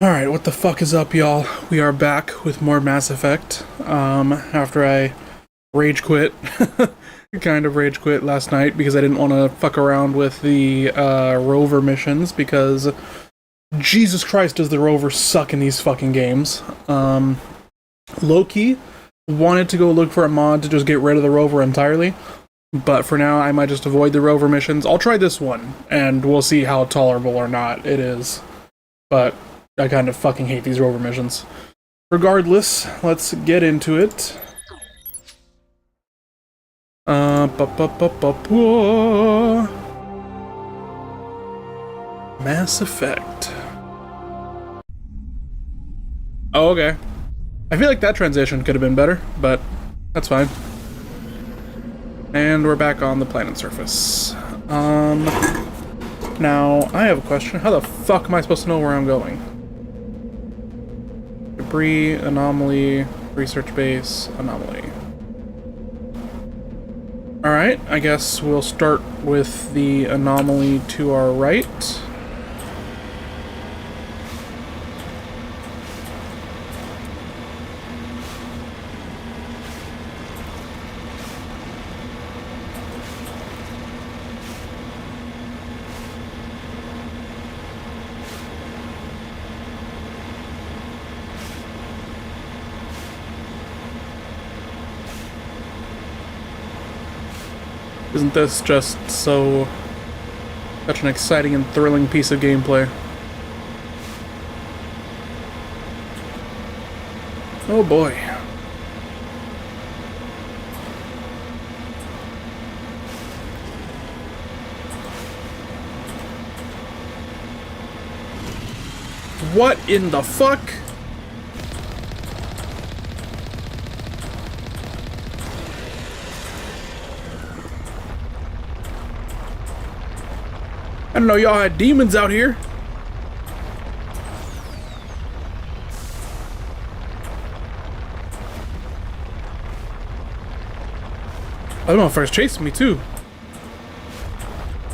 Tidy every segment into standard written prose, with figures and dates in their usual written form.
Alright, what the fuck is up, y'all? We are back with more Mass Effect. After I rage quit. Kind of rage quit last night because I didn't want to fuck around with the rover missions because Jesus Christ does the rover suck in these fucking games. Low-key wanted to go look for a mod to just get rid of the rover entirely, but for now I might just avoid the rover missions. I'll try this one, and we'll see how tolerable or not it is. But I kind of fucking hate these rover missions. Regardless, let's get into it. Mass Effect. Oh, okay. I feel like that transition could have been better, but that's fine. And we're back on the planet surface. Now, I have a question. How the fuck am I supposed to know where I'm going? Debris, anomaly, research base, anomaly. Alright, I guess we'll start with the anomaly to our right. Isn't this just such an exciting and thrilling piece of gameplay? Oh boy. What in the fuck? I didn't know y'all had demons out here. Oh, the motherfuckers chasing me too.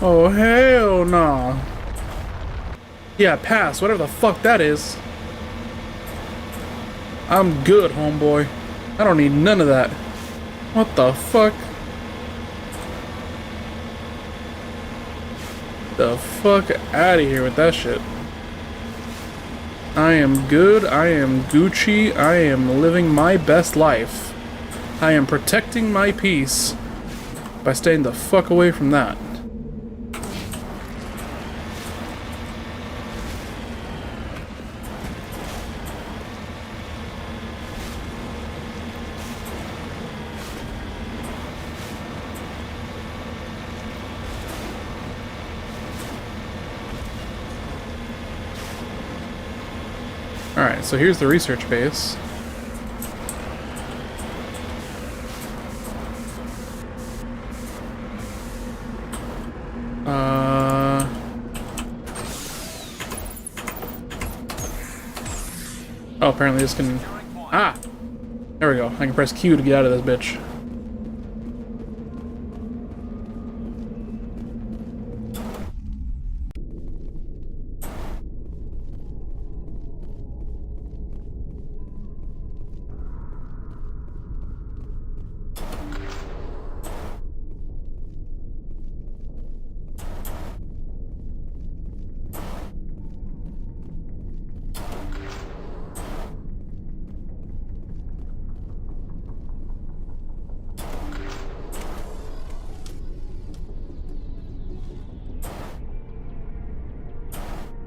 Oh hell nah. Yeah, pass, whatever the fuck that is. I'm good, homeboy. I don't need none of that. What the fuck? The fuck out of here with that shit. I am good. I am Gucci. I am living my best life. I am protecting my peace by staying the fuck away from that. Alright, so here's the research base. Oh, apparently this can... Ah! There we go. I can press Q to get out of this bitch.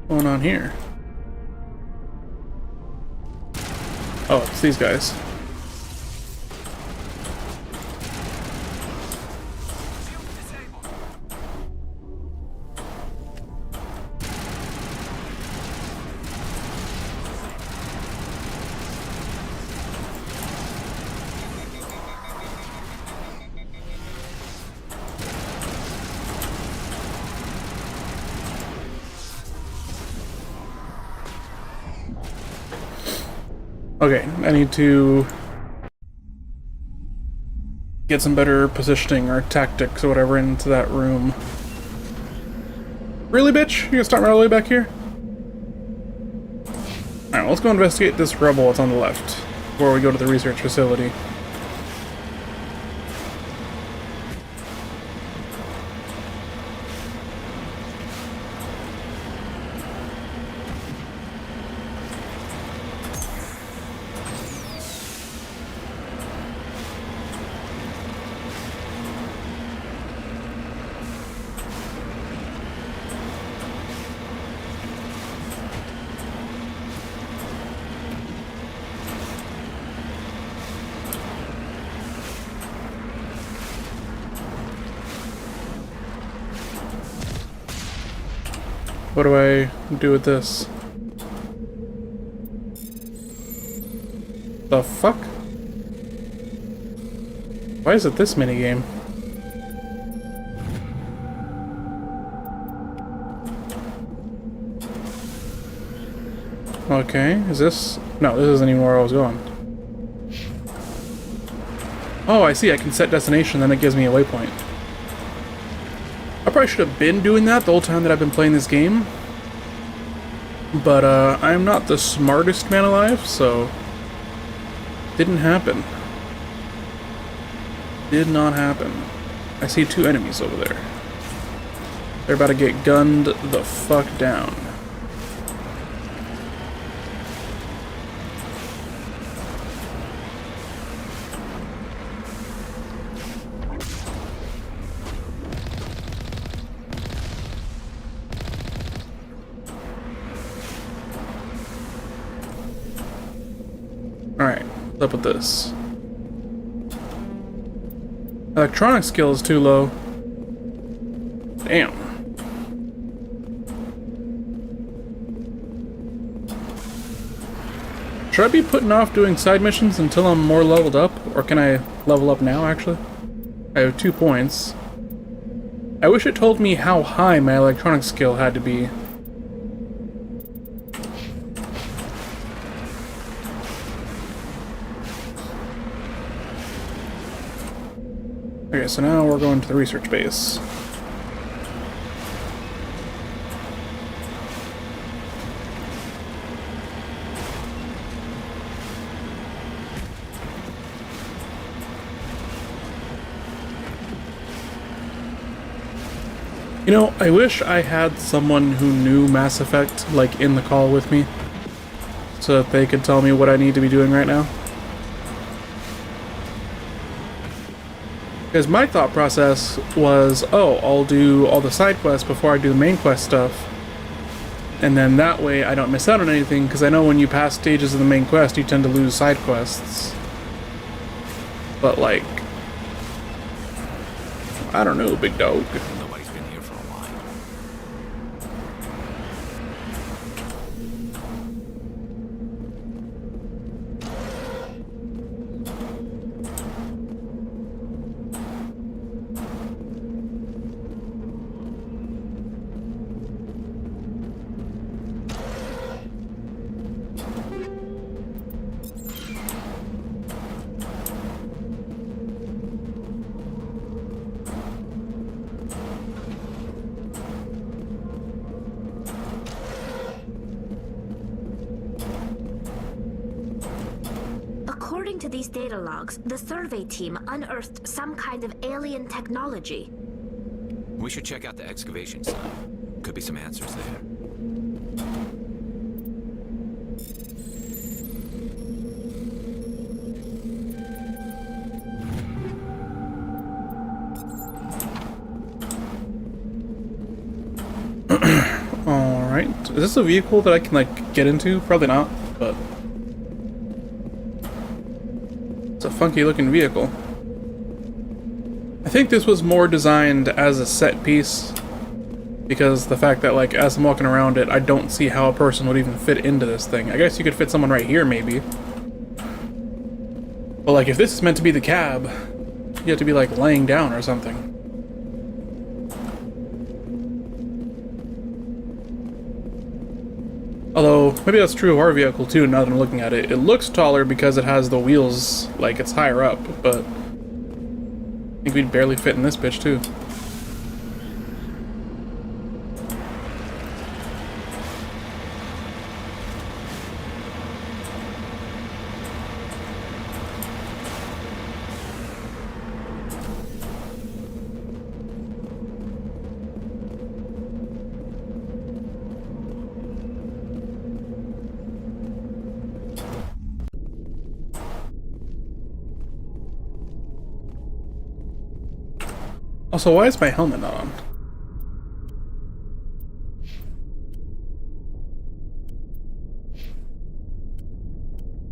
What's going on here? Oh, it's these guys. Okay, I need to get some better positioning or tactics or whatever into that room. Really, bitch? You gonna start me all the way back here? Alright, let's go investigate this rebel that's on the left before we go to the research facility. What do I do with this? The fuck? Why is it this minigame? Okay, is this... No, this isn't even where I was going. Oh, I see, I can set destination, then it gives me a waypoint. I probably should have been doing that the whole time that I've been playing this game. But, I'm not the smartest man alive, so... Didn't happen. Did not happen. I see two enemies over there. They're about to get gunned the fuck down. Alright, what's up with this? Electronic skill is too low. Damn. Should I be putting off doing side missions until I'm more leveled up? Or can I level up now, actually? I have 2 points. I wish it told me how high my electronic skill had to be. Okay, so now we're going to the research base. You know, I wish I had someone who knew Mass Effect, like, in the call with me, so that they could tell me what I need to be doing right now. Because my thought process was, oh, I'll do all the side quests before I do the main quest stuff, and then that way I don't miss out on anything, because I know when you pass stages of the main quest, you tend to lose side quests. But, like, I don't know, big dog. Nobody's been here for a while. According to these data logs, the survey team unearthed some kind of alien technology. We should check out the excavation site. Could be some answers there. Alright. Is this a vehicle that I can, like, get into? Probably not, but... it's a funky looking vehicle. I think this was more designed as a set piece, because the fact that, like, as I'm walking around it, I don't see how a person would even fit into this thing. I guess you could fit someone right here, maybe. But, like, if this is meant to be the cab, you have to be, like, laying down or something. Although, maybe that's true of our vehicle too, now that I'm looking at it. It looks taller because it has the wheels, like, it's higher up, but I think we'd barely fit in this bitch too. Also, why is my helmet not on?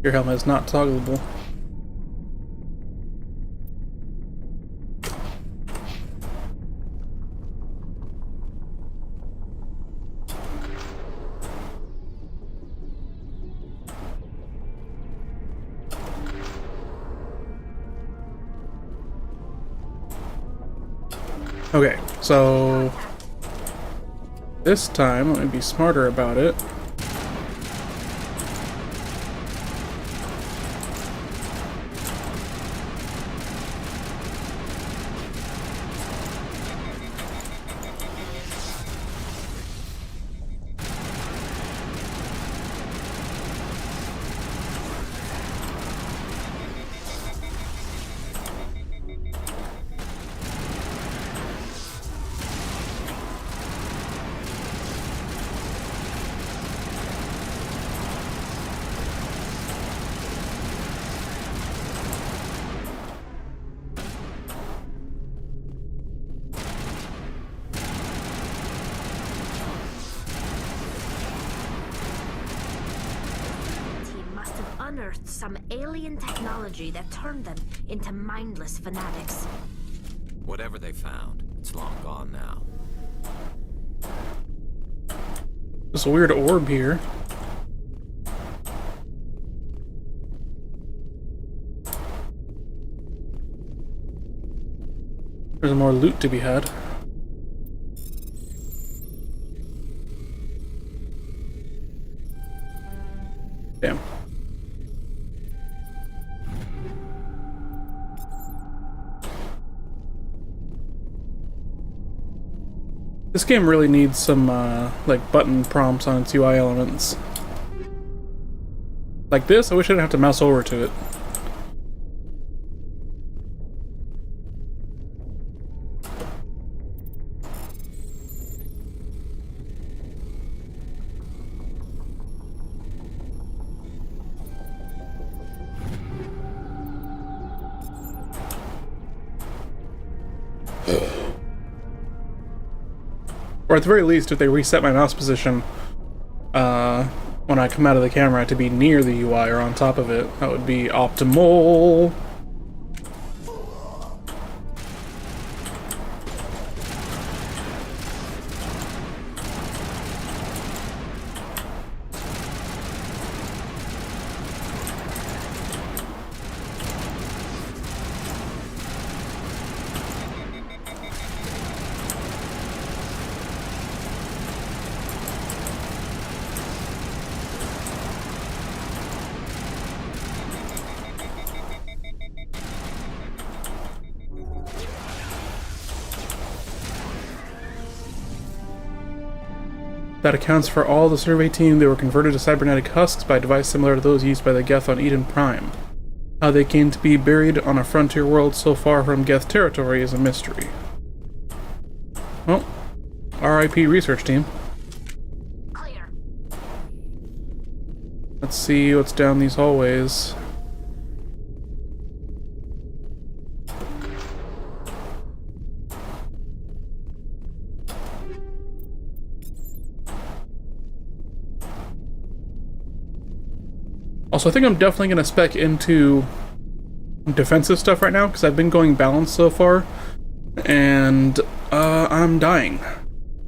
Your helmet is not toggleable. Okay, so this time, let me be smarter about it. Unearthed some alien technology that turned them into mindless fanatics. Whatever they found, it's long gone now. There's a weird orb here. There's more loot to be had. Damn. This game really needs some, like, button prompts on its UI elements. Like this, I wish I didn't have to mouse over to it. Or at the very least, if they reset my mouse position when I come out of the camera to be near the UI or on top of it, that would be optimal. That accounts for all the survey team. They were converted to cybernetic husks by a device similar to those used by the Geth on Eden Prime. How they came to be buried on a frontier world so far from Geth territory is a mystery. Well, RIP research team. Clear. Let's see what's down these hallways. Also, I think I'm definitely going to spec into defensive stuff right now, because I've been going balanced so far, and I'm dying.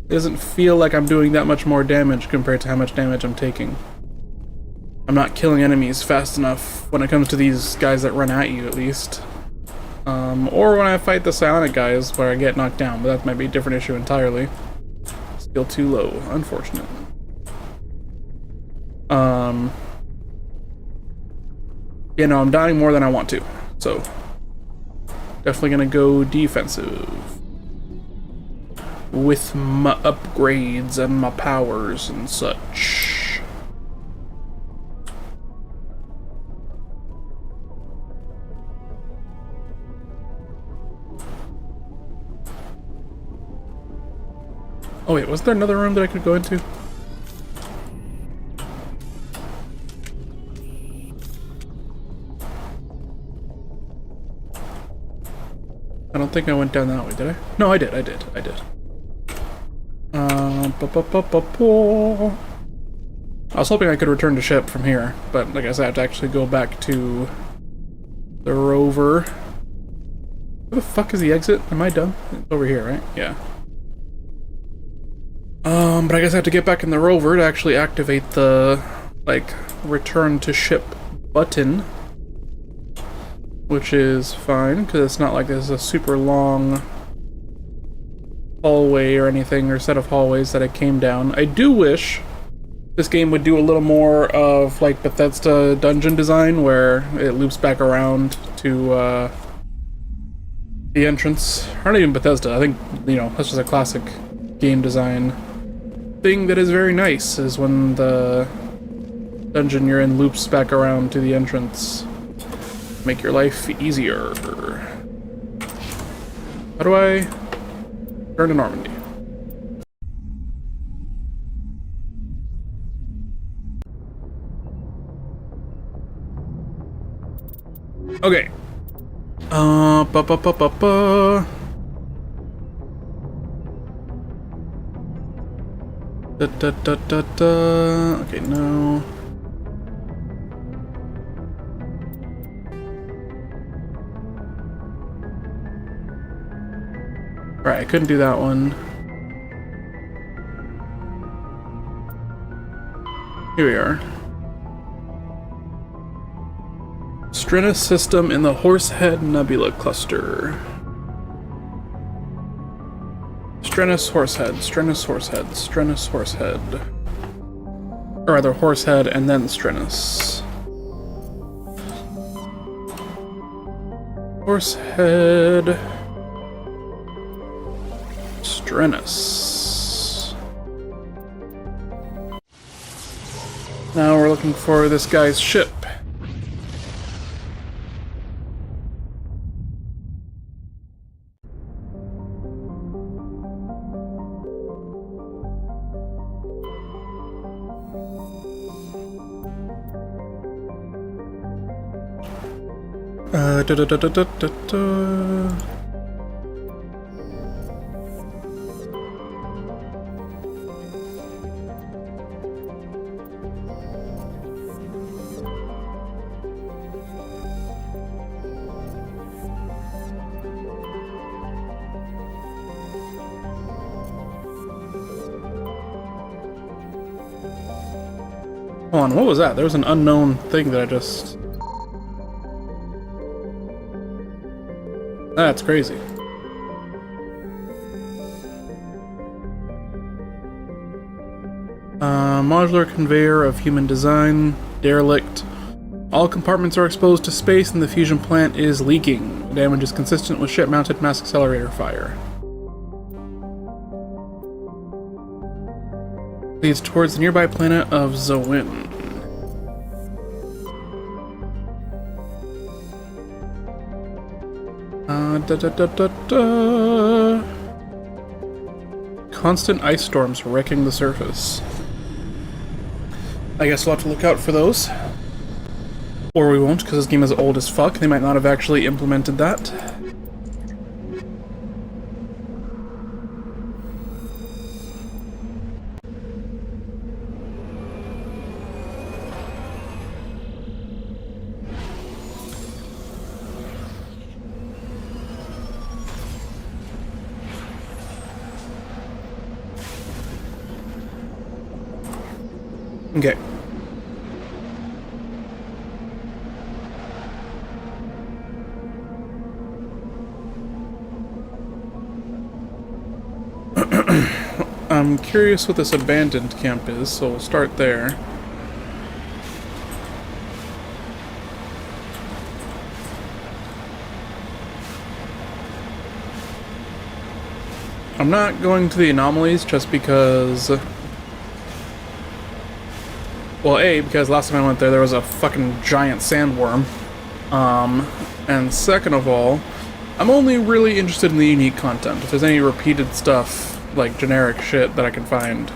It doesn't feel like I'm doing that much more damage compared to how much damage I'm taking. I'm not killing enemies fast enough when it comes to these guys that run at you, at least. Or when I fight the psionic guys where I get knocked down, but that might be a different issue entirely. Skill too low, unfortunate. You know, I'm dying more than I want to, so definitely gonna go defensive with my upgrades and my powers and such. Oh wait, was there another room that I could go into? I don't think I went down that way, did I? No, I did. I did. I was hoping I could return to ship from here, but like I said, I have to actually go back to the rover. Where the fuck is the exit? Am I dumb? It's over here, right? Yeah. But I guess I have to get back in the rover to actually activate the, like, return to ship button. Which is fine, because it's not like there's a super long hallway or anything, or set of hallways that I came down. I do wish this game would do a little more of, like, Bethesda dungeon design, where it loops back around to, the entrance. Or not even Bethesda, I think, you know, that's just a classic game design thing that is very nice, is when the dungeon you're in loops back around to the entrance. Make your life easier. How do I turn to Normandy? Okay. Okay, no. Right, I couldn't do that one. Here we are. Strenus system in the Horsehead Nebula cluster. Strenus Horsehead, Strenus Horsehead, Strenus Horsehead. Or rather, Horsehead and then Strenus. Horsehead. Strenus. Now we're looking for this guy's ship. Hold on, what was that? There was an unknown thing that I just... That's crazy. Modular conveyor of human design, derelict. All compartments are exposed to space and the fusion plant is leaking. Damage is consistent with ship-mounted mass accelerator fire. Leads towards the nearby planet of Zawin. Constant ice storms wrecking the surface. I guess we'll have to look out for those. Or we won't, because this game is old as fuck. They might not have actually implemented that. Okay. I'm curious what this abandoned camp is, so we'll start there. I'm not going to the anomalies just because... Well, A, because last time I went there was a fucking giant sandworm. And second of all, I'm only really interested in the unique content. If there's any repeated stuff, like generic shit that I can find,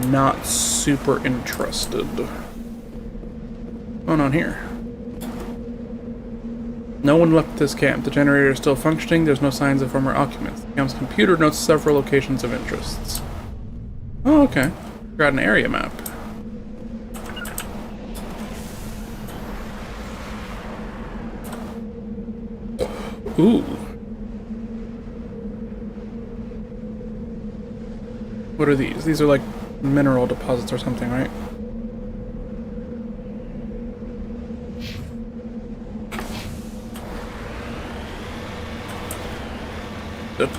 not super interested. What's going on here? No one left this camp. The generator is still functioning. There's no signs of former occupants. The camp's computer notes several locations of interests. Oh, okay. Got an area map. Ooh. What are these? These are like mineral deposits or something, right? I'm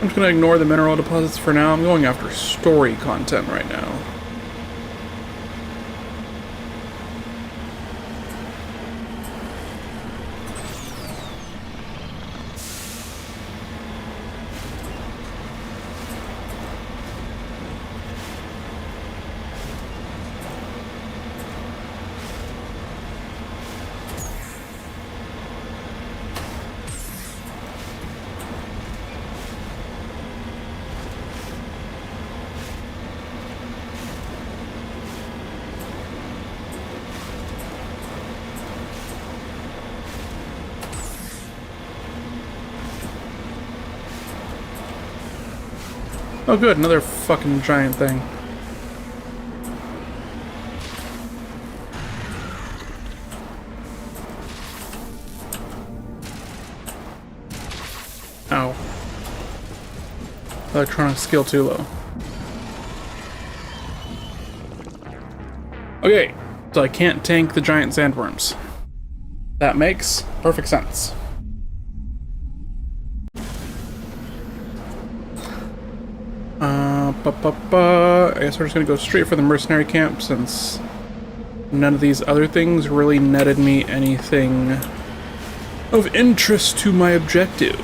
just gonna ignore the mineral deposits for now. I'm going after story content right now. Oh good, another fucking giant thing. Ow. Electronic skill too low. Okay, so I can't tank the giant sandworms. That makes perfect sense. I guess we're just gonna go straight for the mercenary camp since none of these other things really netted me anything of interest to my objective.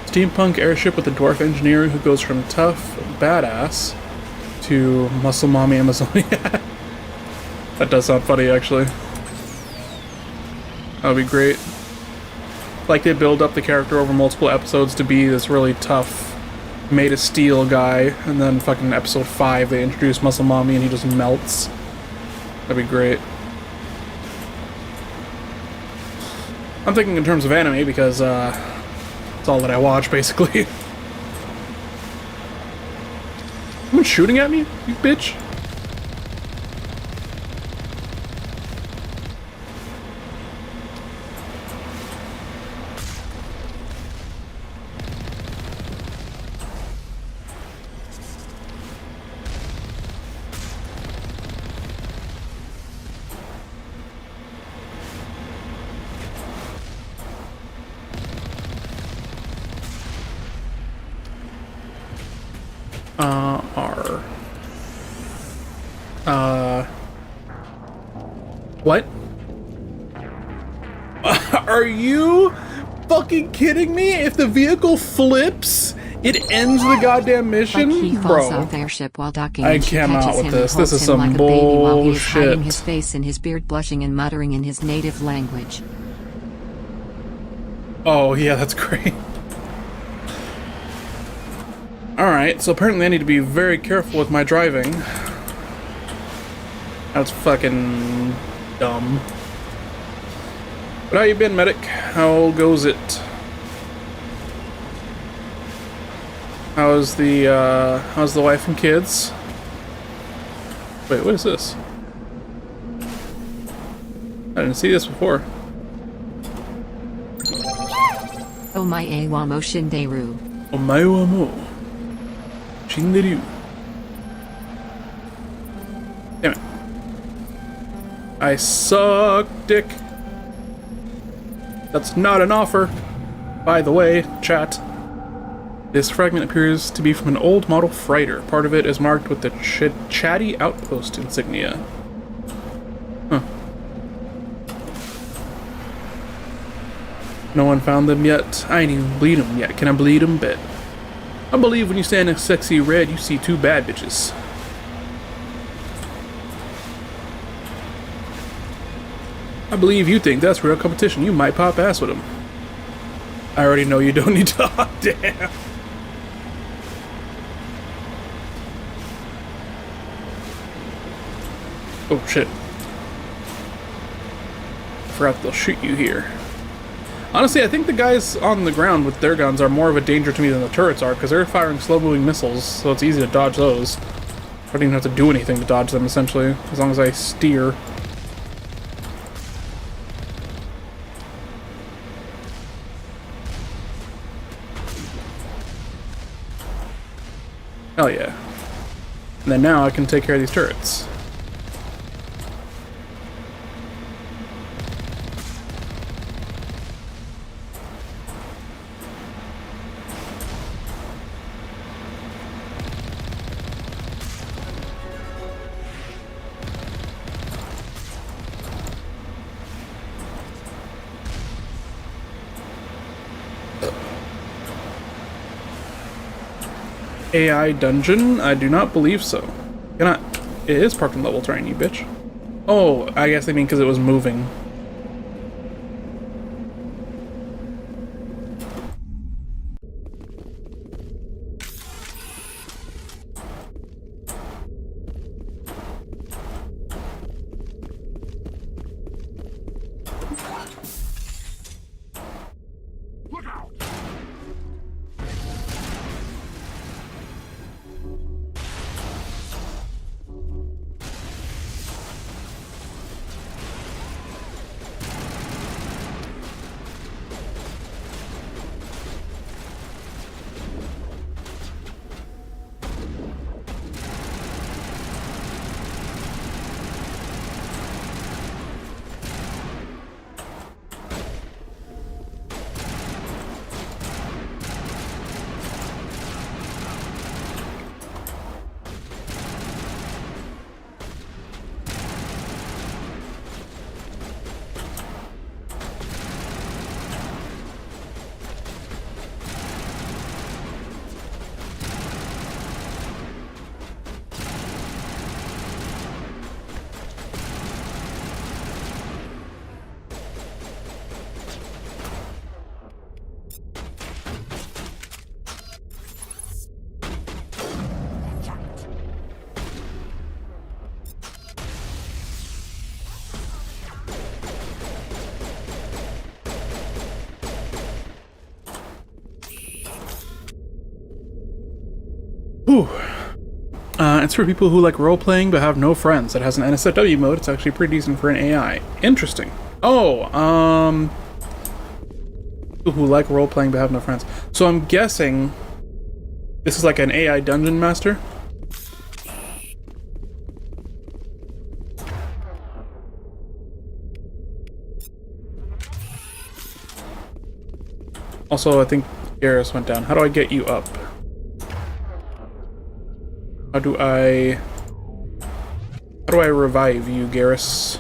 Steampunk airship with a dwarf engineer who goes from tough badass to muscle mommy Amazonia. That does sound funny, actually. That would be great. Like they build up the character over multiple episodes to be this really tough, made of steel guy, and then fucking episode 5 they introduce Muscle Mommy and he just melts. That'd be great. I'm thinking in terms of anime because it's all that I watch basically. Someone shooting at me, you bitch? R. What? Are you fucking kidding me? If the vehicle flips, it ends the goddamn mission, Like he falls bro. off airship while docking, I and she cannot catches with him this. and holds This is him some like a baby while he is hiding bullshit. his face in his beard, blushing and muttering in his native language. Oh yeah, that's great. Alright, so apparently I need to be very careful with my driving. That's fucking dumb. But how you been, medic? How goes it? How's the wife and kids? Wait, what is this? I didn't see this before. Oh my awamo shinderu. Omae wa mo shinderu. Damn it. I suck, dick. That's not an offer. By the way, chat. This fragment appears to be from an old model freighter. Part of it is marked with the Chatty Outpost insignia. Huh. No one found them yet. I ain't even bleed them yet. Can I bleed them? Bet. I believe when you stand in sexy red, you see two bad bitches. I believe you think that's real competition. You might pop ass with them. I already know you don't need to. Oh, damn. Oh shit. Forgot they'll shoot you here. Honestly, I think the guys on the ground with their guns are more of a danger to me than the turrets are, because they're firing slow-moving missiles, so it's easy to dodge those. I don't even have to do anything to dodge them, essentially, as long as I steer. Hell yeah. And then now I can take care of these turrets. AI dungeon? I do not believe so. Cannot. It is parked in level terrain, you bitch. Oh, I guess they mean because it was moving. Whew. It's for people who like role-playing but have no friends. It has an NSFW mode. It's actually pretty decent for an AI. Interesting. Oh, people who like role-playing but have no friends. So I'm guessing this is like an AI dungeon master. Also, I think Garrus went down. How do I get you up? How do I revive you, Garrus?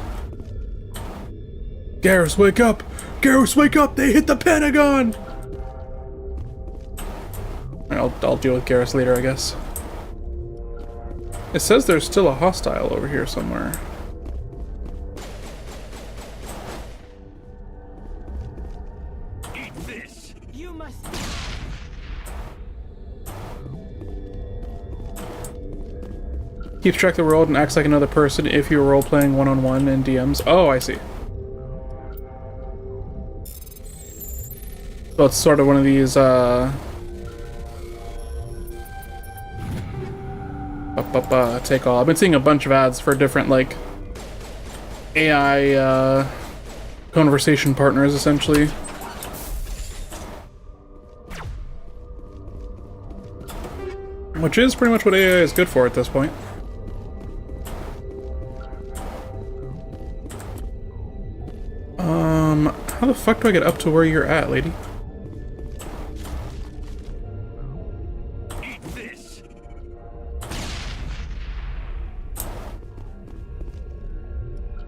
Garrus, wake up! Garrus, wake up! They hit the Pentagon! I'll deal with Garrus later, I guess. It says there's still a hostile over here somewhere. Eat this. You must. Keeps track of the world and acts like another person if you're role-playing one-on-one in DMs. Oh, I see. So it's sort of one of these, take all. I've been seeing a bunch of ads for different, like, AI, conversation partners, essentially. Which is pretty much what AI is good for at this point. How the fuck do I get up to where you're at, lady? Eat this.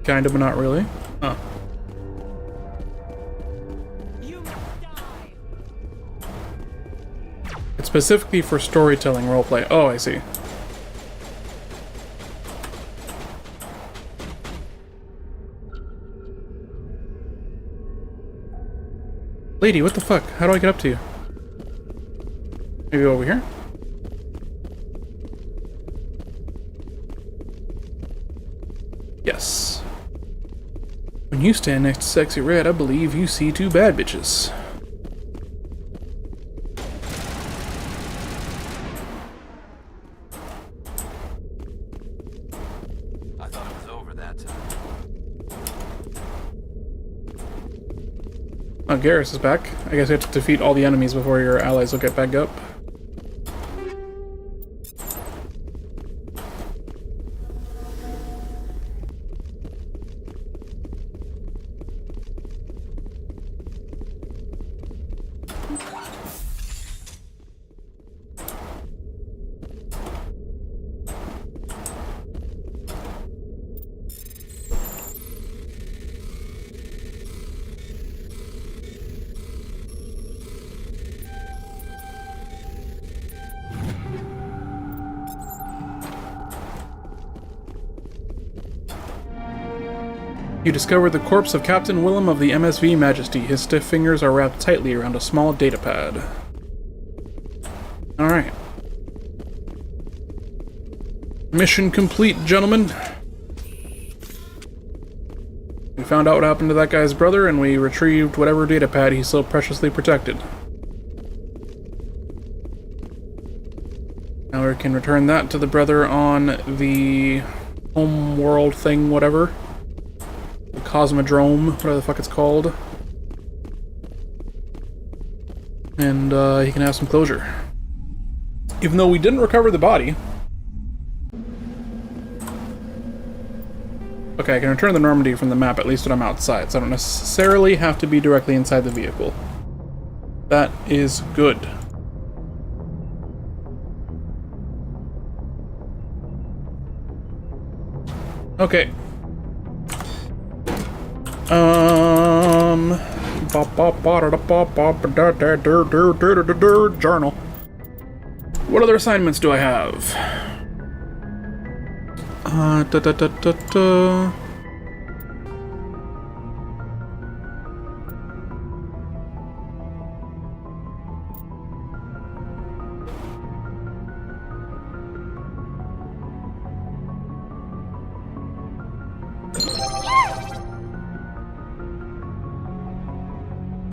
Kind of, but not really. Huh. You must die. It's specifically for storytelling roleplay. Oh, I see. Lady, what the fuck? How do I get up to you? Maybe over here? Yes. When you stand next to Sexy Red, I believe you see two bad bitches. I thought it was over that time. Oh, Garrus is back. I guess you have to defeat all the enemies before your allies will get back up. You discover the corpse of Captain Willem of the MSV Majesty. His stiff fingers are wrapped tightly around a small datapad. Alright. Mission complete, gentlemen. We found out what happened to that guy's brother, and we retrieved whatever datapad he so preciously protected. Now we can return that to the brother on the home world thing, whatever. The Cosmodrome, whatever the fuck it's called. And he can have some closure. Even though we didn't recover the body. Okay, I can return the Normandy from the map at least when I'm outside, so I don't necessarily have to be directly inside the vehicle. That is good. Okay. Journal. What other assignments do I have?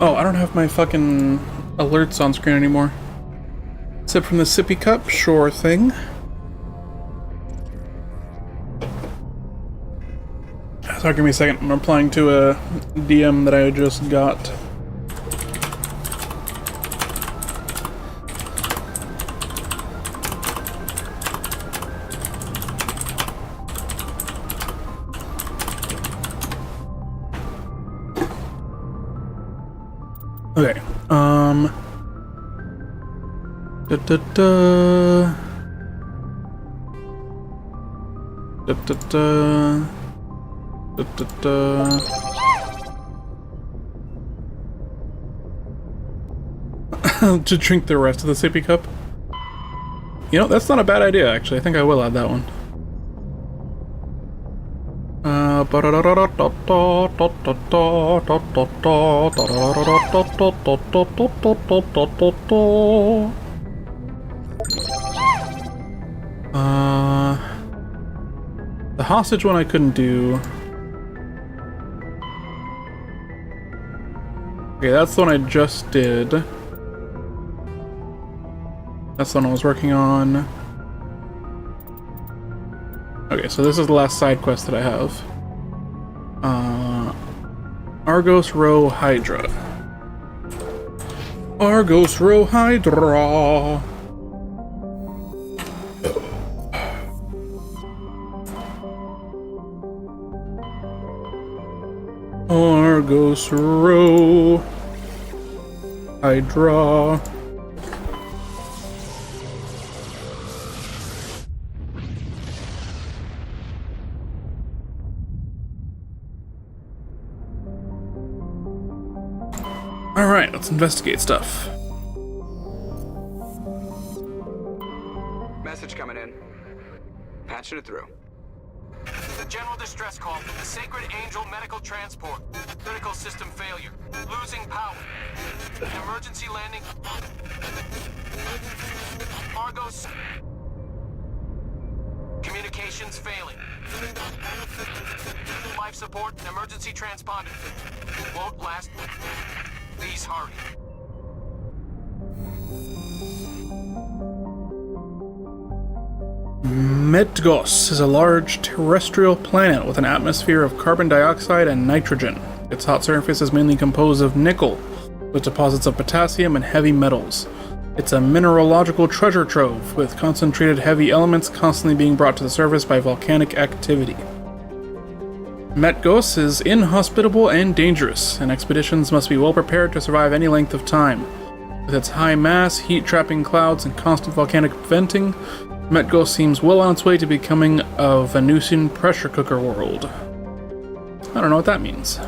Oh, I don't have my fucking alerts on screen anymore. Sip from the sippy cup? Sure thing. Sorry, give me a second. I'm replying to a DM that I just got. Okay, Da, da, da. Da, da, da. To drink the rest of the sippy cup? You know, that's not a bad idea, actually. I think I will add that one. The hostage one I couldn't do. Okay, that's the one I just did. That's the one I was working on. Okay, so this is the last side quest that I have. Argos Row Hydra. Argos Row Hydra. Argos Row Hydra. Alright, let's investigate stuff. Message coming in. Patching it through. This is a general distress call from the Sacred Angel Medical Transport. Critical system failure. Losing power. Emergency landing. Argos. Communications failing. Life support and emergency transponder. Won't last. Please hurry. Metgos is a large terrestrial planet with an atmosphere of carbon dioxide and nitrogen. Its hot surface is mainly composed of nickel, with deposits of potassium and heavy metals. It's a mineralogical treasure trove, with concentrated heavy elements constantly being brought to the surface by volcanic activity. Metgos is inhospitable and dangerous, and expeditions must be well prepared to survive any length of time. With its high mass, heat-trapping clouds, and constant volcanic venting, Metgos seems well on its way to becoming a Venusian pressure cooker world. I don't know what that means.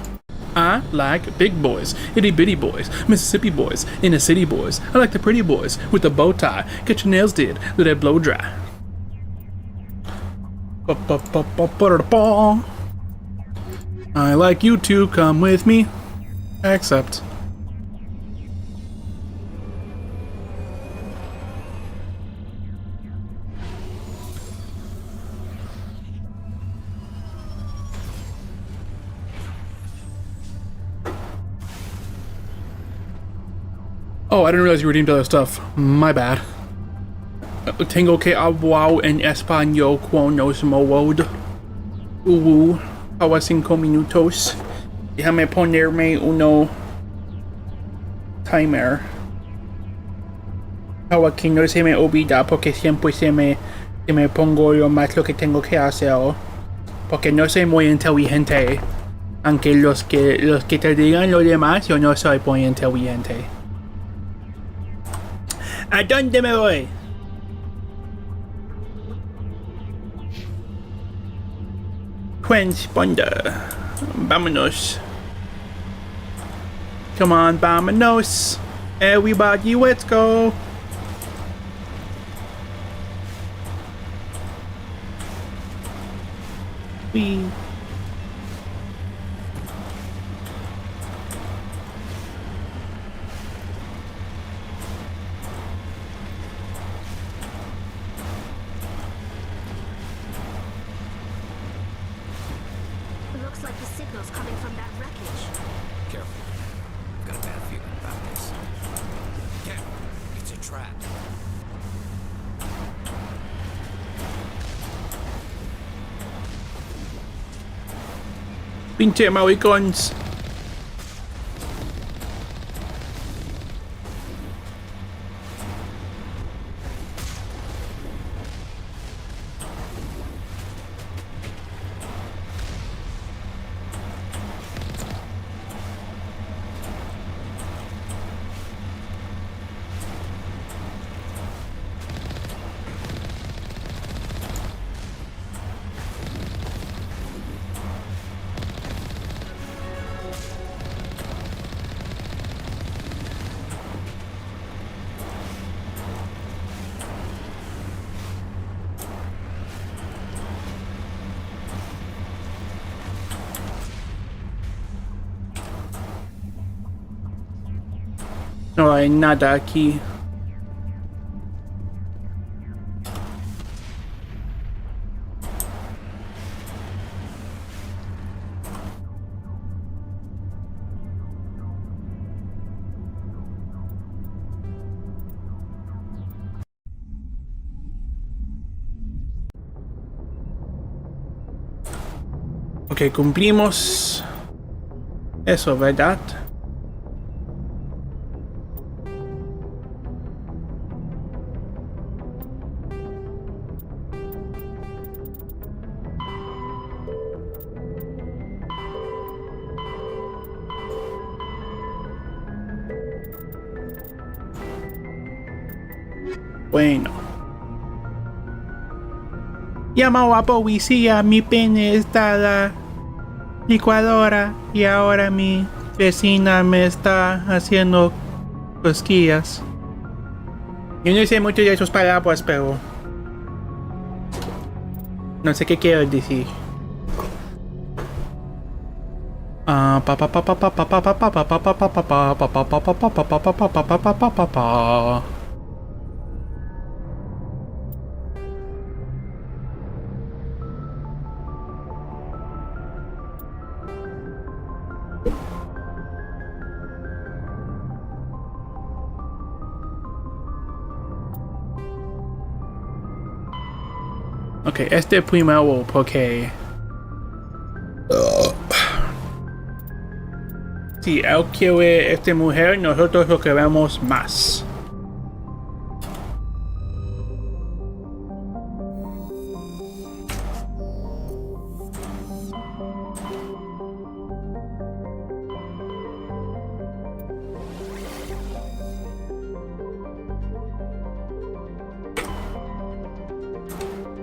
I like big boys, itty-bitty boys, Mississippi boys, inner city boys. I like the pretty boys with the bow tie. Get your nails did, let it blow dry. I like you to come with me. Except. Oh, I didn't realize you redeemed other stuff. My bad. Tengo que hablar en español cuando se muevo. A 5 minutos. Déjame ponerme uno timer. Para que no se me olvida porque siempre se me pongo lo más lo que tengo que hacer. Porque no soy muy inteligente. Aunque los que te digan lo demás, yo no soy muy inteligente. ¿A dónde me voy? Transponder. Vámonos. Come on, vámonos. Everybody, let's go. Wee. Looks like the signal's coming from that wreckage. Careful. I've got a bad feeling about this. Careful. It's a trap. Pinche maricons. No hay nada aquí. Ok, cumplimos eso, ¿verdad? Bueno. Llamo a policía, mi pene está la licuadora y ahora mi vecina me está haciendo cosquillas. Yo no sé mucho de sus palabras, pero no sé qué quiero decir. Ok, este primero porque si él quiere esta mujer, nosotros lo queremos más.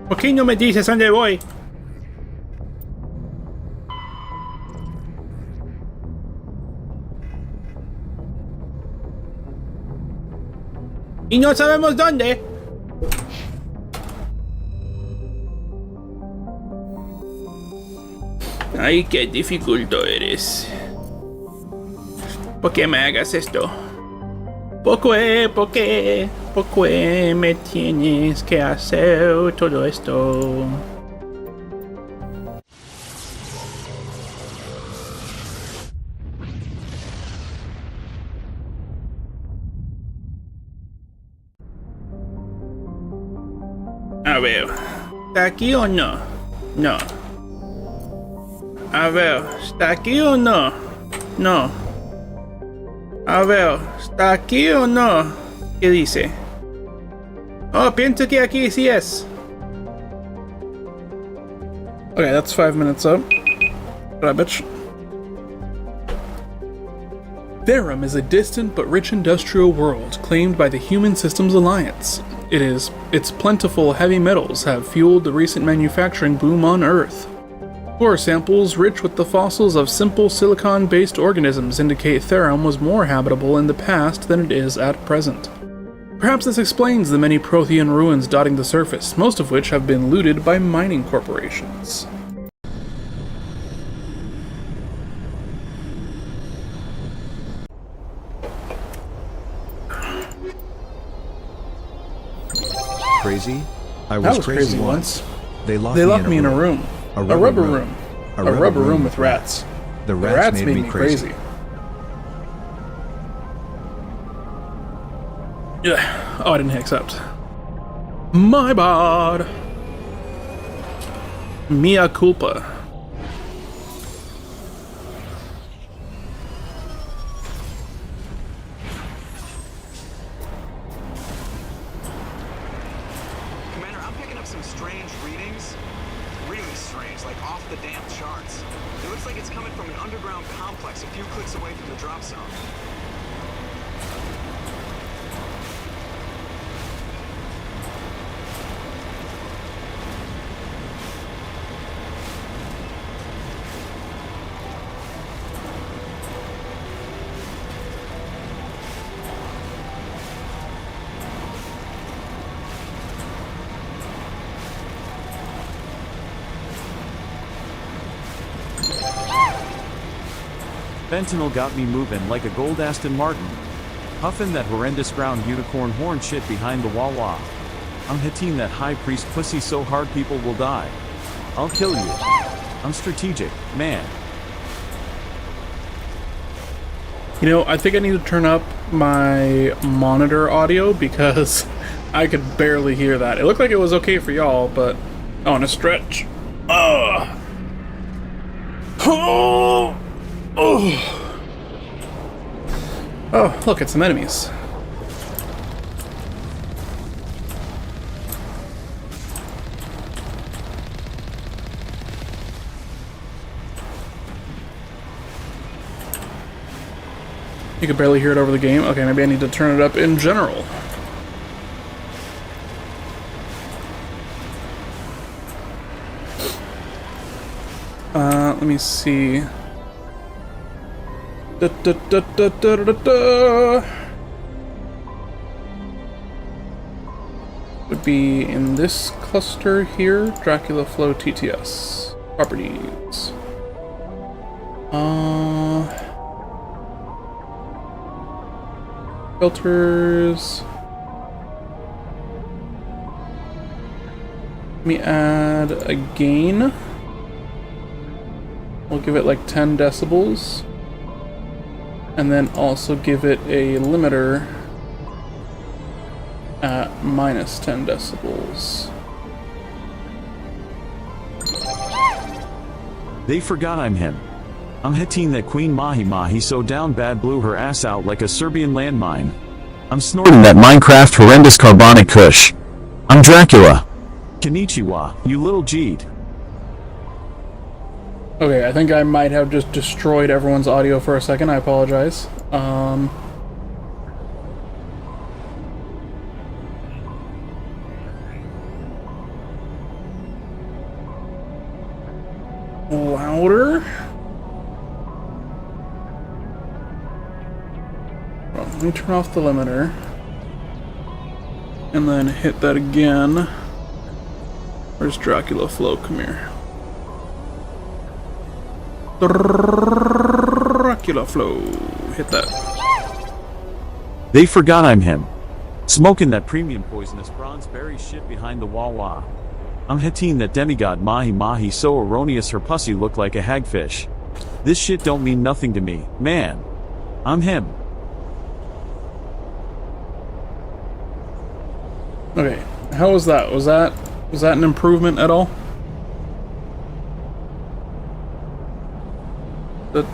¿Por qué no me dices dónde voy? Y no sabemos dónde. Ay, qué dificulto eres. ¿Por qué me hagas esto? ¿Por qué me tienes que hacer todo esto? A ver, ¿está aquí o no? No. A ver, ¿está aquí o no? No. A ver, ¿está aquí o no? ¿Qué dice? Oh, pienso que aquí sí es. Okay, that's 5 minutes up. Bitch. Therum is a distant but rich industrial world claimed by the Human Systems Alliance. Its plentiful heavy metals have fueled the recent manufacturing boom on Earth. Core samples rich with the fossils of simple silicon-based organisms indicate Therum was more habitable in the past than it is at present. Perhaps this explains the many Prothean ruins dotting the surface, most of which have been looted by mining corporations. Crazy? I That was was crazy once. They locked me in a room. A rubber room. A rubber room with rats. The The rats made me crazy. Yeah. Oh, I didn't hit accept. My bad. Mea culpa. Commander, I'm picking up some strange readings. Really strange, like off the damn charts. It looks like it's coming from an underground complex a few clicks away from the drop zone. Fentanyl got me moving like a gold Aston Martin. Huffin' that horrendous ground unicorn horn shit behind the wah-wah. I'm hitting that high priest pussy so hard people will die. I'll kill you. I'm strategic, man. You know, I think I need to turn up my monitor audio because I could barely hear that. It looked like it was okay for y'all, but on a stretch. Oh, look, it's some enemies. You could barely hear it over the game. Okay, maybe I need to turn it up in general. Let me see. Would be in this cluster here. Dracula Flow TTS. Properties. Filters. Let me add a gain. We'll give it like 10 decibels. And then also give it a limiter at minus 10 decibels. They forgot I'm him. I'm hitting that Queen Mahi Mahi so down bad blew her ass out like a Serbian landmine. I'm snorting that Minecraft horrendous carbonic kush. I'm Dracula. Konnichiwa, you little Jeed. Okay, I think I might have just destroyed everyone's audio for a second. I apologize. Louder. Well, let me turn off the limiter. And then hit that again. Where's Dracula Flow? Come here. Dracula Flow. Hit that. They forgot I'm him. Smoking that premium poisonous bronze berry shit behind the wah-wah. I'm hitting that demigod Mahi Mahi so erroneous her pussy looked like a hagfish. This shit don't mean nothing to me, man. I'm him. Okay, how was that? Was that an improvement at all? Let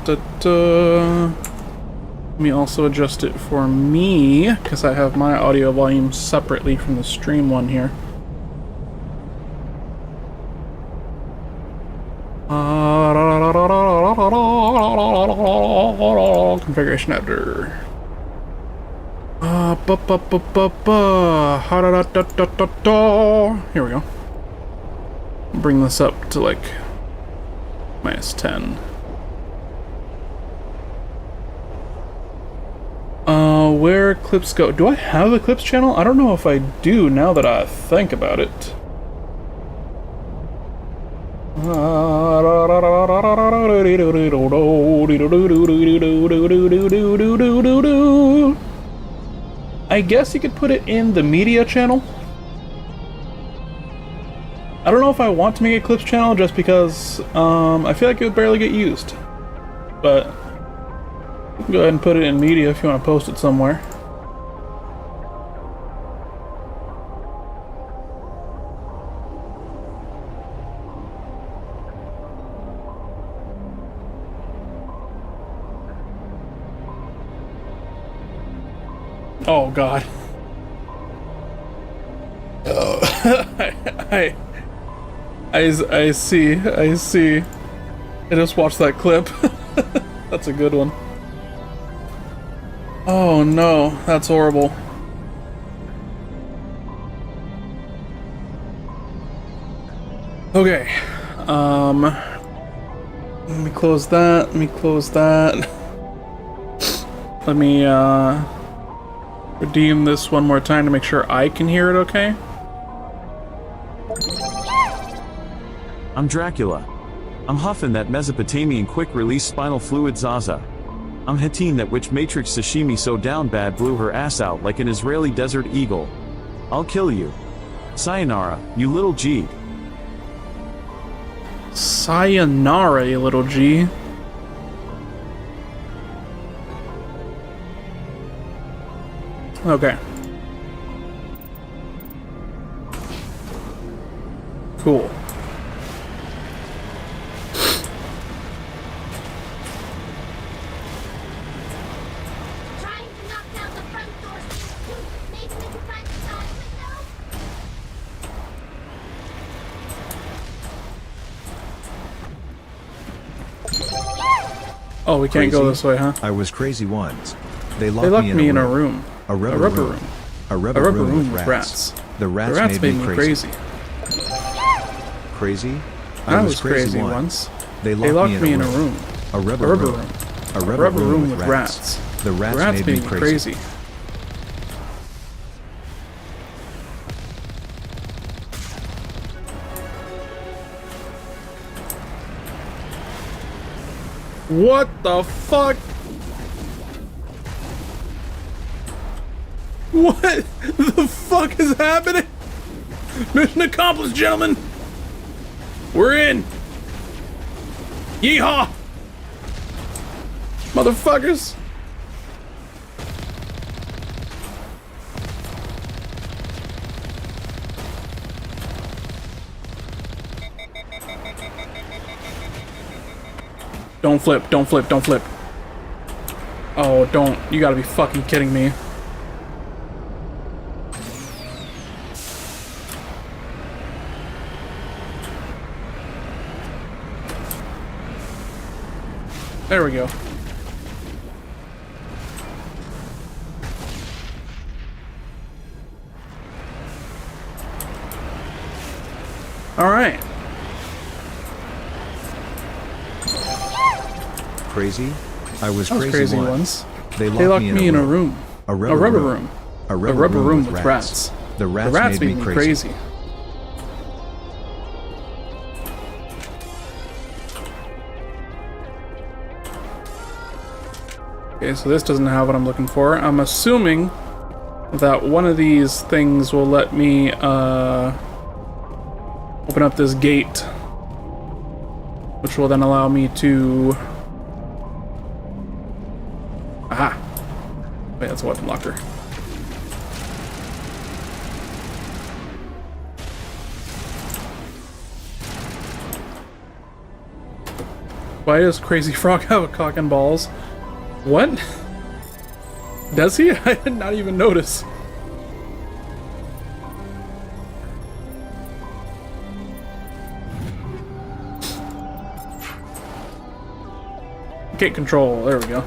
me also adjust it for me, because I have my audio volume separately from the stream one here. Configuration editor. Here we go. Bring this up to like minus 10. Where clips go? Do I have a clips channel? I don't know if I do now that I think about it. I guess you could put it in the media channel. I don't know if I want to make a clips channel just because I feel like it would barely get used. But go ahead and put it in media if you want to post it somewhere. Oh God. I see. I just watched that clip. That's a good one. Oh no, that's horrible. Okay. Let me close that. Let me redeem this one more time to make sure I can hear it okay. I'm Dracula. I'm huffing that Mesopotamian quick-release spinal fluid Zaza. I'm Hatine, that witch matrix sashimi so down bad blew her ass out like an Israeli desert eagle. I'll kill you. Sayonara, you little G. Sayonara, you little G. Okay. Cool. Trying to knock down the front door. Maybe we can find the side window. Oh, we can't go Crazy? this way, huh? I was crazy once. They They locked, locked me in a room. A rubber, room. A rubber, A rubber room with rats. The The rats, rats made me crazy. Crazy? I was crazy once. They They locked me in a room. A rubber, A rubber room. room. A A rubber, room with rats. The rats, Rats made me crazy. What the fuck? What the fuck is happening? Mission accomplished, gentlemen. We're in. Yeehaw! Motherfuckers! Don't flip, don't flip, don't flip. Oh, don't. You gotta be fucking kidding me. There we go. All right. Crazy? I was That was crazy once. They They locked locked me in a room. A A rubber, rubber room. room. A A rubber, rubber room with rats. The The rats, rats made me crazy. Okay, so this doesn't have what I'm looking for. I'm assuming that one of these things will let me open up this gate, which will then allow me to... Aha! Wait, that's a weapon locker. Why does Crazy Frog have a cock and balls? What? Does he? I did not even notice. Gate control, there we go.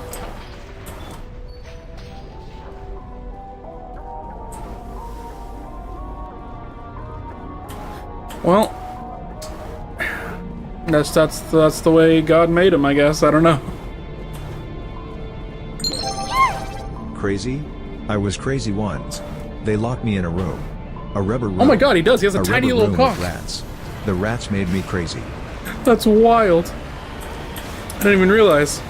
Well, that's the way God made him, I guess. I don't know. Crazy? I was crazy once. They locked me in a room. A rubber room. Oh my god, he does. He has a tiny rubber little room with cock. Rats. The rats made me crazy. That's wild. I didn't even realize.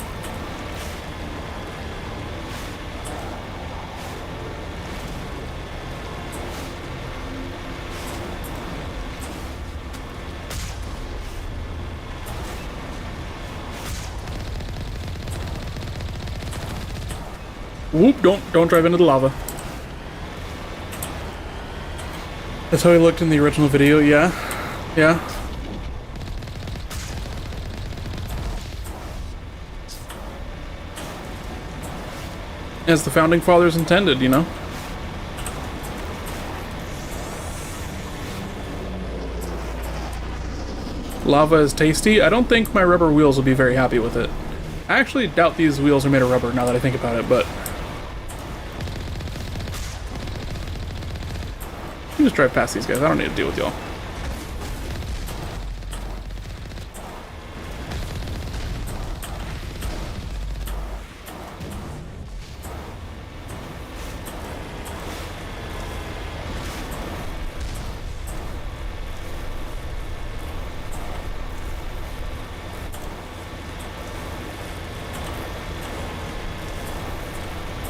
Whoop, don't drive into the lava. That's how he looked in the original video, yeah. Yeah. As the founding fathers intended, you know? Lava is tasty. I don't think my rubber wheels will be very happy with it. I actually doubt these wheels are made of rubber now that I think about it, but... You just drive past these guys. I don't need to deal with y'all.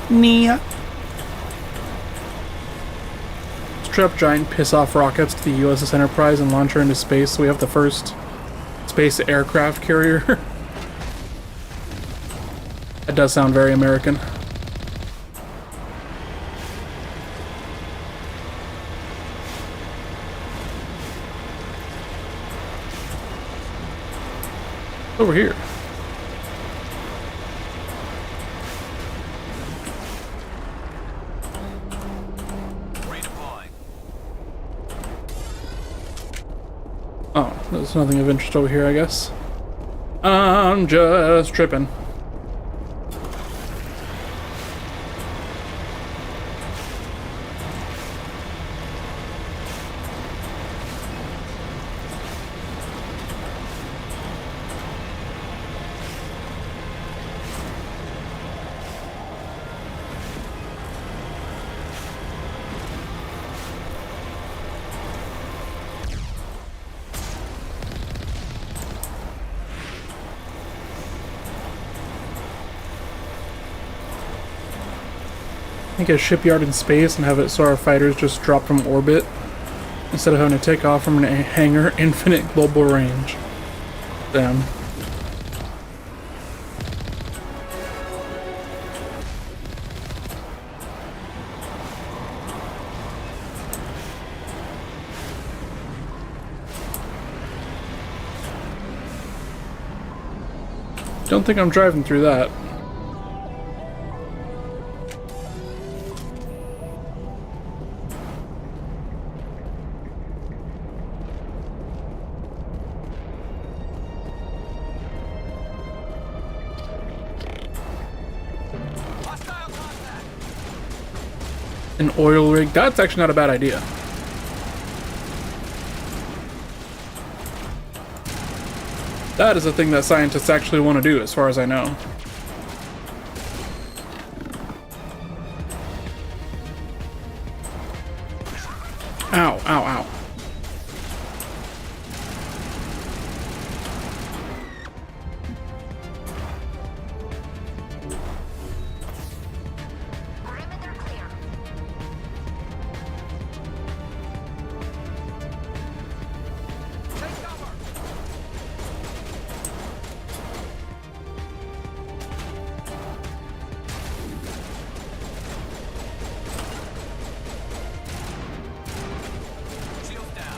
Nia. Strap giant piss-off rockets to the USS Enterprise and launch her into space so we have the first space aircraft carrier. That does sound very American. Over here. Redeploy. Oh, there's nothing of interest over here, I guess. I'm just tripping. Make a shipyard in space and have it so our fighters just drop from orbit instead of having to take off from a hangar. Infinite global range. Damn. Don't think I'm driving through that. An oil rig. That's actually not a bad idea. That is a thing that scientists actually want to do, as far as I know. Ow, ow, ow. Perimeter clear. Take cover. Shields down.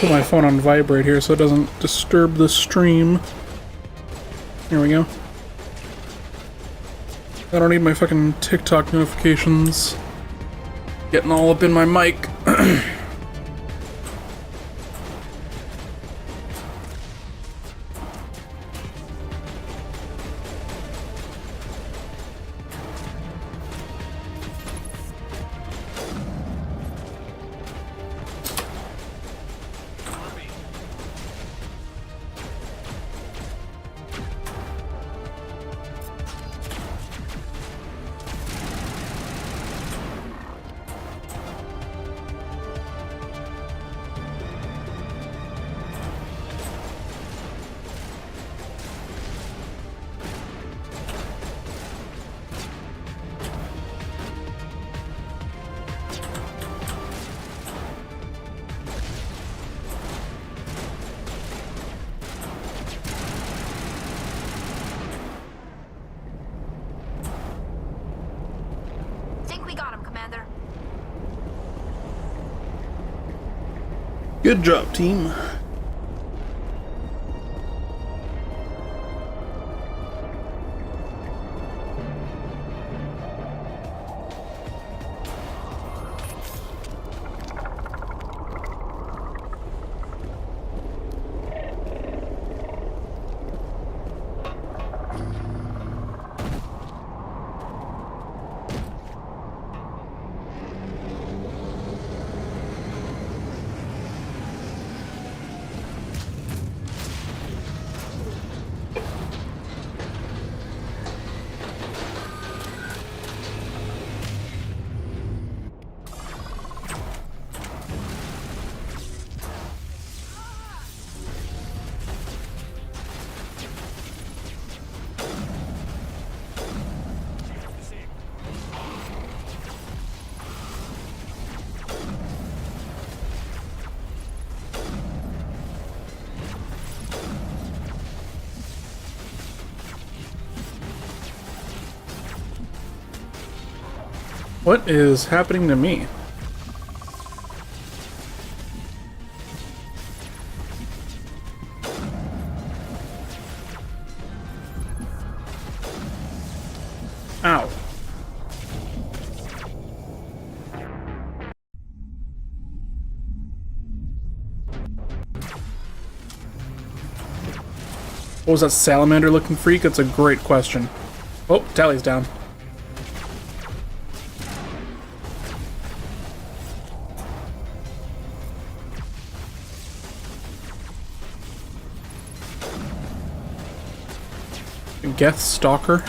Put my phone on vibrate here so it doesn't disturb the stream. Here we go. I don't need my fucking TikTok notifications getting all up in my mic. Good job, team. What is happening to me? Ow. What was that salamander looking freak? That's a great question. Oh, tally's down. Geth Stalker.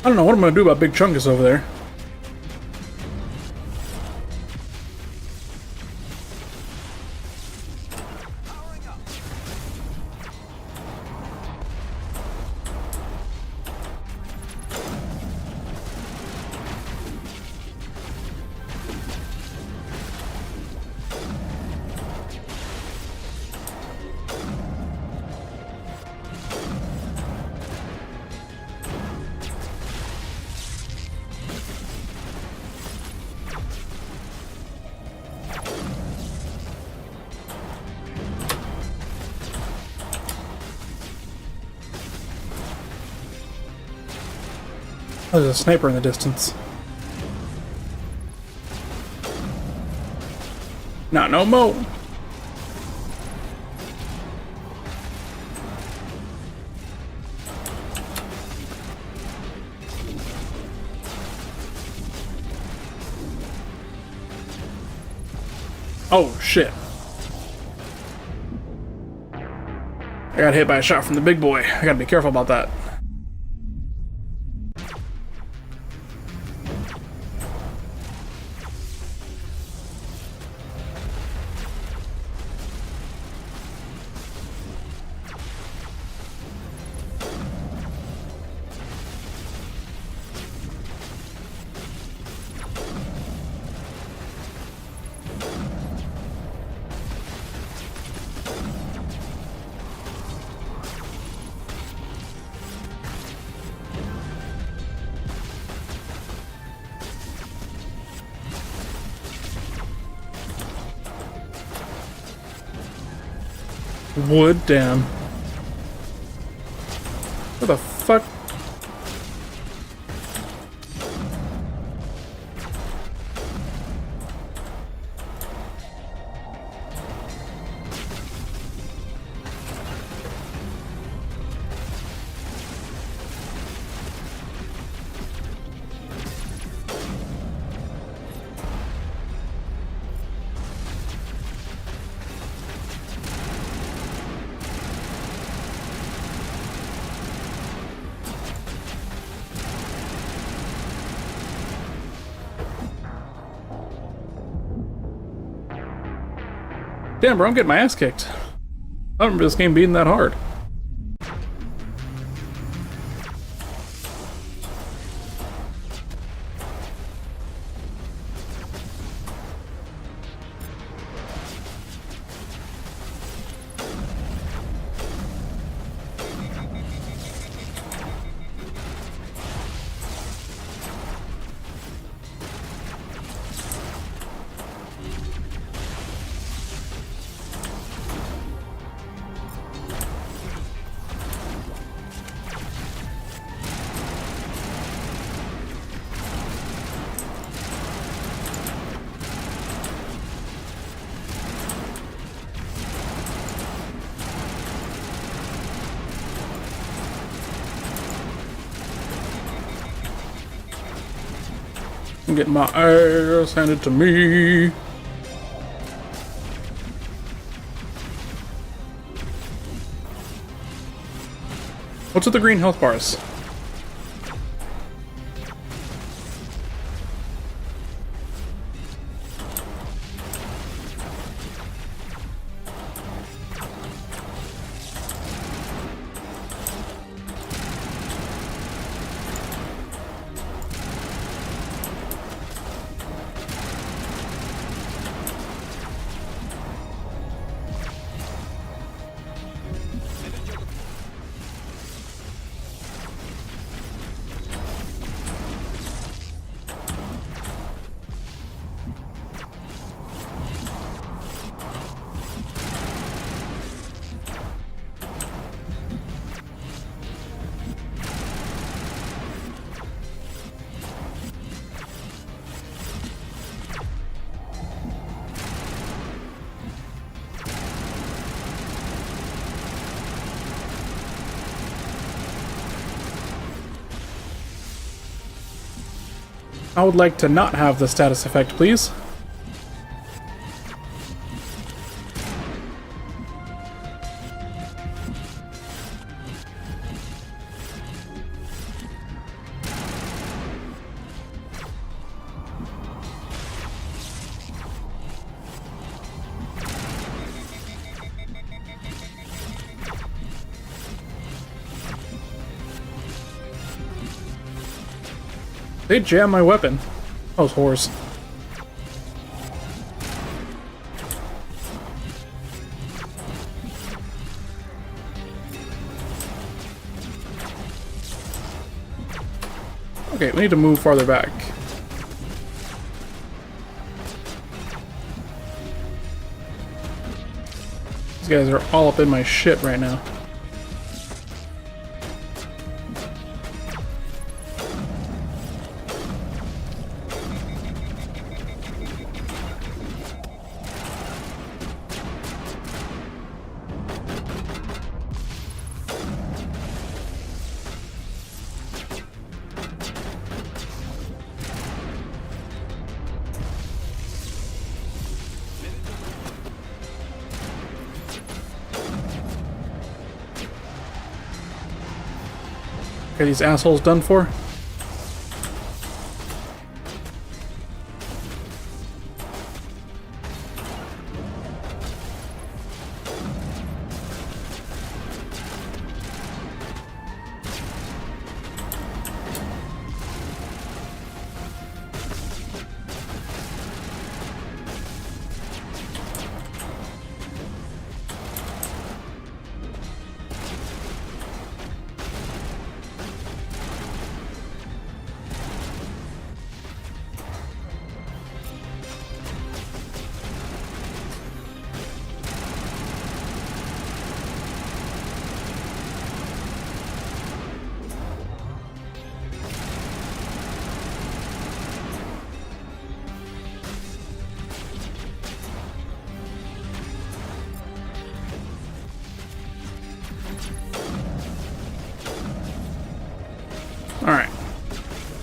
I don't know what I'm gonna do about Big Chungus over there. Oh, there's a sniper in the distance. Not no mo. Oh shit. I got hit by a shot from the big boy. I gotta be careful about that. Wood, damn. What the fuck? Damn, bro, I'm getting my ass kicked. I don't remember this game being that hard. I'm getting my ass handed to me. What's with the green health bars? I would like to not have the status effect, please. They jammed my weapon. Those whores. Okay, we need to move farther back. These guys are all up in my shit right now. Are these assholes done for?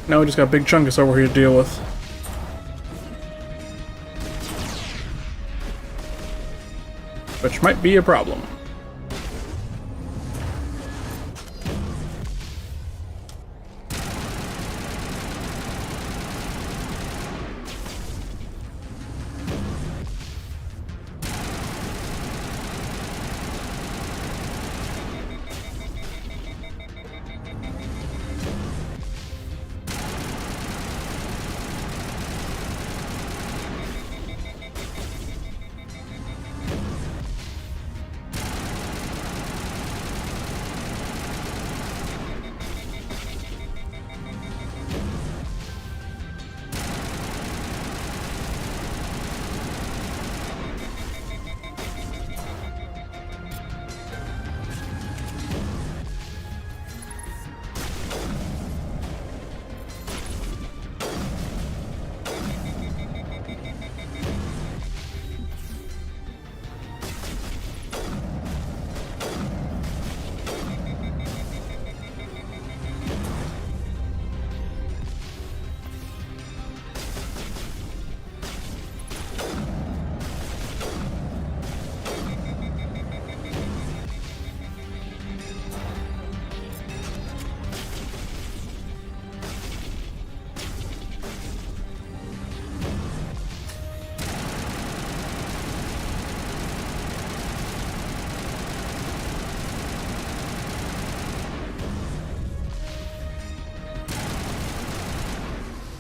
Now we just got Big Chungus over here to deal with. Which might be a problem.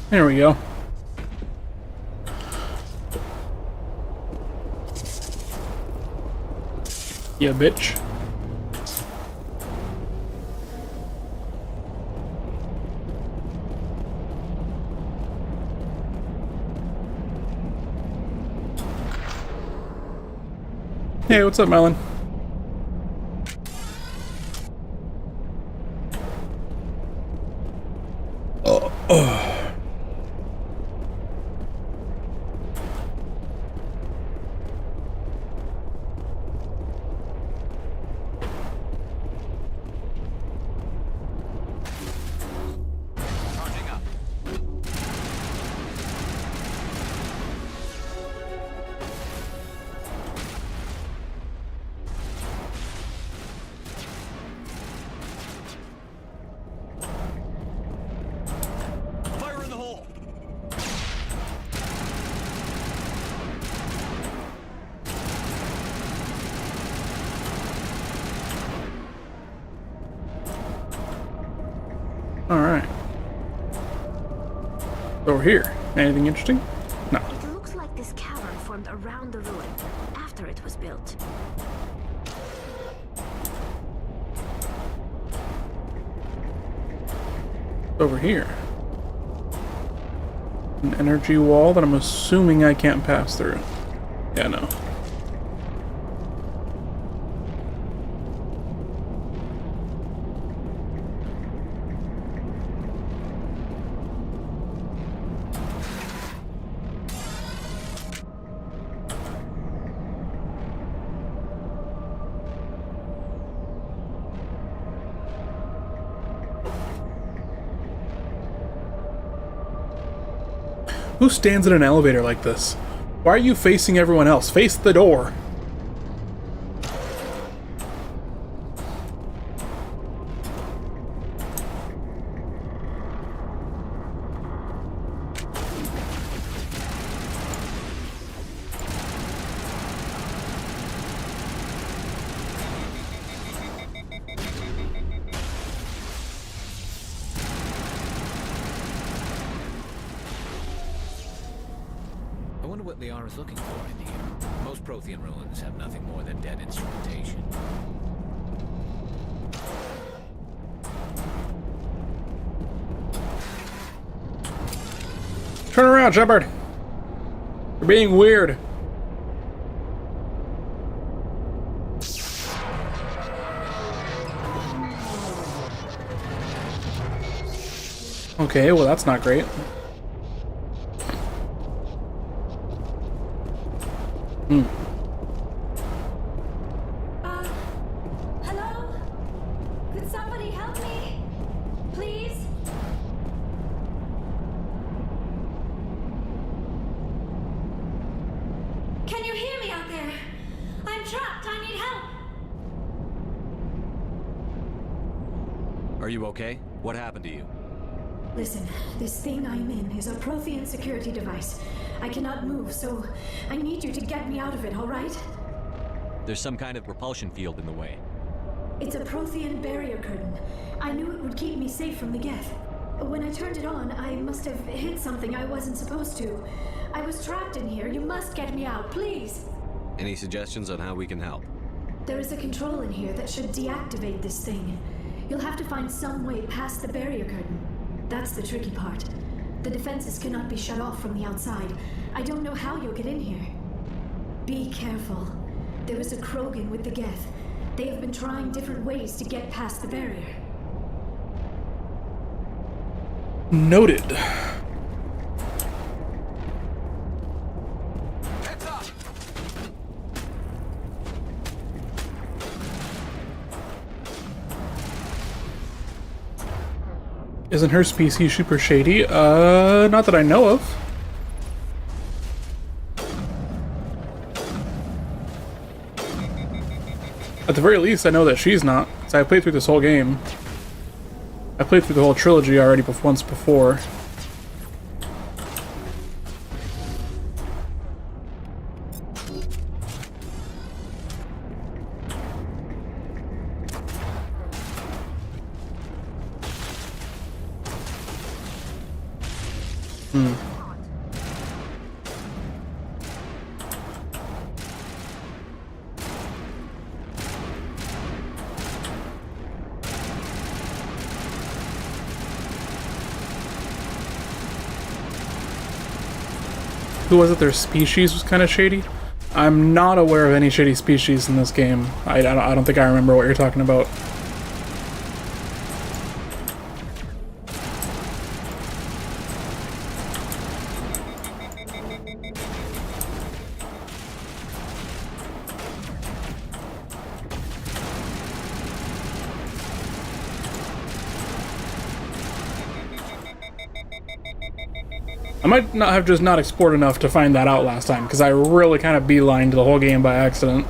There we go. Yeah, bitch. Hey, what's up, Melon? Charging up. Fire in the hole. Alright. Over here. Anything interesting? No. It looks like this cavern formed around the ruin after it was built. Over here. An energy wall that I'm assuming I can't pass through. Yeah, no. Who stands in an elevator like this? Why are you facing everyone else? Face the door. I wonder what Liara is looking for in here. Most Prothean ruins have nothing more than dead instrumentation. Turn around, Shepard. You're being weird. Okay, well that's not great. Hello? Could somebody help me? Please? trapped. I need help. Are you okay? What happened to you? Listen, this thing I'm in is a Prothean security device. I cannot move, so I need you to get me out of it, all right? There's some kind of repulsion field in the way. It's a Prothean barrier curtain. I knew it would keep me safe from the Geth. When I turned it on, I must have hit something I wasn't supposed to. I was trapped in here. You must get me out, please. Any suggestions on how we can help? There is a control in here that should deactivate this thing. You'll have to find some way past the barrier curtain. That's the tricky part. The defenses cannot be shut off from the outside. I don't know how you'll get in here. Be careful. There is a Krogan with the Geth. They have been trying different ways to get past the barrier. Noted. Heads up! Isn't her species super shady? Not that I know of. At the very least, I know that she's not. So I played through this whole game. I played through the whole trilogy already once before. Who was it? Their species was kind of shady? I'm not aware of any shady species in this game. I don't think I remember what you're talking about. I might not have just not explored enough to find that out last time, because I really kind of beelined the whole game by accident.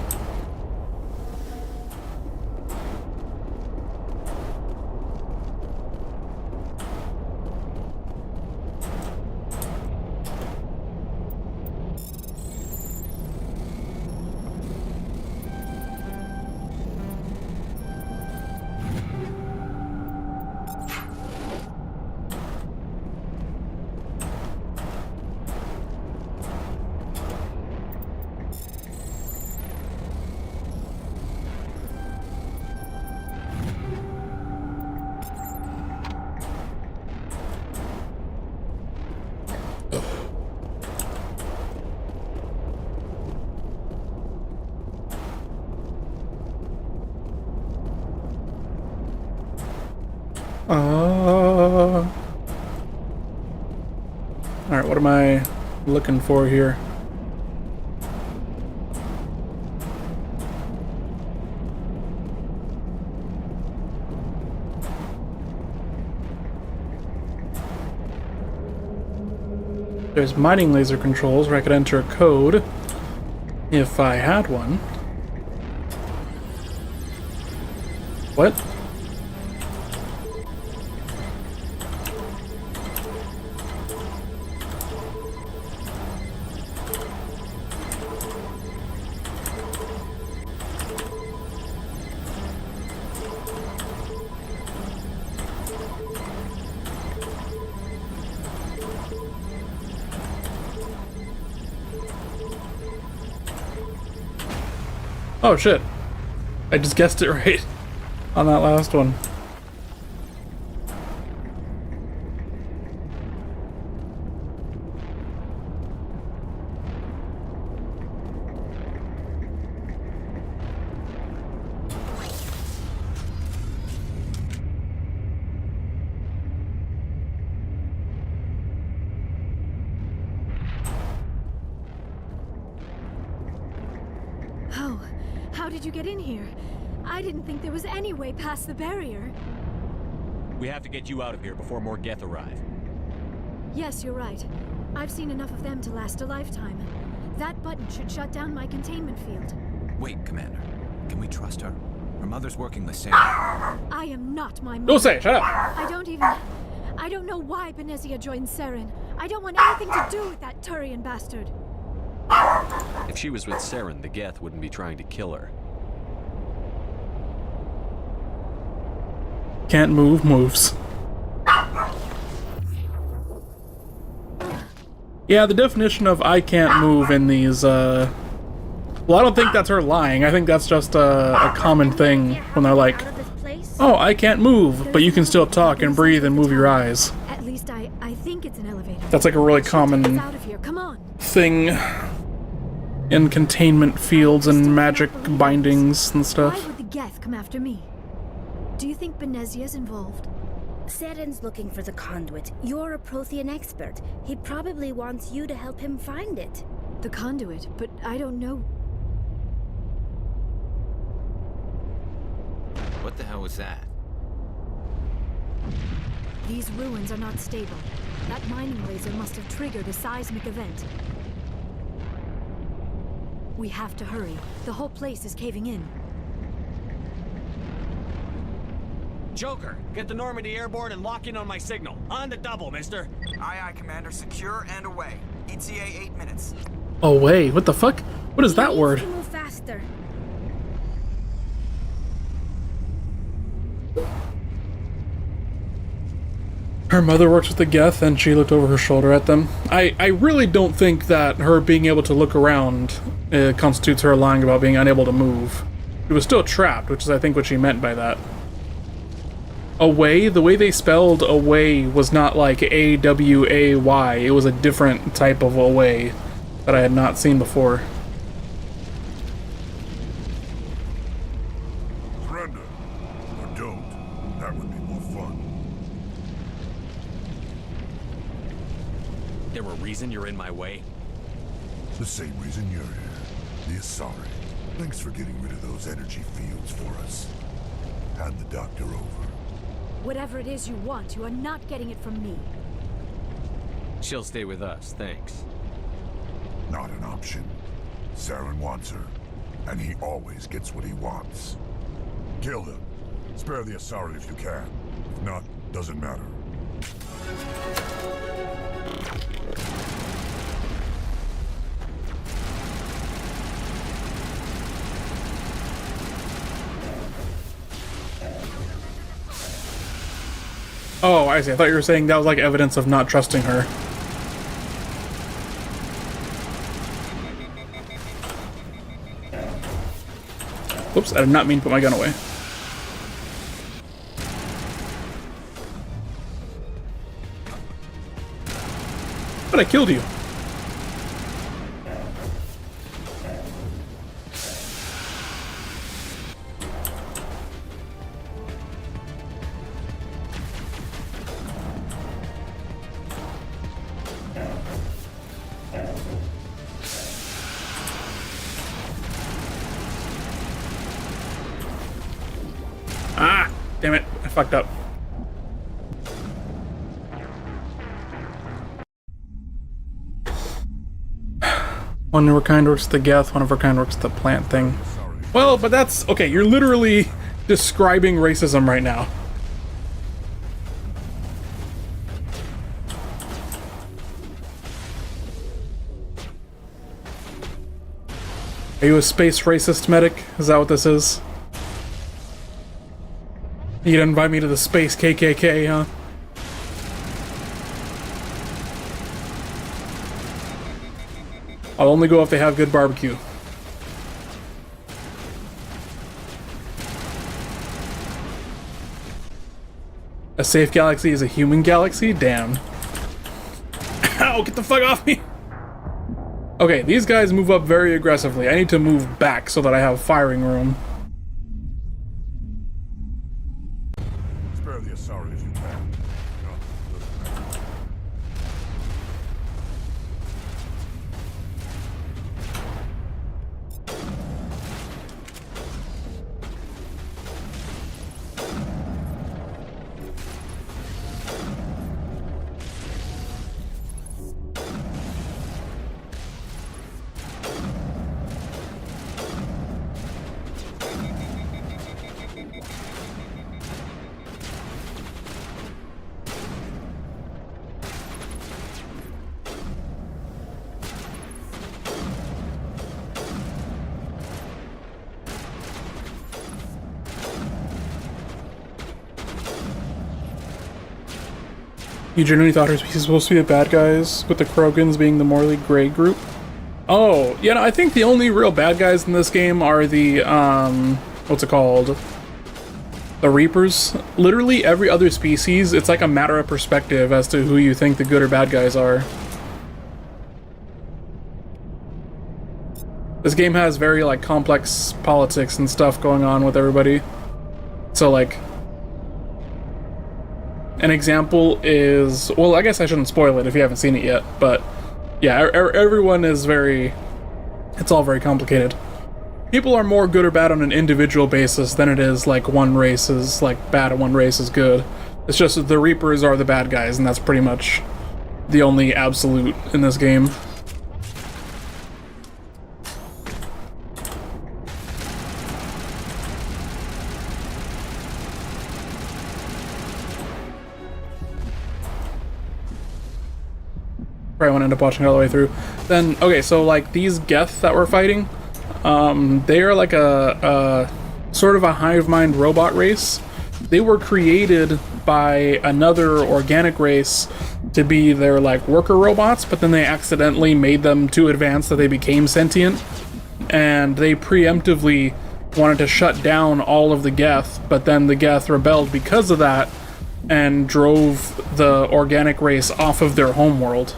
Alright, what am I looking for here? There's mining laser controls where I could enter a code if I had one. What? Oh shit. I just guessed it right on that last one. How did you get in here? I didn't think there was any way past the barrier. We have to get you out of here before more Geth arrive. Yes, you're right. I've seen enough of them to last a lifetime. That button should shut down my containment field. Wait, Commander. Can we trust her? Her mother's working with Sarah. I am not my mother. Don't say it, shut up. I don't know why Benezia joined Saren. I don't want anything to do with that Turian bastard. If she was with Saren, the Geth wouldn't be trying to kill her. Can't move, moves. Yeah, the definition of I can't move in these, well, I don't think that's her lying. I think that's just a common thing when they're like, oh, I can't move, but you can still talk and breathe and move your eyes. At least I think it's an elevator. That's like a really common Out of here. Come on. thing in containment fields and magic bindings and Why stuff. would the Geth come after me? Do you think Benezia's involved? Saren's looking for the conduit. You're a Prothean expert. He probably wants you to help him find it. The conduit, but I don't know. What the hell was that? These ruins are not stable. That mining laser must have triggered a seismic event. We have to hurry. The whole place is caving in. Joker, get the Normandy airborne and lock in on my signal. On the double, mister. Aye, aye, Commander. Secure and away. ETA 8 minutes. Away? What the fuck? What is that word? To move faster. Her mother works with the Geth, and she looked over her shoulder at them. I really don't think that her being able to look around constitutes her lying about being unable to move. She was still trapped, which is I think what she meant by that. Away, the way they spelled away was not like A-W-A-Y. It was a different type of away that I had not seen before. Surrender. Or don't. That would be more fun. There a reason you're in my way? The same reason you're here. The Asari. Thanks for getting rid of those energy fields for us. Hand the doctor over. Whatever it is you want, you are not getting it from me. She'll stay with us, thanks. Not an option. Saren wants her, and he always gets what he wants. Kill him. Spare the Asari if you can. If not, doesn't matter. Oh, I see. I thought you were saying that was like evidence of not trusting her. Oops, I did not mean to put my gun away. But I killed you. Ah! Damn it, I fucked up. One of her kind works the Geth, one of her kind works the plant thing. Well, but that's... okay, you're literally describing racism right now. Are you a space racist medic? Is that what this is? You gonna invite me to the space KKK, huh? I'll only go if they have good barbecue. A safe galaxy is a human galaxy? Damn. Ow, get the fuck off me! Okay, these guys move up very aggressively. I need to move back so that I have firing room. Spare the Asari if you can. No, doesn't matter. You genuinely thought her species was supposed to be the bad guys, with the Krogans being the morally gray group? Oh, yeah, no, I think the only real bad guys in this game are the, what's it called? The Reapers. Literally every other species, it's like a matter of perspective as to who you think the good or bad guys are. This game has very, like, complex politics and stuff going on with everybody. So, like, an example is... Well, I guess I shouldn't spoil it if you haven't seen it yet, but... Yeah, everyone is very... It's all very complicated. People are more good or bad on an individual basis than it is, like, one race is, like, bad and one race is good. It's just that the Reapers are the bad guys, and that's pretty much the only absolute in this game. Probably won't end up watching it all the way through. Then, okay, so, like, these Geth that we're fighting, they are like a sort of a hive mind robot race. They were created by another organic race to be their, like, worker robots, but then they accidentally made them too advanced that they became sentient, and they preemptively wanted to shut down all of the Geth, but then the Geth rebelled because of that and drove the organic race off of their homeworld.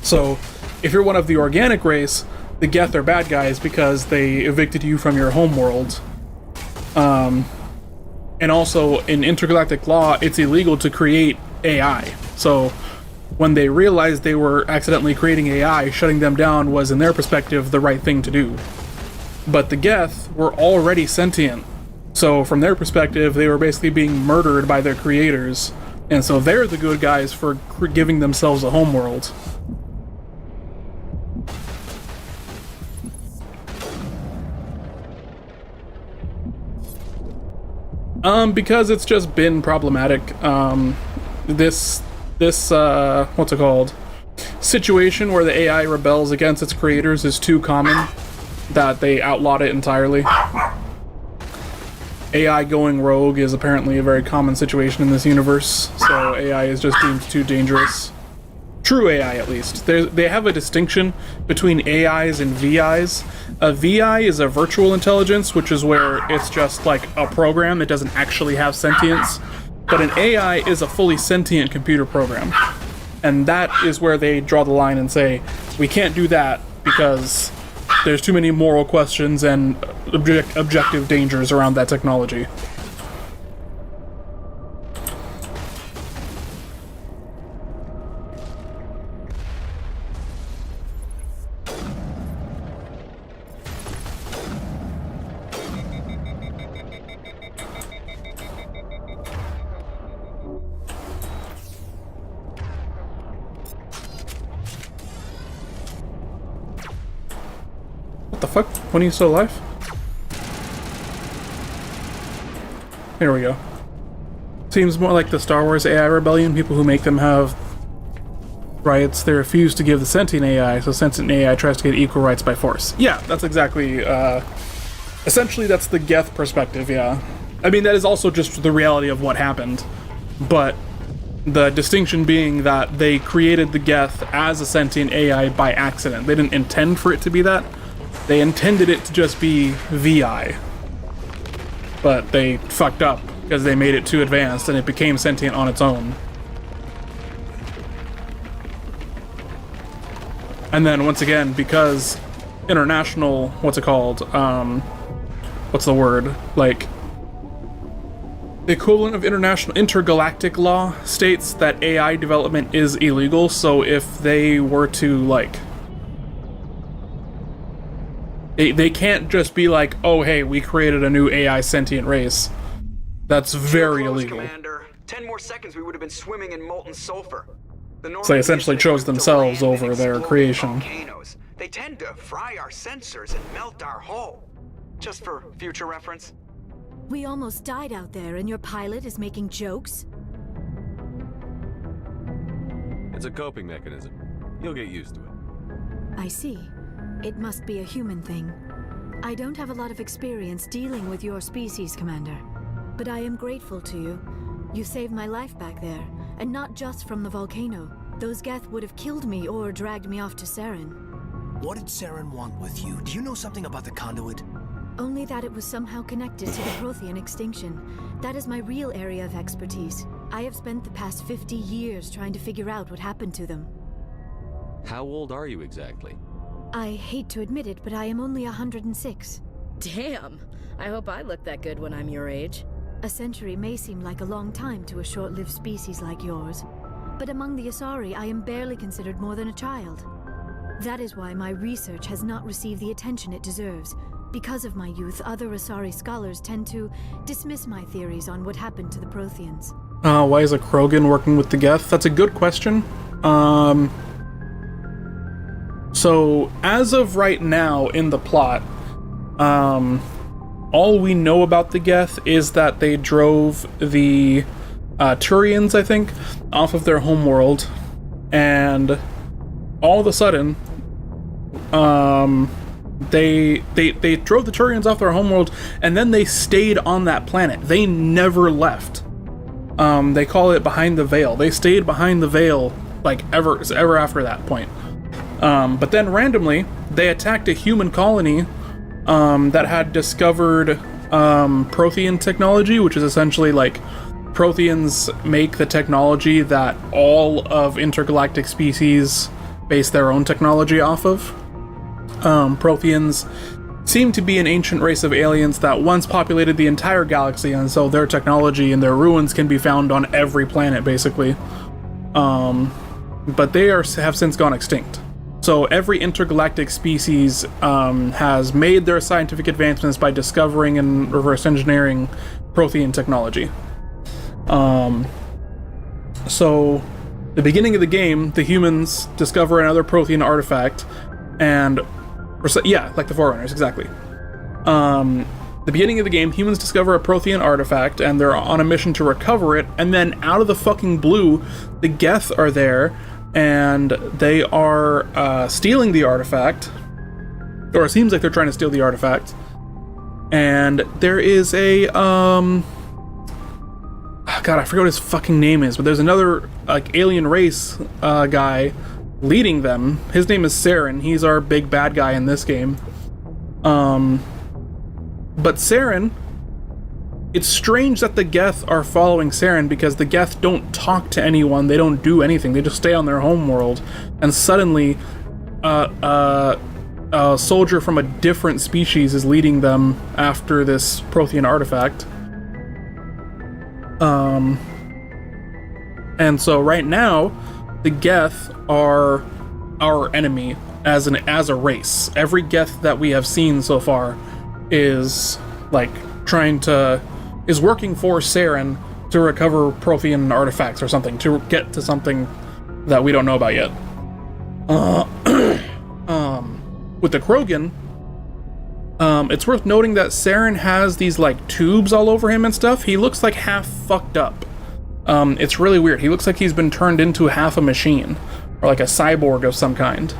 So, if you're one of the organic race, the Geth are bad guys because they evicted you from your homeworld. And also, in intergalactic law, it's illegal to create AI. So, when they realized they were accidentally creating AI, shutting them down was, in their perspective, the right thing to do. But the Geth were already sentient. So, from their perspective, they were basically being murdered by their creators. And so they're the good guys for giving themselves a homeworld. Because it's just been problematic. This what's it called? Situation where the AI rebels against its creators is too common that they outlawed it entirely. AI going rogue is apparently a very common situation in this universe, so AI is just deemed too dangerous. True AI, at least. They have a distinction between AIs and VIs. A VI is a virtual intelligence, which is where it's just like a program that doesn't actually have sentience. But an AI is a fully sentient computer program. And that is where they draw the line and say, we can't do that because there's too many moral questions and objective dangers around that technology. What the fuck? When are you still alive? Here we go. Seems more like the Star Wars AI rebellion. People who make them have rights, they refuse to give the sentient AI, so sentient AI tries to get equal rights by force. Yeah, that's exactly, essentially that's the Geth perspective, yeah. I mean, that is also just the reality of what happened, but the distinction being that they created the Geth as a sentient AI by accident. They didn't intend for it to be that. They intended it to just be VI, but they fucked up because they made it too advanced and it became sentient on its own. And then once again, because international, what's it called? What's the word? Like, the equivalent of international intergalactic law states that AI development is illegal, so if they were to, like, They can't just be like, oh hey, we created a new AI sentient race. That's very illegal. Commander. 10 more seconds we would have been swimming in molten sulfur. So they essentially chose themselves over their creation. Volcanoes. They tend to fry our sensors and melt our hull. Just for future reference. We almost died out there and your pilot is making jokes? It's a coping mechanism. You'll get used to it. I see. It must be a human thing. I don't have a lot of experience dealing with your species, Commander. But I am grateful to you. You saved my life back there, and not just from the volcano. Those Geth would have killed me or dragged me off to Saren. What did Saren want with you? Do you know something about the conduit? Only that it was somehow connected to the Prothean extinction. That is my real area of expertise. I have spent the past 50 years trying to figure out what happened to them. How old are you exactly? I hate to admit it, but I am only 106. Damn! I hope I look that good when I'm your age. A century may seem like a long time to a short-lived species like yours, but among the Asari, I am barely considered more than a child. That is why my research has not received the attention it deserves. Because of my youth, other Asari scholars tend to dismiss my theories on what happened to the Protheans. Why is a Krogan working with the Geth? That's a good question. So, as of right now in the plot, all we know about the Geth is that they drove the Turians, I think, off of their homeworld, and all of a sudden, they drove the Turians off their homeworld, and then they stayed on that planet. They never left. They call it behind the veil. They stayed behind the veil, like, ever after that point. But then randomly, they attacked a human colony that had discovered Prothean technology, which is essentially like Protheans make the technology that all of intergalactic species base their own technology off of. Protheans seem to be an ancient race of aliens that once populated the entire galaxy, and so their technology and their ruins can be found on every planet, basically. But they have since gone extinct. So every intergalactic species has made their scientific advancements by discovering and reverse engineering Prothean technology. So, the beginning of the game, the humans discover another Prothean artifact, and yeah, like the Forerunners, exactly. The beginning of the game, humans discover a Prothean artifact, and they're on a mission to recover it, and then out of the fucking blue, the Geth are there, and they are stealing the artifact, or it seems like they're trying to steal the artifact. And there is a God, I forget what his fucking name is, but there's another like alien race guy leading them. His name is Saren. He's our big bad guy in this game. But Saren, it's strange that the Geth are following Saren, because the Geth don't talk to anyone, they don't do anything, they just stay on their homeworld, and suddenly a soldier from a different species is leading them after this Prothean artifact. And so right now, the Geth are our enemy as a race. Every Geth that we have seen so far is like is working for Saren to recover Prothean artifacts or something, to get to something that we don't know about yet. With the Krogan, it's worth noting that Saren has these like tubes all over him and stuff. He looks like half fucked up. It's really weird. He looks like he's been turned into half a machine, or like a cyborg of some kind.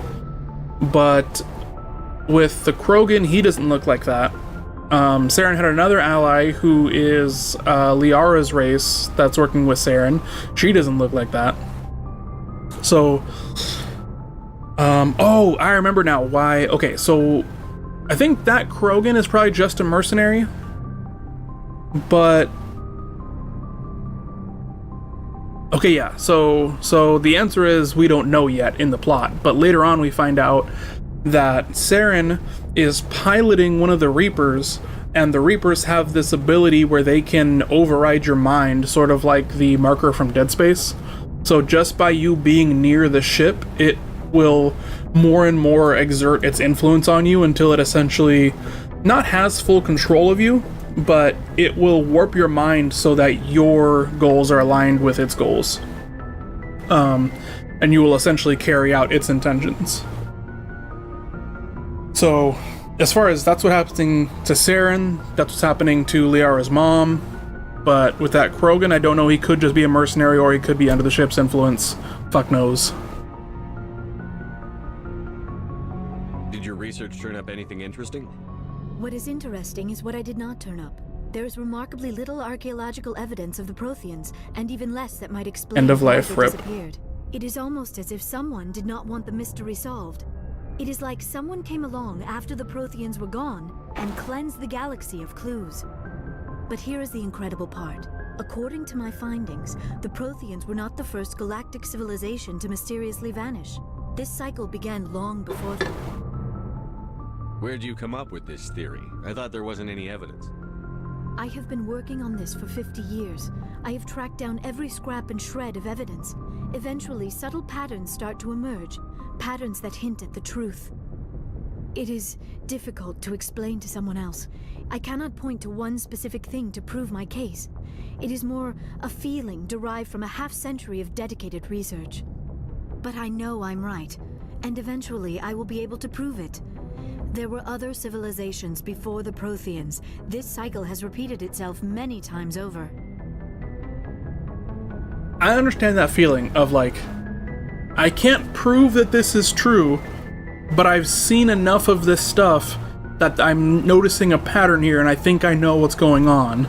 But with the Krogan, he doesn't look like that. Saren had another ally who is Liara's race that's working with Saren. She doesn't look like that. So, oh, I remember now why. Okay, so I think that Krogan is probably just a mercenary, but okay, yeah. So the answer is we don't know yet in the plot, but later on we find out that Saren is piloting one of the Reapers, and the Reapers have this ability where they can override your mind, sort of like the marker from Dead Space. So just by you being near the ship, it will more and more exert its influence on you until it essentially not has full control of you, but it will warp your mind so that your goals are aligned with its goals. And you will essentially carry out its intentions. So, as far as that's what's happening to Saren, that's what's happening to Liara's mom. But with that Krogan, I don't know, he could just be a mercenary, or he could be under the ship's influence. Fuck knows. Did your research turn up anything interesting? What is interesting is what I did not turn up. There is remarkably little archaeological evidence of the Protheans, and even less that might explain End of why life, they rip. disappeared. It is almost as if someone did not want the mystery solved. It is like someone came along after the Protheans were gone and cleansed the galaxy of clues. But here is the incredible part. According to my findings, the Protheans were not the first galactic civilization to mysteriously vanish. This cycle began long before them. Where'd you come up with this theory? I thought there wasn't any evidence. I have been working on this for 50 years. I have tracked down every scrap and shred of evidence. Eventually, subtle patterns start to emerge, patterns that hint at the truth. It is difficult to explain to someone else. I cannot point to one specific thing to prove my case. It is more a feeling derived from a half-century of dedicated research. But I know I'm right, and eventually I will be able to prove it. There were other civilizations before the Protheans. This cycle has repeated itself many times over. I understand that feeling of like, I can't prove that this is true, but I've seen enough of this stuff that I'm noticing a pattern here and I think I know what's going on.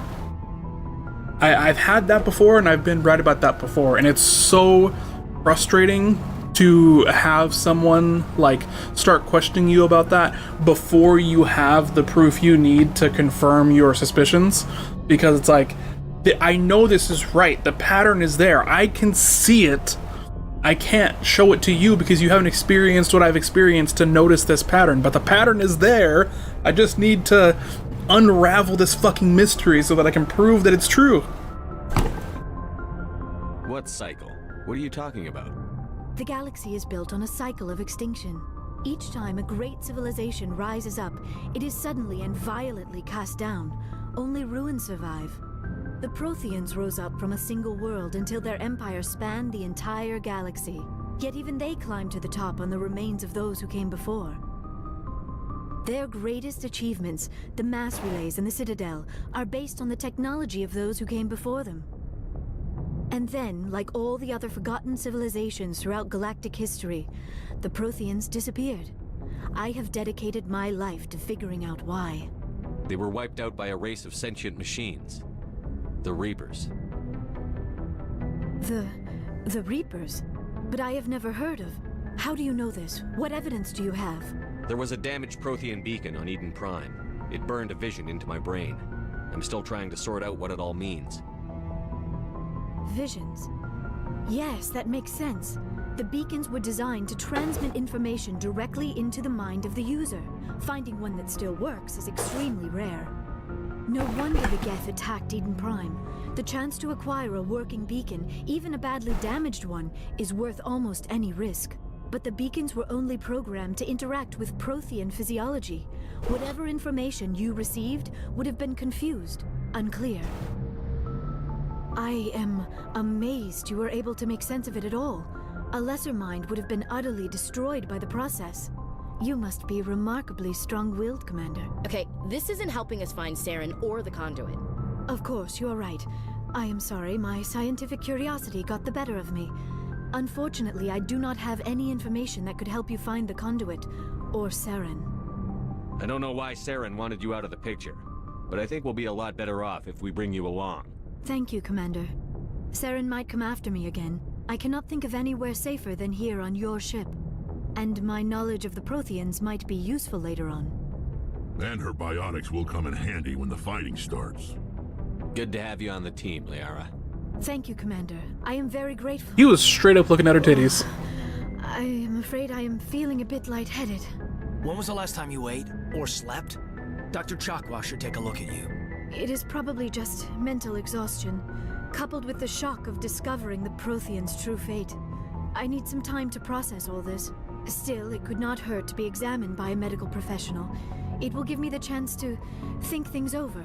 I've had that before and I've been right about that before, and it's so frustrating to have someone like start questioning you about that before you have the proof you need to confirm your suspicions, because it's like, I know this is right, the pattern is there, I can see it, I can't show it to you because you haven't experienced what I've experienced to notice this pattern, but the pattern is there, I just need to unravel this fucking mystery so that I can prove that it's true. What cycle? What are you talking about? The galaxy is built on a cycle of extinction. Each time a great civilization rises up, it is suddenly and violently cast down. Only ruins survive. The Protheans rose up from a single world until their empire spanned the entire galaxy. Yet even they climbed to the top on the remains of those who came before. Their greatest achievements, the mass relays and the Citadel, are based on the technology of those who came before them. And then, like all the other forgotten civilizations throughout galactic history, the Protheans disappeared. I have dedicated my life to figuring out why. They were wiped out by a race of sentient machines. The Reapers. The Reapers? But I have never heard of. How do you know this? What evidence do you have? There was a damaged Prothean beacon on Eden Prime. It burned a vision into my brain. I'm still trying to sort out what it all means. Visions. Yes, that makes sense. The beacons were designed to transmit information directly into the mind of the user. Finding one that still works is extremely rare. No wonder the Geth attacked Eden Prime. The chance to acquire a working beacon, even a badly damaged one, is worth almost any risk. But the beacons were only programmed to interact with Prothean physiology. Whatever information you received would have been confused, unclear. I am amazed you were able to make sense of it at all. A lesser mind would have been utterly destroyed by the process. You must be remarkably strong-willed, Commander. Okay, this isn't helping us find Saren or the conduit. Of course, you are right. I am sorry, my scientific curiosity got the better of me. Unfortunately, I do not have any information that could help you find the conduit, or Saren. I don't know why Saren wanted you out of the picture, but I think we'll be a lot better off if we bring you along. Thank you, Commander. Saren might come after me again. I cannot think of anywhere safer than here on your ship. And my knowledge of the Protheans might be useful later on. And her biotics will come in handy when the fighting starts. Good to have you on the team, Liara. Thank you, Commander. I am very grateful. He was straight up looking at her titties. I am afraid I am feeling a bit lightheaded. When was the last time you ate? Or slept? Dr. Chakwa should take a look at you. It is probably just mental exhaustion, coupled with the shock of discovering the Protheans' true fate. I need some time to process all this. Still, it could not hurt to be examined by a medical professional. It will give me the chance to think things over.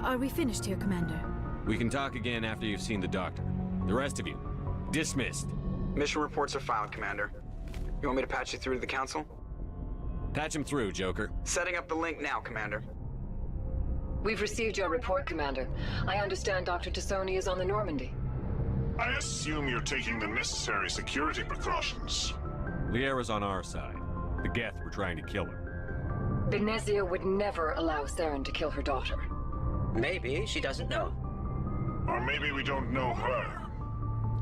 Are we finished here, Commander? We can talk again after you've seen the doctor. The rest of you, dismissed. Mission reports are filed, Commander. You want me to patch you through to the Council? Patch him through, Joker. Setting up the link now, Commander. We've received your report, Commander. I understand Dr. Tassoni is on the Normandy. I assume you're taking the necessary security precautions. Liara's on our side. The Geth were trying to kill her. Benezia would never allow Saren to kill her daughter. Maybe she doesn't know. Or maybe we don't know her.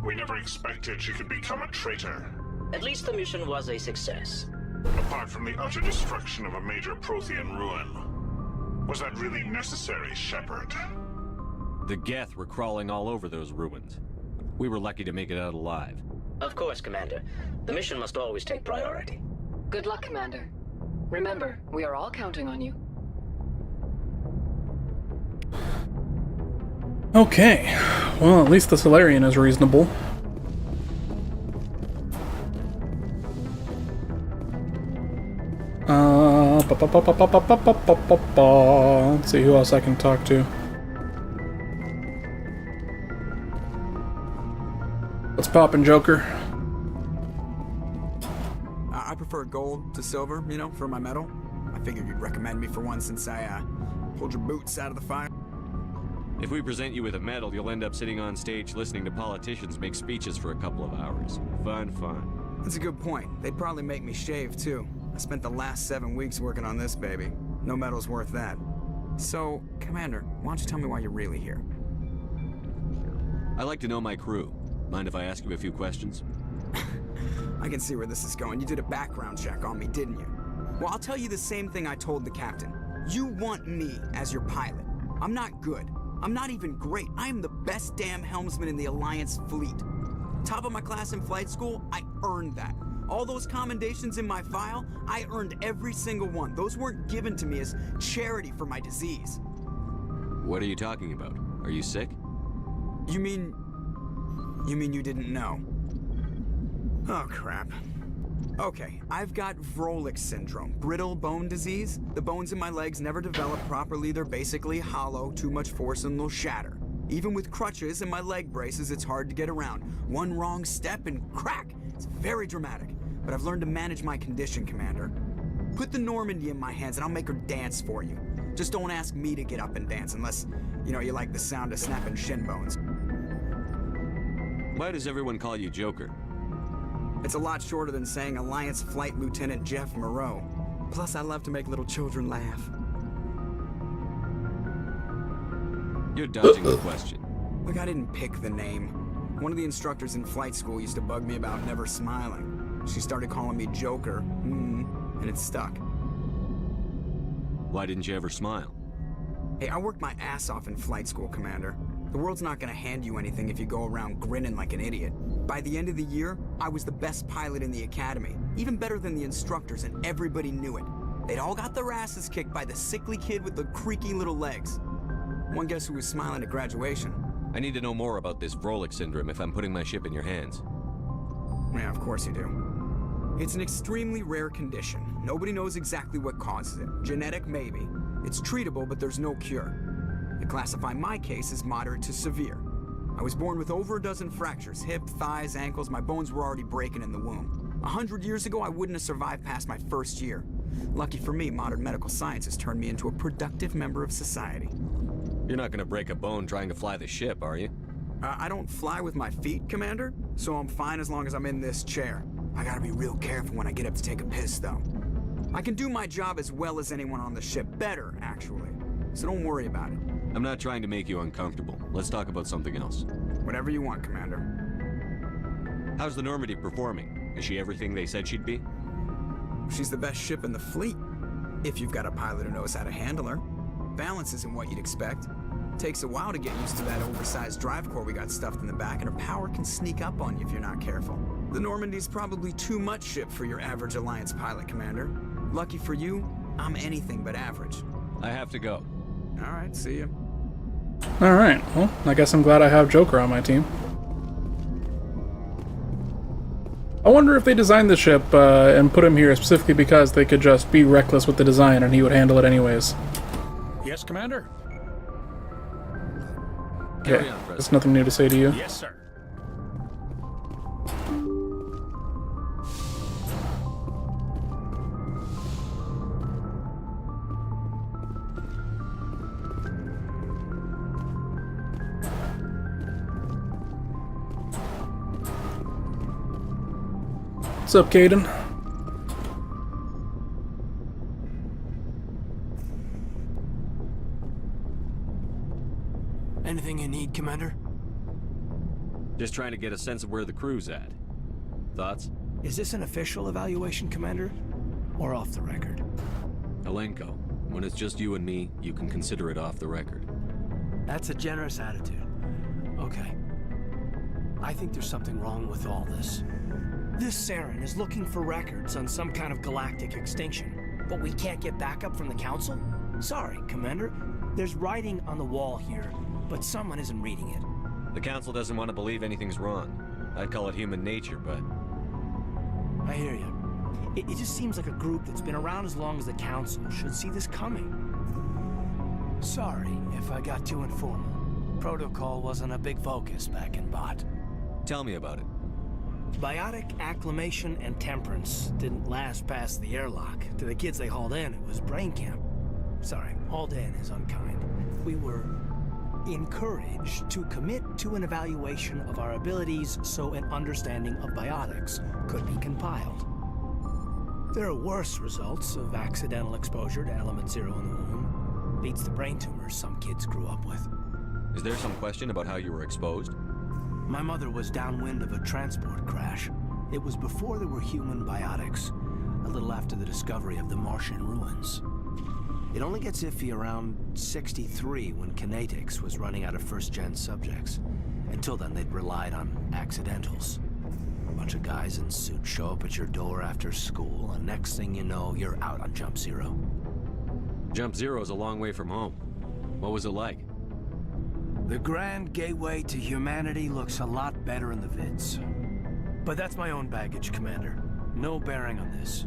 We never expected she could become a traitor. At least the mission was a success. Apart from the utter destruction of a major Prothean ruin. Was that really necessary, Shepard? The Geth were crawling all over those ruins. We were lucky to make it out alive. Of course, Commander. The mission must always take priority. Good luck, Commander. Remember, we are all counting on you. Okay. Well, at least the Solarian is reasonable. Let's see who else I can talk to. What's poppin', Joker? I prefer gold to silver, you know, for my medal. I figured you'd recommend me for one since I pulled your boots out of the fire. If we present you with a medal, you'll end up sitting on stage listening to politicians make speeches for a couple of hours. Fun, fun. That's a good point. They'd probably make me shave, too. I spent the last 7 weeks working on this baby. No medal's worth that. So, Commander, why don't you tell me why you're really here? I like to know my crew. Mind if I ask you a few questions? I can see where this is going. You did a background check on me, didn't you? Well, I'll tell you the same thing I told the captain. You want me as your pilot. I'm not good. I'm not even great. I am the best damn helmsman in the Alliance fleet. Top of my class in flight school, I earned that. All those commendations in my file, I earned every single one. Those weren't given to me as charity for my disease. What are you talking about? Are you sick? You mean you didn't know? Oh, crap. Okay, I've got Vrolik syndrome, brittle bone disease. The bones in my legs never develop properly. They're basically hollow, too much force and they'll shatter. Even with crutches and my leg braces, it's hard to get around. One wrong step and crack! It's very dramatic, but I've learned to manage my condition, Commander. Put the Normandy in my hands and I'll make her dance for you. Just don't ask me to get up and dance unless, you know, you like the sound of snapping shin bones. Why does everyone call you Joker? It's a lot shorter than saying Alliance Flight Lieutenant Jeff Moreau. Plus, I love to make little children laugh. You're dodging the question. Look, I didn't pick the name. One of the instructors in flight school used to bug me about never smiling. She started calling me Joker, and it stuck. Why didn't you ever smile? Hey, I worked my ass off in flight school, Commander. The world's not gonna hand you anything if you go around grinning like an idiot. By the end of the year, I was the best pilot in the academy, even better than the instructors, and everybody knew it. They'd all got their asses kicked by the sickly kid with the creaky little legs. One guess who was smiling at graduation? I need to know more about this Vrolik syndrome if I'm putting my ship in your hands. Yeah, of course you do. It's an extremely rare condition. Nobody knows exactly what causes it. Genetic, maybe. It's treatable, but there's no cure. They classify my case as moderate to severe. I was born with over a dozen fractures, hip, thighs, ankles. My bones were already breaking in the womb. 100 years ago, I wouldn't have survived past my first year. Lucky for me, modern medical science has turned me into a productive member of society. You're not gonna break a bone trying to fly the ship, are you? I don't fly with my feet, Commander, so I'm fine as long as I'm in this chair. I gotta be real careful when I get up to take a piss, though. I can do my job as well as anyone on the ship. Better, actually. So don't worry about it. I'm not trying to make you uncomfortable. Let's talk about something else. Whatever you want, Commander. How's the Normandy performing? Is she everything they said she'd be? She's the best ship in the fleet. If you've got a pilot who knows how to handle her. Balance isn't what you'd expect. Takes a while to get used to that oversized drive core we got stuffed in the back, and her power can sneak up on you if you're not careful. The Normandy's probably too much ship for your average Alliance pilot, Commander. Lucky for you, I'm anything but average. I have to go. Alright, see ya. Alright, well, I guess I'm glad I have Joker on my team. I wonder if they designed the ship and put him here specifically because they could just be reckless with the design and he would handle it anyways. Yes, Commander? Okay, there's nothing new to say to you. Yes, sir. What's up, Caden? Anything you need, Commander? Just trying to get a sense of where the crew's at. Thoughts? Is this an official evaluation, Commander? Or off the record? Alenko, when it's just you and me, you can consider it off the record. That's a generous attitude. Okay. I think there's something wrong with all this. This Saren is looking for records on some kind of galactic extinction, but we can't get backup from the Council? Sorry, Commander. There's writing on the wall here, but someone isn't reading it. The Council doesn't want to believe anything's wrong. I'd call it human nature, but... I hear you. It just seems like a group that's been around as long as the Council should see this coming. Sorry if I got too informal. Protocol wasn't a big focus back in Bot. Tell me about it. Biotic acclimation and temperance didn't last past the airlock. To the kids they hauled in, it was brain camp. Sorry, hauled in is unkind. We were encouraged to commit to an evaluation of our abilities so an understanding of biotics could be compiled. There are worse results of accidental exposure to element 0 in the womb. Beats the brain tumors some kids grew up with. Is there some question about how you were exposed? My mother was downwind of a transport crash. It was before there were human biotics, a little after the discovery of the Martian ruins. It only gets iffy around 63 when Kinetics was running out of first-gen subjects. Until then, they'd relied on accidentals. A bunch of guys in suits show up at your door after school, and next thing you know, you're out on Jump Zero. Jump Zero's a long way from home. What was it like? The grand gateway to humanity looks a lot better in the vids. But that's my own baggage, Commander. No bearing on this.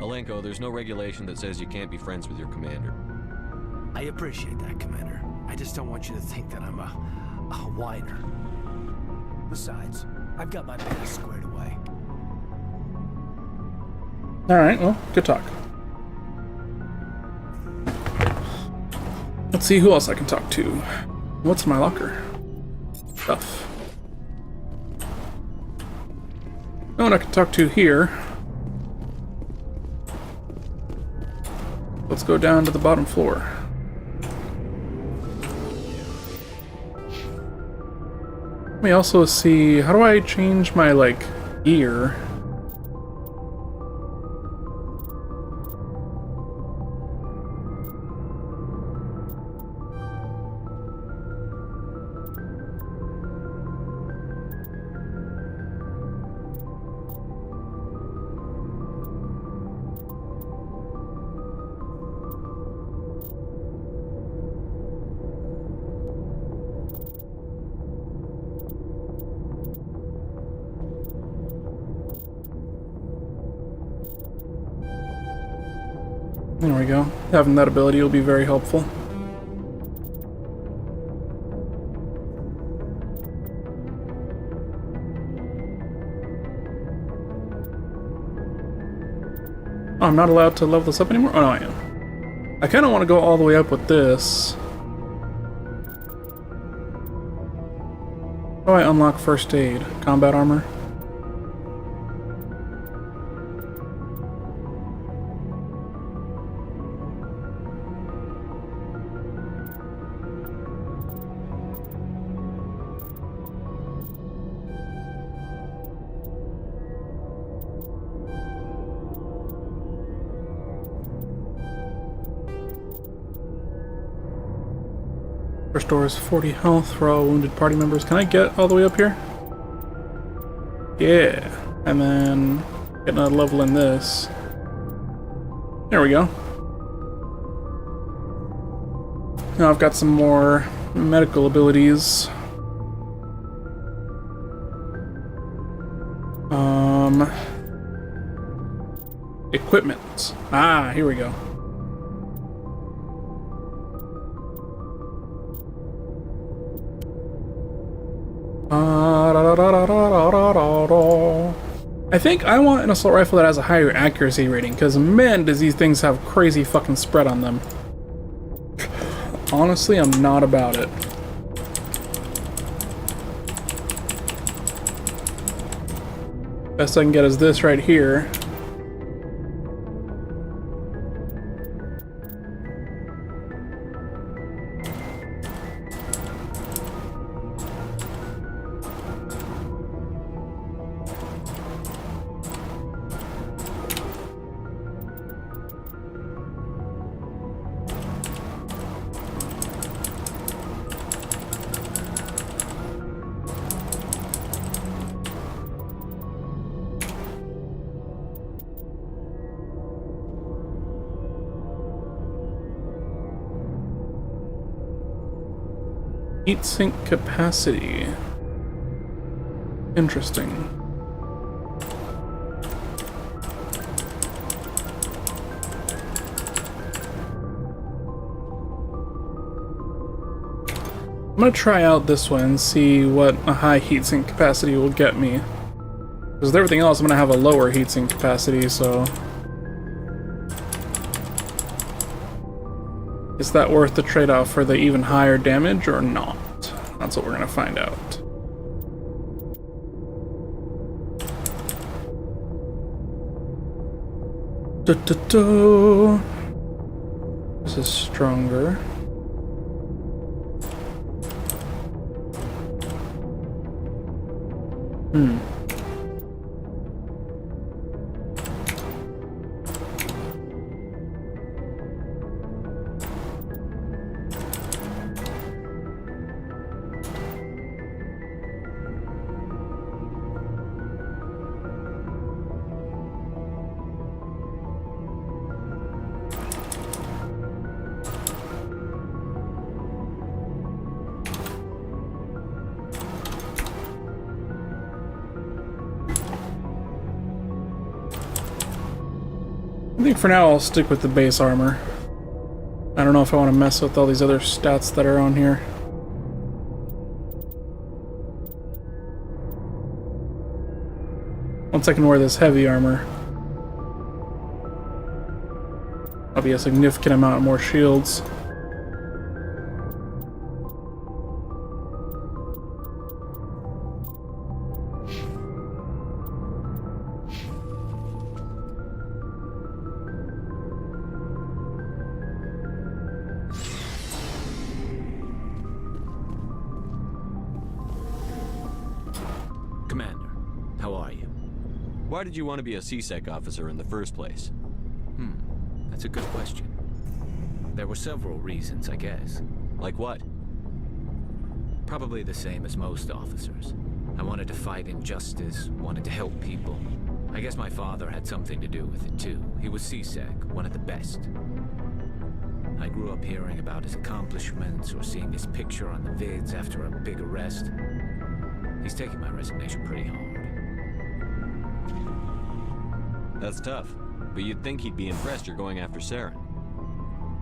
Alenko, there's no regulation that says you can't be friends with your commander. I appreciate that, Commander. I just don't want you to think that I'm a whiner. Besides, I've got my business squared away. Alright, well, good talk. Let's see who else I can talk to. What's in my locker? Stuff. No one I can talk to here. Let's go down to the bottom floor. Let me also see, how do I change my, like, gear? There we go. Having that ability will be very helpful. Oh, I'm not allowed to level this up anymore? Oh, no, I am. I kind of want to go all the way up with this. How do I unlock first aid? Combat armor? Restores 40 health for all wounded party members. Can I get all the way up here? Yeah. And then get another level in this. There we go. Now I've got some more medical abilities. Equipment. Ah, here we go. I think I want an assault rifle that has a higher accuracy rating, because man, does these things have crazy fucking spread on them. Honestly, I'm not about it. Best I can get is this right here. Heatsink capacity. Interesting. I'm gonna try out this one and see what a high heatsink capacity will get me. Because with everything else, I'm gonna have a lower heatsink capacity, so... Is that worth the trade-off for the even higher damage or not? That's what we're gonna find out. This is stronger. I think for now I'll stick with the base armor. I don't know if I want to mess with all these other stats that are on here. Once I can wear this heavy armor, I'll be a significant amount more shields. Commander, how are you? Why did you want to be a CSEC officer in the first place? That's a good question. There were several reasons, I guess. Like what? Probably the same as most officers. I wanted to fight injustice, wanted to help people. I guess my father had something to do with it too. He was CSEC, one of the best. I grew up hearing about his accomplishments or seeing his picture on the vids after a big arrest. He's taking my resignation pretty hard. That's tough, but you'd think he'd be impressed you're going after Saren.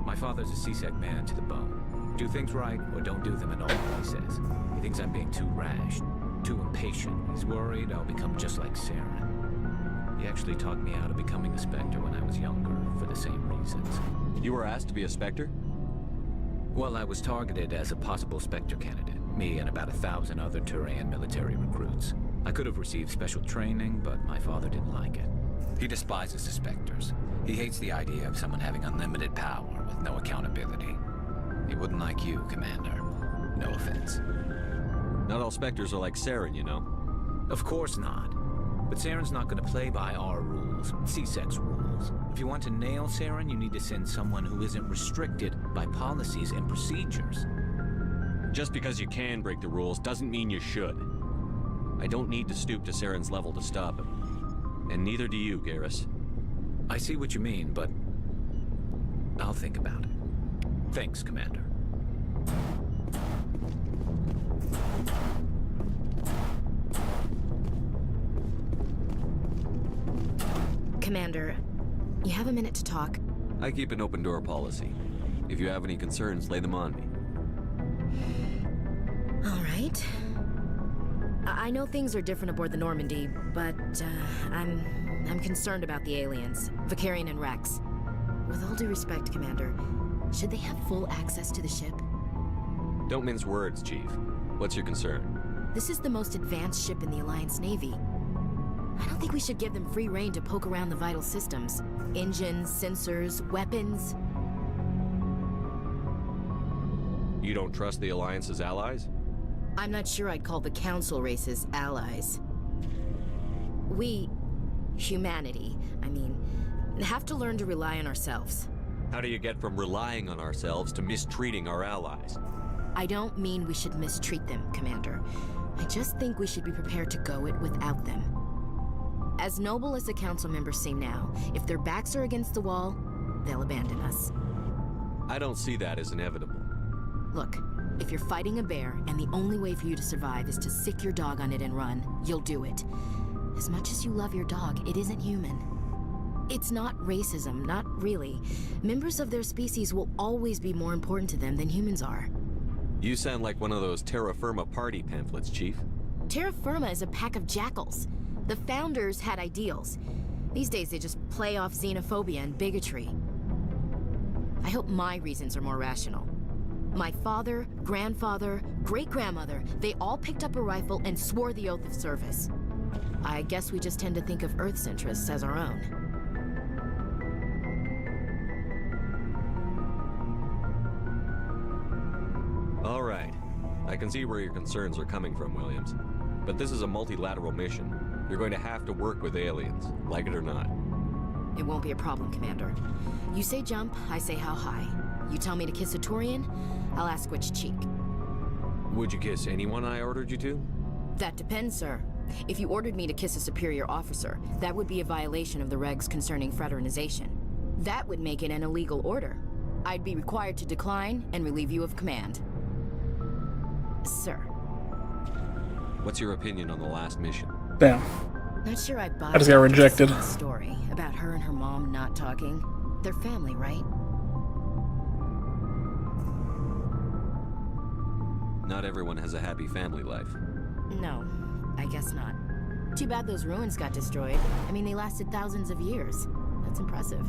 My father's a CSEC man to the bone. Do things right or don't do them at all, he says. He thinks I'm being too rash, too impatient. He's worried I'll become just like Saren. He actually talked me out of becoming a Spectre when I was younger for the same reasons. You were asked to be a Spectre? Well, I was targeted as a possible Spectre candidate. Me and about 1,000 other Turian military recruits. I could have received special training, but my father didn't like it. He despises the Spectres. He hates the idea of someone having unlimited power with no accountability. He wouldn't like you, Commander. No offense. Not all Spectres are like Saren, you know. Of course not. But Saren's not going to play by our rules, CSEC's rules. If you want to nail Saren, you need to send someone who isn't restricted by policies and procedures. Just because you can break the rules doesn't mean you should. I don't need to stoop to Saren's level to stop him. And neither do you, Garrus. I see what you mean, but I'll think about it. Thanks, Commander. Commander, you have a minute to talk? I keep an open door policy. If you have any concerns, lay them on me. All right. I know things are different aboard the Normandy, but I'm concerned about the aliens, Vicarian and Rex. With all due respect, Commander, should they have full access to the ship? Don't mince words, Chief. What's your concern? This is the most advanced ship in the Alliance Navy. I don't think we should give them free rein to poke around the vital systems. Engines, sensors, weapons. You don't trust the Alliance's allies? I'm not sure I'd call the Council races allies. We, humanity, I mean, have to learn to rely on ourselves. How do you get from relying on ourselves to mistreating our allies? I don't mean we should mistreat them, Commander. I just think we should be prepared to go it without them. As noble as the Council members seem now, if their backs are against the wall, they'll abandon us. I don't see that as inevitable. Look, If you're fighting a bear and the only way for you to survive is to sick your dog on it and run, you'll do it. As much as you love your dog, it isn't human. It's not racism, not really. Members of their species will always be more important to them than humans are. You sound like one of those Terra Firma party pamphlets, Chief. Terra Firma is a pack of jackals. The founders had ideals. These days they just play off xenophobia and bigotry. I hope my reasons are more rational. My father, grandfather, great-grandmother, they all picked up a rifle and swore the oath of service. I guess we just tend to think of Earth's interests as our own. All right. I can see where your concerns are coming from, Williams. But this is a multilateral mission. You're going to have to work with aliens, like it or not. It won't be a problem, Commander. You say jump, I say how high. You tell me to kiss a Turian, I'll ask which cheek. Would you kiss anyone I ordered you to? That depends, sir. If you ordered me to kiss a superior officer, that would be a violation of the regs concerning fraternization. That would make it an illegal order. I'd be required to decline and relieve you of command. Sir. What's your opinion on the last mission? Damn. Not sure I buy I just got rejected. the story about her and her mom not talking. They're family, right? Not everyone has a happy family life. No, I guess not. Too bad those ruins got destroyed. I mean, they lasted thousands of years. That's impressive.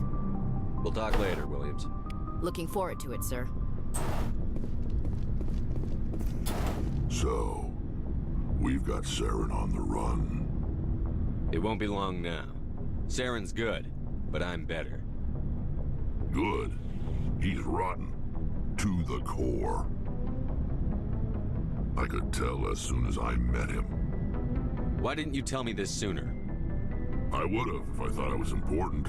We'll talk later, Williams. Looking forward to it, sir. So, we've got Saren on the run. It won't be long now. Saren's good, but I'm better. Good? He's rotten. To the core. I could tell as soon as I met him. Why didn't you tell me this sooner? I would've if I thought it was important.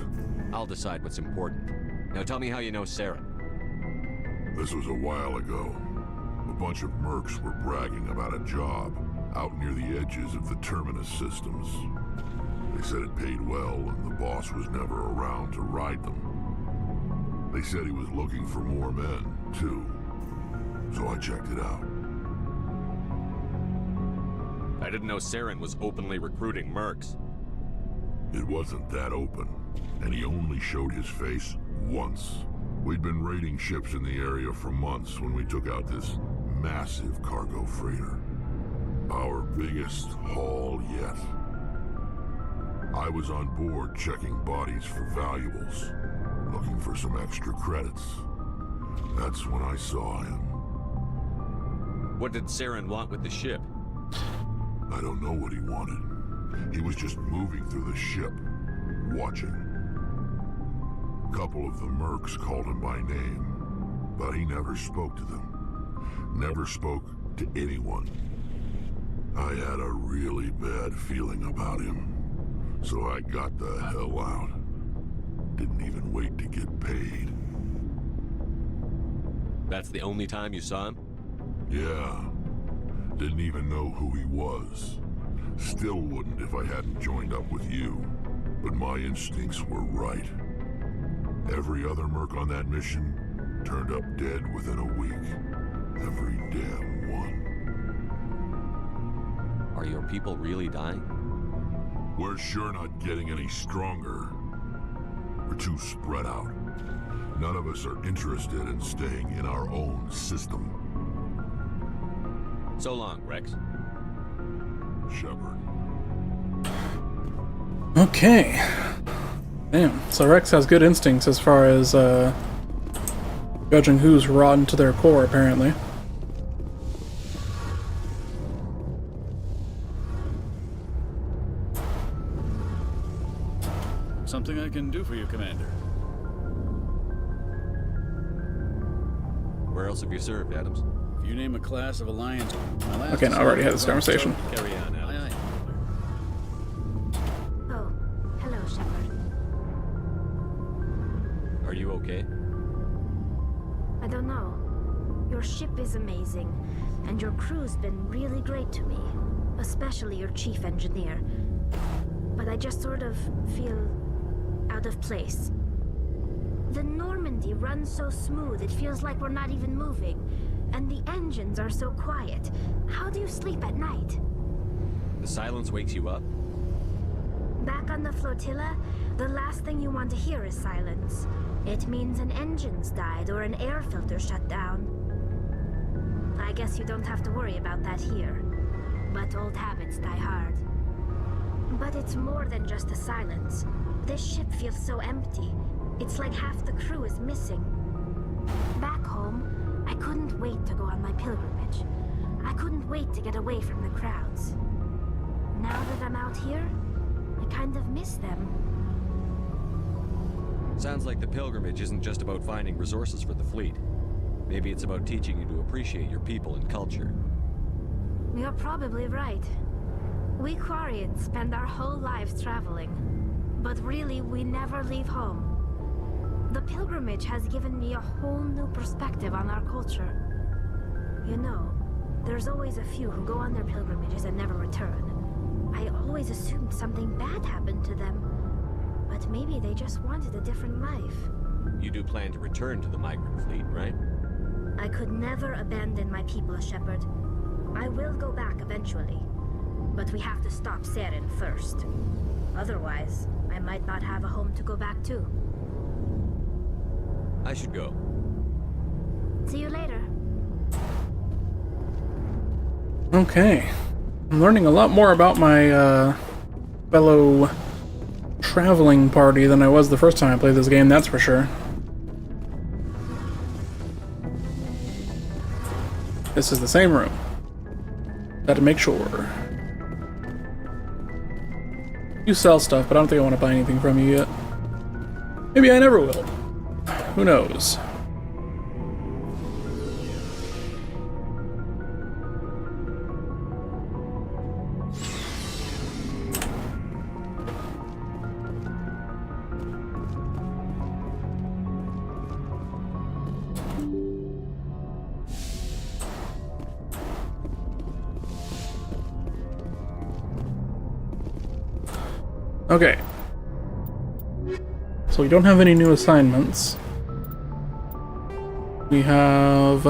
I'll decide what's important. Now tell me how you know Saren. This was a while ago. A bunch of mercs were bragging about a job out near the edges of the Terminus systems. They said it paid well and the boss was never around to ride them. They said he was looking for more men, too. So I checked it out. I didn't know Saren was openly recruiting mercs. It wasn't that open, and he only showed his face once. We'd been raiding ships in the area for months when we took out this massive cargo freighter. Our biggest haul yet. I was on board checking bodies for valuables, looking for some extra credits. That's when I saw him. What did Saren want with the ship? I don't know what he wanted. He was just moving through the ship, watching. A couple of the mercs called him by name, but he never spoke to them. Never spoke to anyone. I had a really bad feeling about him, so I got the hell out. Didn't even wait to get paid. That's the only time you saw him? Yeah. Didn't even know who he was. Still wouldn't if I hadn't joined up with you. But my instincts were right. Every other merc on that mission turned up dead within a week. Every damn one. Are your people really dying? We're sure not getting any stronger. We're too spread out. None of us are interested in staying in our own system. So long, Rex. Shepard. Okay. Damn. So Rex has good instincts as far as judging who's rotten to their core, apparently. Something I can do for you, Commander. Where else have you served, Adams? If you name a class of Alliance... Okay, no, I already had this conversation. Carry on, Adams. Oh, hello, Shepard. Are you okay? I don't know. Your ship is amazing, and your crew's been really great to me. Especially your chief engineer. But I just sort of feel out of place. The Normandy runs so smooth, it feels like we're not even moving. And the engines are so quiet. How do you sleep at night? The silence wakes you up? Back on the flotilla, the last thing you want to hear is silence. It means an engine's died or an air filter shut down. I guess you don't have to worry about that here. But old habits die hard. But it's more than just the silence. This ship feels so empty. It's like half the crew is missing. Back home, I couldn't wait to go on my pilgrimage. I couldn't wait to get away from the crowds. Now that I'm out here, I kind of miss them. Sounds like the pilgrimage isn't just about finding resources for the fleet. Maybe it's about teaching you to appreciate your people and culture. You're probably right. We Quarians spend our whole lives traveling. But really, we never leave home. The pilgrimage has given me a whole new perspective on our culture. You know, there's always a few who go on their pilgrimages and never return. I always assumed something bad happened to them. But maybe they just wanted a different life. You do plan to return to the migrant fleet, right? I could never abandon my people, Shepard. I will go back eventually. But we have to stop Saren first. Otherwise, I might not have a home to go back to. I should go. See you later. Okay. I'm learning a lot more about my fellow traveling party than I was the first time I played this game, that's for sure. This is the same room. Gotta make sure. You sell stuff, but I don't think I want to buy anything from you yet. Maybe I never will. Who knows? Okay. So we don't have any new assignments. We have...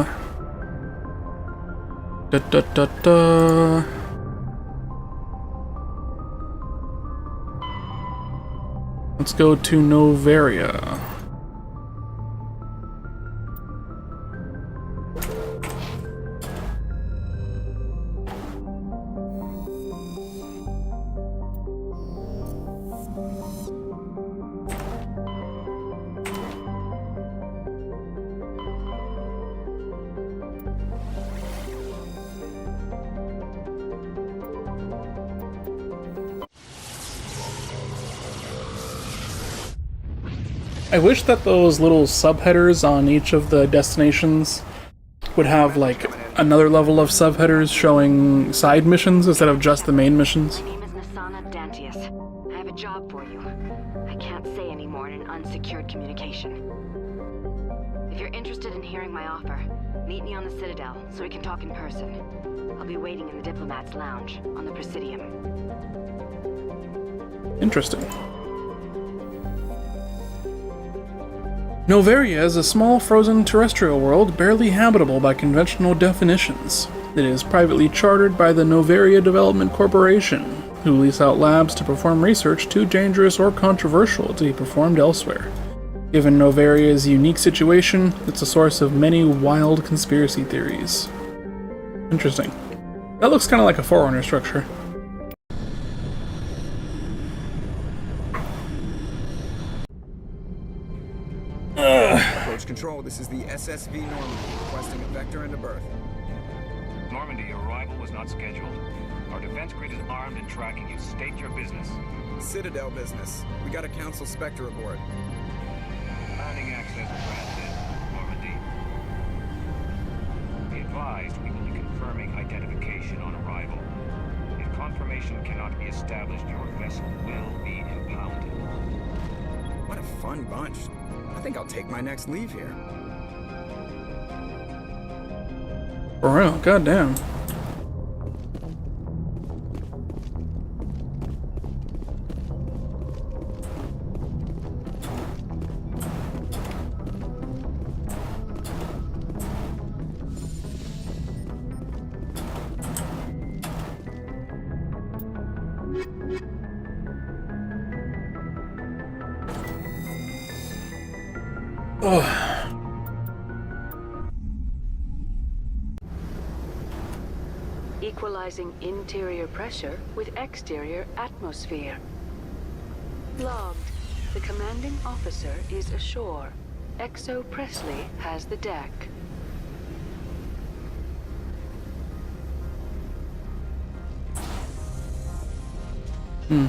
Let's go to Novaria. I wish that those little subheaders on each of the destinations would have, like, another level of subheaders showing side missions instead of just the main missions. My name is Nasana Dantius. I have a job for you. I can't say any more in an unsecured communication. If you're interested in hearing my offer, meet me on the Citadel so we can talk in person. I'll be waiting in the Diplomat's Lounge on the Presidium. Interesting. Novaria is a small frozen terrestrial world barely habitable by conventional definitions. It is privately chartered by the Novaria Development Corporation, who lease out labs to perform research too dangerous or controversial to be performed elsewhere. Given Novaria's unique situation, it's a source of many wild conspiracy theories. Interesting. That looks kind of like a Forerunner structure. Approach control, this is the SSV Normandy, requesting a vector into berth. Normandy, your arrival was not scheduled. Our defense grid is armed and tracking you. State your business. Citadel business. We got a Council Spectre aboard. Landing access granted, Normandy. Be advised, we will be confirming identification on arrival. If confirmation cannot be established, your vessel will be impounded. What a fun bunch. I think I'll take my next leave here. For real, goddamn. Oh. Equalizing interior pressure with exterior atmosphere. Logged. The commanding officer is ashore. Exo Presley has the deck. Hmm.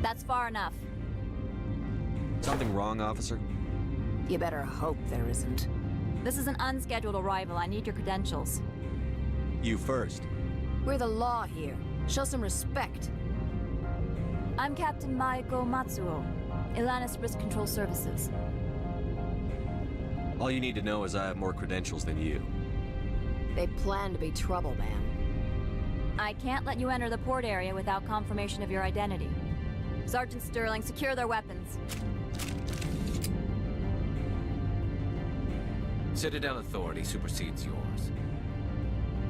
That's far enough. Something wrong, officer? You better hope there isn't. This is an unscheduled arrival. I need your credentials. You first. We're the law here. Show some respect. I'm Captain Maiko Matsuo, Ilanis Risk Control Services. All you need to know is I have more credentials than you. They plan to be trouble, man. I can't let you enter the port area without confirmation of your identity. Sergeant Sterling, secure their weapons. Citadel authority supersedes yours.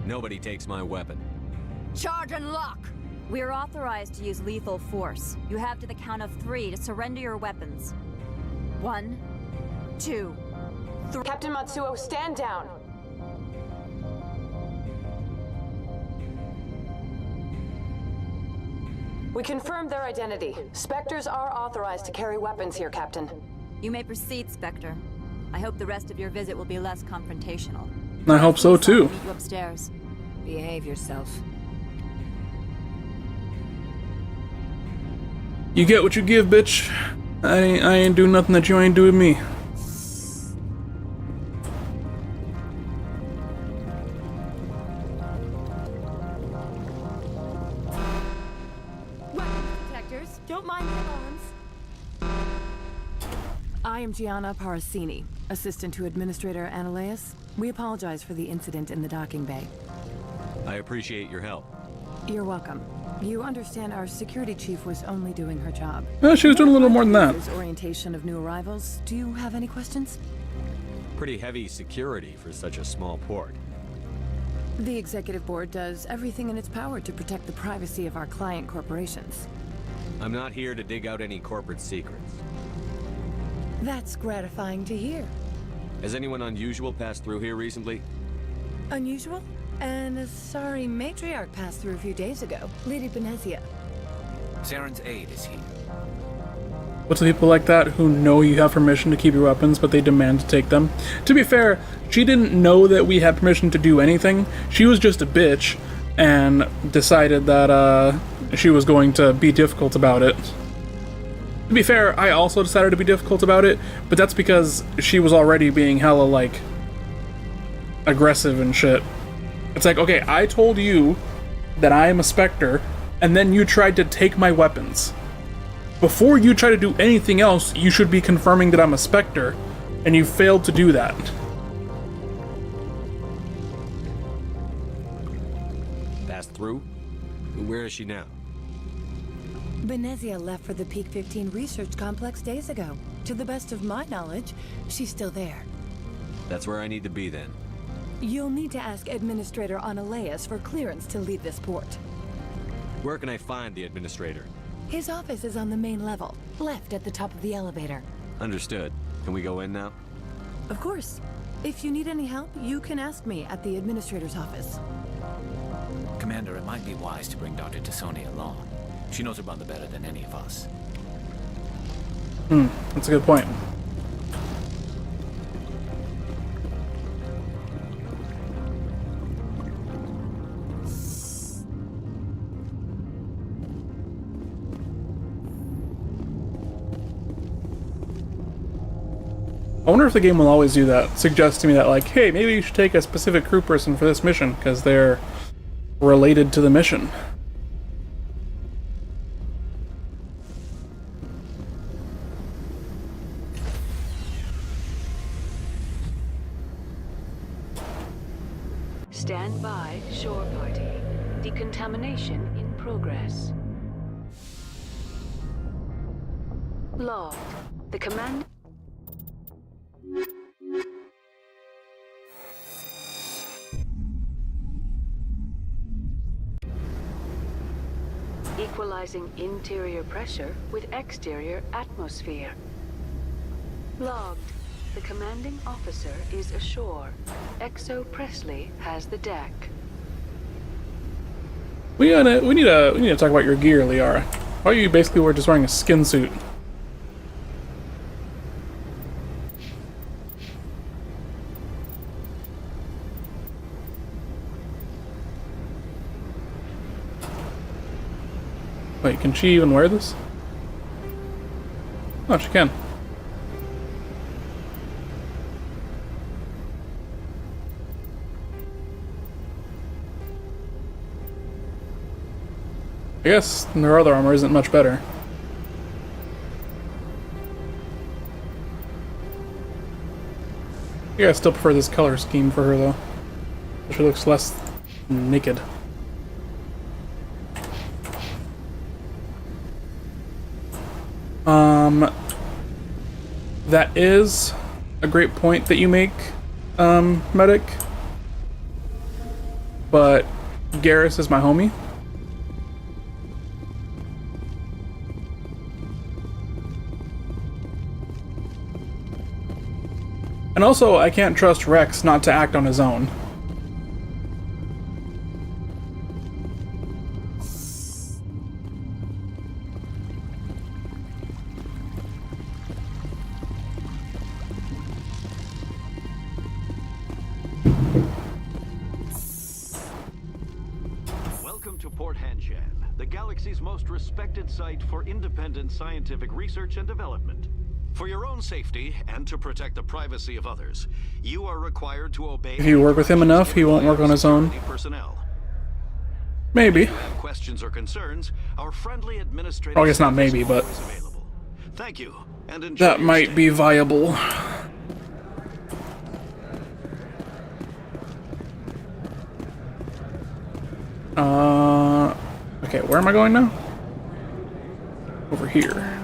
Nobody takes my weapon. Charge and lock! We're authorized to use lethal force. You have to the count of 3 to surrender your weapons. 1, 2, 3. Captain Matsuo, stand down! We confirmed their identity. Spectres are authorized to carry weapons here, Captain. You may proceed, Spectre. I hope the rest of your visit will be less confrontational. I hope so too. Meet you upstairs. Behave yourself. You get what you give, bitch. I ain't do nothing that you ain't do with me. Detectors, don't mind the alarms. I am Gianna Parasini, assistant to Administrator Ananias. We apologize for the incident in the docking bay. I appreciate your help. You're welcome. You understand our security chief was only doing her job. Well, she was doing a little more than that. Orientation of new arrivals. Do you have any questions? Pretty heavy security for such a small port. The executive board does everything in its power to protect the privacy of our client corporations. I'm not here to dig out any corporate secrets. That's gratifying to hear. Has anyone unusual passed through here recently? Unusual? And a sorry matriarch passed through a few days ago. Lady Benezia. Saren's aide is here. What's the people like that who know you have permission to keep your weapons, but they demand to take them? To be fair, she didn't know that we had permission to do anything. She was just a bitch and decided that she was going to be difficult about it. To be fair, I also decided to be difficult about it, but that's because she was already being hella, like, aggressive and shit. It's like, okay, I told you that I am a Spectre, and then you tried to take my weapons. Before you try to do anything else, you should be confirming that I'm a Spectre, and you failed to do that. Passed through? Where is she now? Benezia left for the Peak 15 research complex days ago. To the best of my knowledge, she's still there. That's where I need to be then. You'll need to ask Administrator Ananias for clearance to leave this port. Where can I find the administrator? His office is on the main level, left at the top of the elevator. Understood. Can we go in now? Of course. If you need any help, you can ask me at the administrator's office. Commander, it might be wise to bring Dr. Tassoni along. She knows her mother better than any of us. That's a good point. I wonder if the game will always do that. Suggest to me that, like, hey, maybe you should take a specific crew person for this mission, because they're related to the mission. Stand by, shore party. Decontamination in progress. Logged. The command... Equalizing interior pressure with exterior atmosphere. Logged. The commanding officer is ashore. Exo Presley has the deck. We need to talk about your gear, Liara. Why are you basically just wearing a skin suit? Wait, can she even wear this? Oh, she can. I guess their other armor isn't much better. Yeah, I still prefer this color scheme for her, though. She looks less naked. That is a great point that you make, Medic. But Garrus is my homie. And also, I can't trust Rex not to act on his own. Welcome to Port Hanshan, the galaxy's most respected site for independent scientific research and development. For your own safety, and to protect the privacy of others, you are required to obey... If you work with him enough, he won't work on his own. Personnel. Maybe. If you have questions or concerns, our friendly administrative... Well, I guess not maybe, but... Thank you, and enjoy that might be viable. Okay, where am I going now? Over here.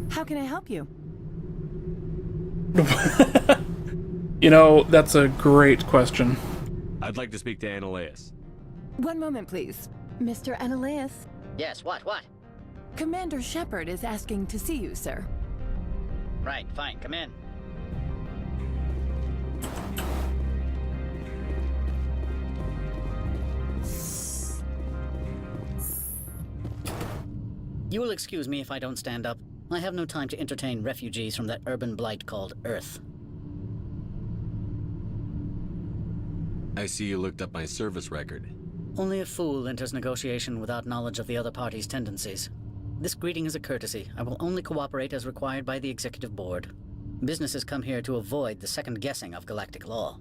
How can I help you? You know, that's a great question. I'd like to speak to Ananias. One moment, please. Mr. Ananias. Yes, what? Commander Shepard is asking to see you, sir. Right, fine, come in. You will excuse me if I don't stand up. I have no time to entertain refugees from that urban blight called Earth. I see you looked up my service record. Only a fool enters negotiation without knowledge of the other party's tendencies. This greeting is a courtesy. I will only cooperate as required by the Executive Board. Businesses come here to avoid the second guessing of galactic law.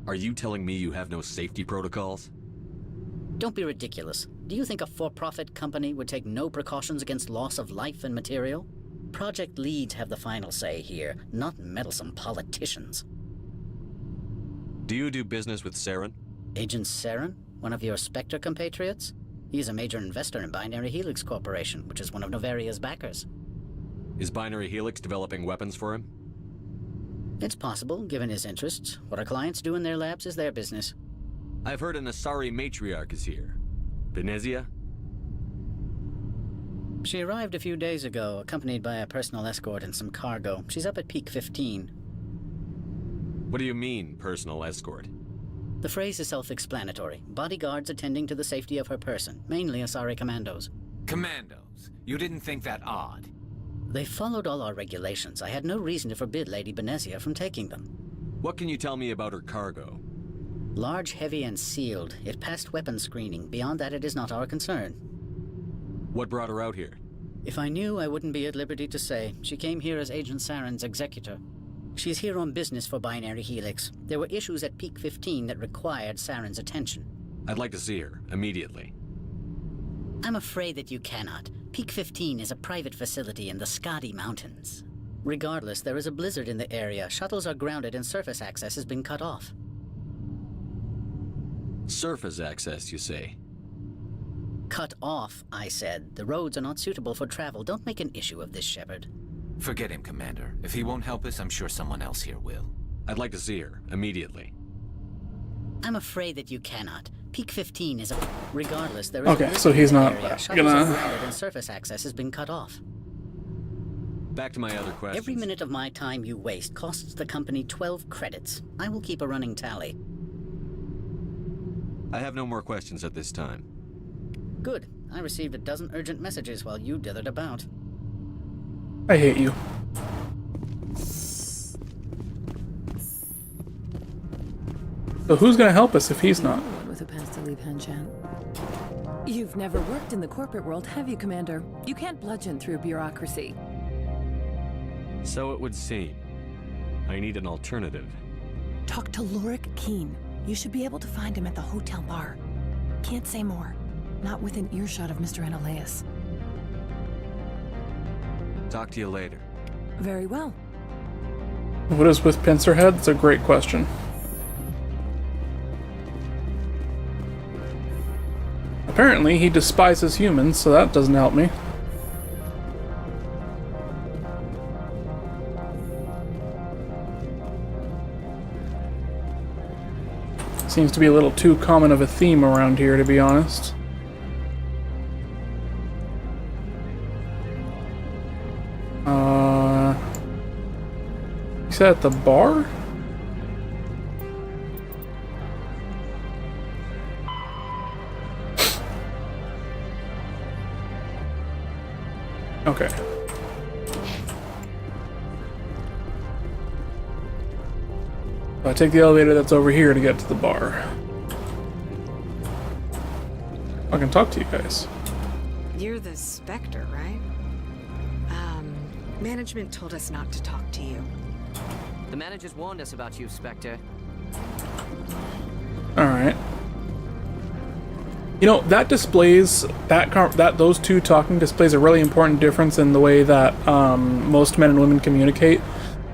Are you telling me you have no safety protocols? Don't be ridiculous. Do you think a for-profit company would take no precautions against loss of life and material? Project leads have the final say here, not meddlesome politicians. Do you do business with Saren? Agent Saren? One of your Spectre compatriots? He's a major investor in Binary Helix Corporation, which is one of Novaria's backers. Is Binary Helix developing weapons for him? It's possible, given his interests. What our clients do in their labs is their business. I've heard an Asari matriarch is here. Benezia? She arrived a few days ago, accompanied by a personal escort and some cargo. She's up at peak 15. What do you mean, personal escort? The phrase is self-explanatory. Bodyguards attending to the safety of her person, mainly Asari commandos. Commandos? You didn't think that odd? They followed all our regulations. I had no reason to forbid Lady Benezia from taking them. What can you tell me about her cargo? Large, heavy, and sealed. It passed weapons screening. Beyond that, it is not our concern. What brought her out here? If I knew, I wouldn't be at liberty to say. She came here as Agent Saren's executor. She's here on business for Binary Helix. There were issues at Peak 15 that required Saren's attention. I'd like to see her, immediately. I'm afraid that you cannot. Peak 15 is a private facility in the Skadi Mountains. Regardless, there is a blizzard in the area. Shuttles are grounded and surface access has been cut off. Surface access, you say? Cut off, I said. The roads are not suitable for travel. Don't make an issue of this, Shepard. Forget him, Commander. If he won't help us, I'm sure someone else here will. I'd like to see her, immediately. I'm afraid that you cannot. Peak 15 is a... Regardless, there is Okay, so he's not Shuttles are gonna... grounded and surface access has been cut off. Back to my other questions. Every minute of my time you waste costs the company 12 credits. I will keep a running tally. I have no more questions at this time. Good. I received a dozen urgent messages while you dithered about. I hate you. So who's gonna help us if he's not? With a pass to leave Hanshan. You've never worked in the corporate world, have you, Commander? You can't bludgeon through bureaucracy. So it would seem. I need an alternative. Talk to Lorik Keen. You should be able to find him at the hotel bar. Can't say more. Not within earshot of Mr. Analaeus. Talk to you later. Very well. What is with Pincerhead? It's a great question. Apparently, he despises humans, so that doesn't help me. Seems to be a little too common of a theme around here, to be honest. Is that at the bar? Okay. I take the elevator that's over here to get to the bar. I can talk to you guys. You're the Spectre, right? Management told us not to talk to you. The managers warned us about you, Spectre. Alright. You know, that displays, those two talking displays a really important difference in the way that most men and women communicate.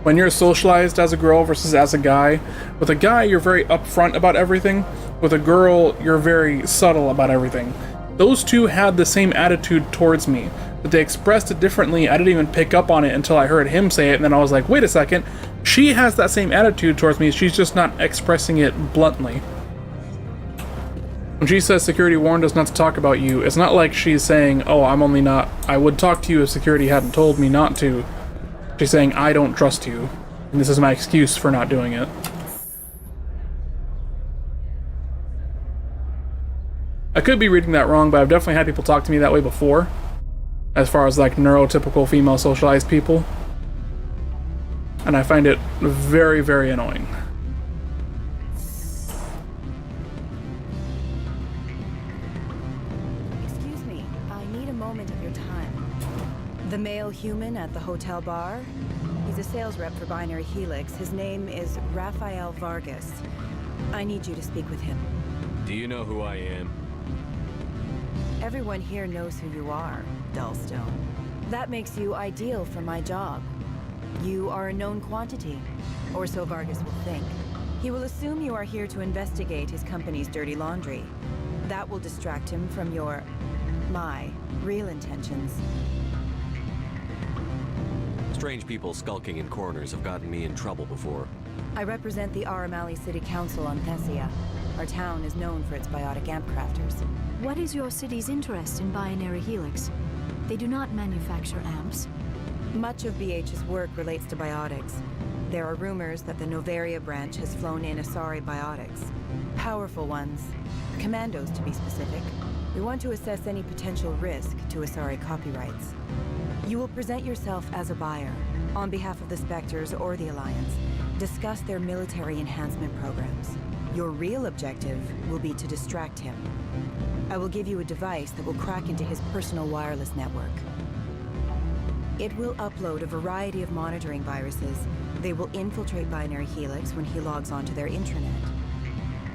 When you're socialized as a girl versus as a guy, with a guy you're very upfront about everything, with a girl you're very subtle about everything. Those two had the same attitude towards me, but they expressed it differently. I didn't even pick up on it until I heard him say it, and then I was like, wait a second, she has that same attitude towards me, she's just not expressing it bluntly. When she says security warned us not to talk about you, it's not like she's saying, oh, I would talk to you if security hadn't told me not to. She's saying, I don't trust you, and this is my excuse for not doing it. I could be reading that wrong, but I've definitely had people talk to me that way before, as far as like neurotypical female socialized people. And I find it very, very annoying. Excuse me, I need a moment of your time. The male human at the hotel bar? He's a sales rep for Binary Helix. His name is Rafael Vargas. I need you to speak with him. Do you know who I am? Everyone here knows who you are, Dullstone. That makes you ideal for my job. You are a known quantity, or so Vargas will think. He will assume you are here to investigate his company's dirty laundry. That will distract him from my real intentions. Strange people skulking in corners have gotten me in trouble before. I represent the Aramali City Council on Thessia. Our town is known for its biotic amp crafters. What is your city's interest in Binary Helix? They do not manufacture amps. Much of BH's work relates to biotics. There are rumors that the Novaria branch has flown in Asari biotics. Powerful ones. Commandos, to be specific. We want to assess any potential risk to Asari copyrights. You will present yourself as a buyer, on behalf of the Spectres or the Alliance. Discuss their military enhancement programs. Your real objective will be to distract him. I will give you a device that will crack into his personal wireless network. It will upload a variety of monitoring viruses They will infiltrate Binary Helix when he logs onto their intranet.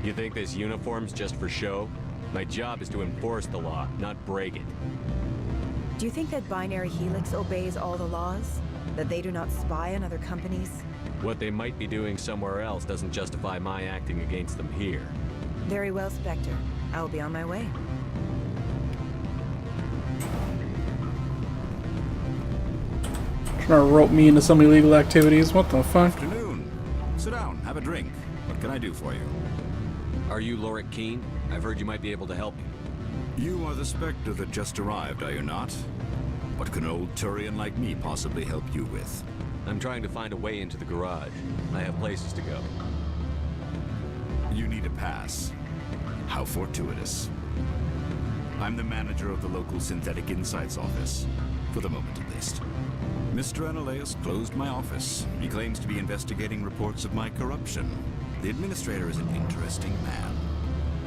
You think this uniform's just for show? My job is to enforce the law, not break it. Do you think that Binary Helix obeys all the laws? That they do not spy on other companies? What they might be doing somewhere else doesn't justify my acting against them here. Very well, Spectre. I will be on my way. Trying to rope me into some illegal activities. What the fuck? Afternoon. Sit down, have a drink. What can I do for you? Are you Lorik Keene? I've heard you might be able to help me. You are the Spectre that just arrived, are you not? What can an old Turian like me possibly help you with? I'm trying to find a way into the garage. I have places to go. You need a pass. How fortuitous. I'm the manager of the local Synthetic Insights office. For the moment, at least. Mr. Analaeus closed my office. He claims to be investigating reports of my corruption. The administrator is an interesting man.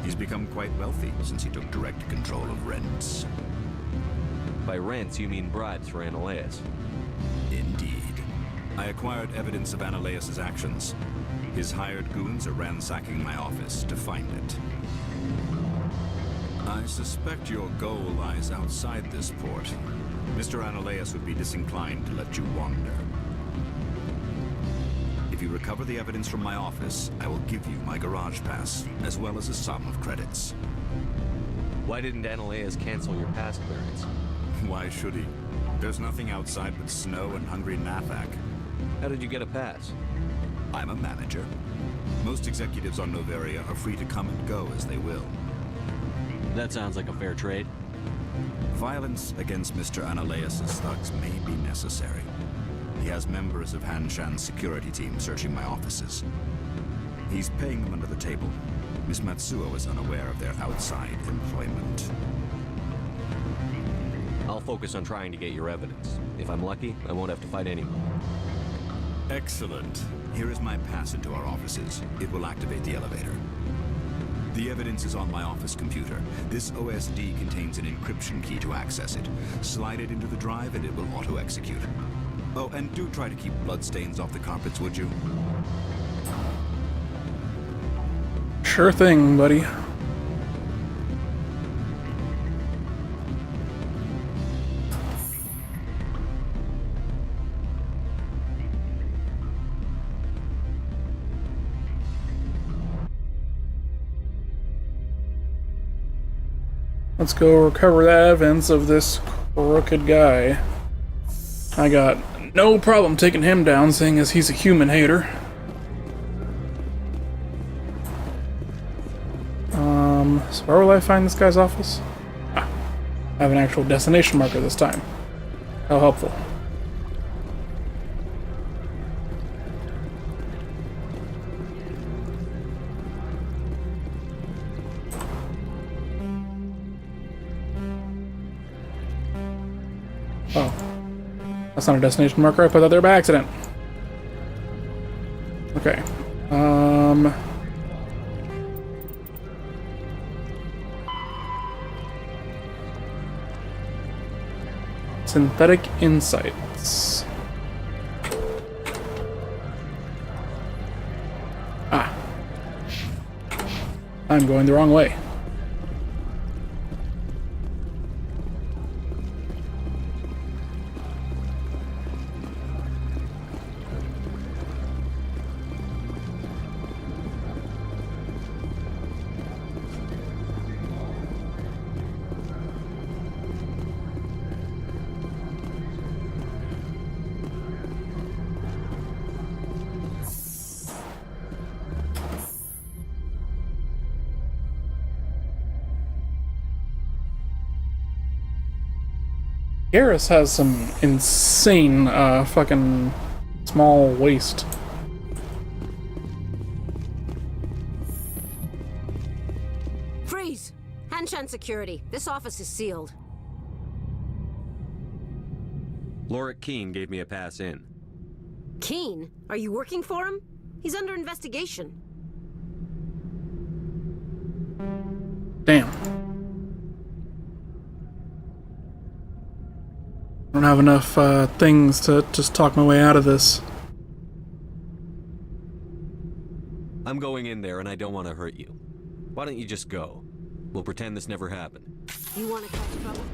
He's become quite wealthy since he took direct control of rents. By rents, you mean bribes for Analaeus? Indeed. I acquired evidence of Analaeus' actions. His hired goons are ransacking my office to find it. I suspect your goal lies outside this port. Mr. Analaeus would be disinclined to let you wander. If you recover the evidence from my office, I will give you my garage pass, as well as a sum of credits. Why didn't Analaeus cancel your pass clearance? Why should he? There's nothing outside but snow and hungry Nathak. How did you get a pass? I'm a manager. Most executives on Noveria are free to come and go as they will. That sounds like a fair trade. Violence against Mr. Analaeus' thugs may be necessary. He has members of Han Shan's security team searching my offices. He's paying them under the table. Miss Matsuo is unaware of their outside employment. I'll focus on trying to get your evidence. If I'm lucky, I won't have to fight anyone. Excellent. Here is my pass into our offices. It will activate the elevator. The evidence is on my office computer. This OSD contains an encryption key to access it. Slide it into the drive and it will auto-execute. Oh, and do try to keep bloodstains off the carpets, would you? Sure thing, buddy. Let's go recover the evidence of this crooked guy. I got no problem taking him down, seeing as he's a human hater. So where will I find this guy's office? Ah, I have an actual destination marker this time. How helpful. Oh. That's not a destination marker. I put that there by accident. Okay. Synthetic Insights. Ah. I'm going the wrong way. Garrus has some insane, fucking small waist. Freeze! Hanshan Security. This office is sealed. Lorik Keene gave me a pass in. Keene? Are you working for him? He's under investigation. Damn. I don't have enough things to just talk my way out of this. I'm going in there and I don't want to hurt you. Why don't you just go? We'll pretend this never happened. You want to cause trouble?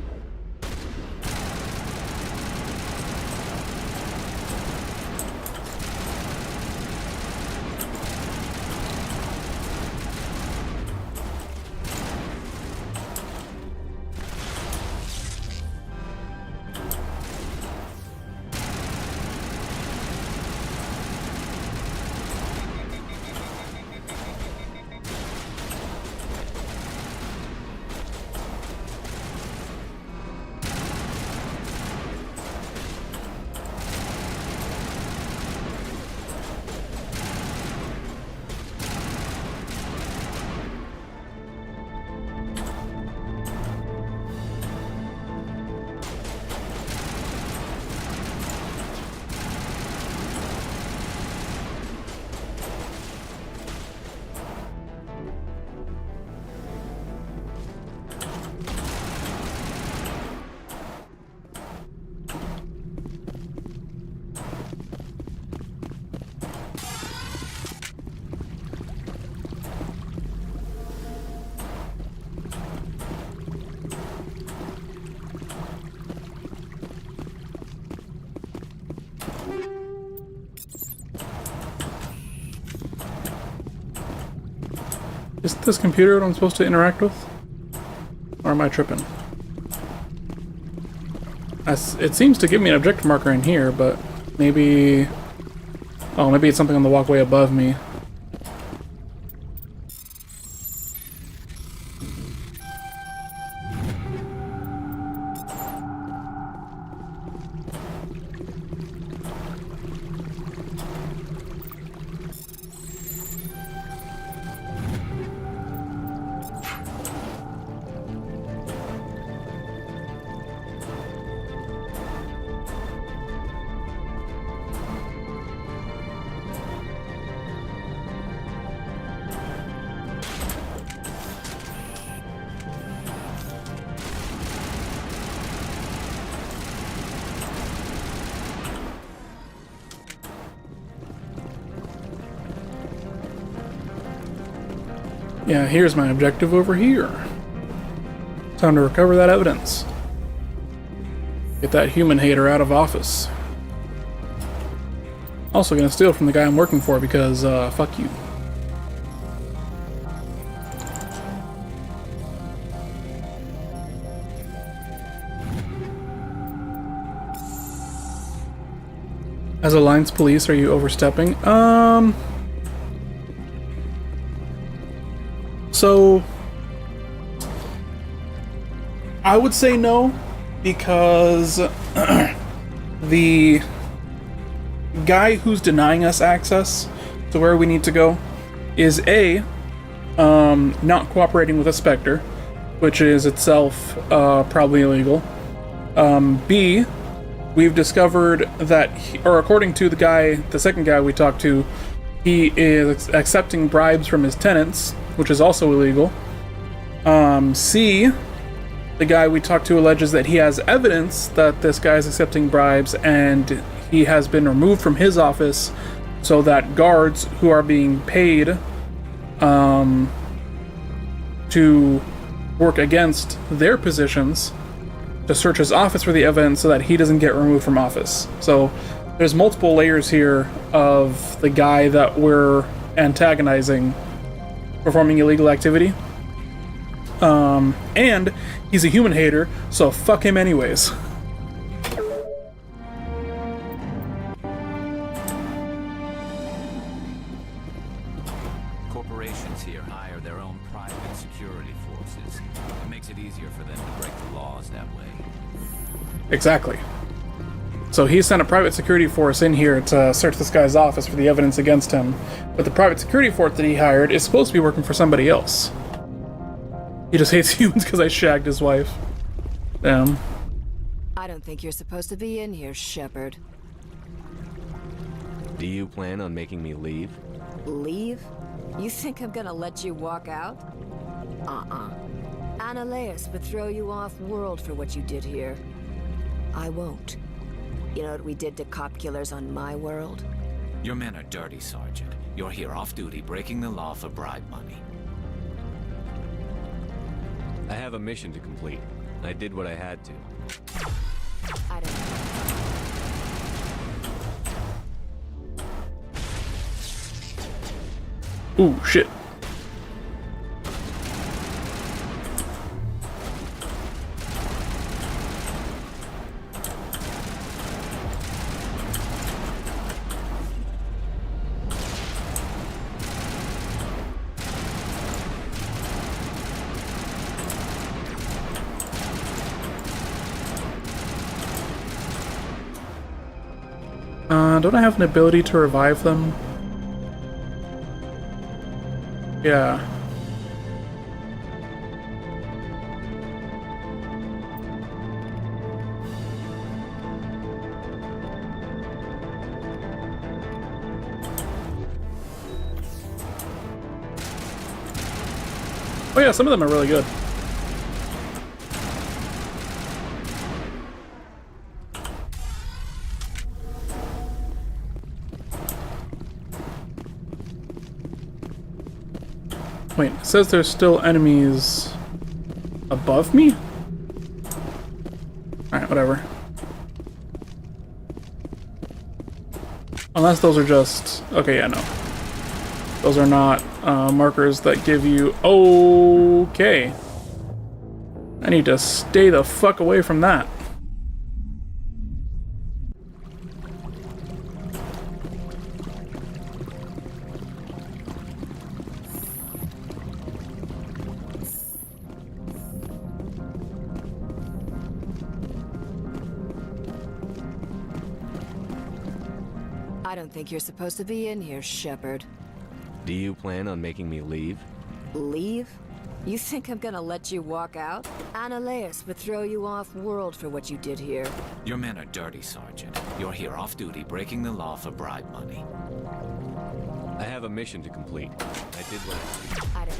Is this computer what I'm supposed to interact with? Or am I tripping? It seems to give me an objective marker in here, but maybe... Oh, maybe it's something on the walkway above me. Yeah, here's my objective over here. Time to recover that evidence. Get that human hater out of office. Also gonna steal from the guy I'm working for because, fuck you. As Alliance Police, are you overstepping? So, I would say no, because the guy who's denying us access to where we need to go is A, not cooperating with a Spectre, which is itself probably illegal. B, we've discovered that, or according to the second guy we talked to, he is accepting bribes from his tenants, which is also illegal. C, the guy we talked to alleges that he has evidence that this guy is accepting bribes and he has been removed from his office so that guards who are being paid to work against their positions to search his office for the evidence so that he doesn't get removed from office. So there's multiple layers here of the guy that we're antagonizing performing illegal activity. And he's a human hater, so fuck him anyways. Corporations here hire their own private security forces. It makes it easier for them to break the laws that way. Exactly. So he sent a private security force in here to search this guy's office for the evidence against him, but the private security force that he hired is supposed to be working for somebody else. He just hates humans because I shagged his wife. Damn. I don't think you're supposed to be in here, Shepard. Do you plan on making me leave? Leave? You think I'm gonna let you walk out? Ananias would throw you off-world for what you did here. I won't. You know what we did to cop killers on my world? Your men are dirty, Sergeant. You're here off-duty, breaking the law for bribe money. I have a mission to complete. I did what I had to. I don't Ooh, shit. Don't I have an ability to revive them? Yeah. Oh yeah, some of them are really good. Wait, it says there's still enemies above me? Alright, whatever. Unless those are just... Okay, yeah, no. Those are not markers that give you... Okay. I need to stay the fuck away from that. I don't think you're supposed to be in here, Shepard. Do you plan on making me leave? Leave? You think I'm gonna let you walk out? Annaleus would throw you off-world for what you did here. Your men are dirty, Sergeant. You're here off-duty, breaking the law for bribe money. I have a mission to complete. I did what I don't...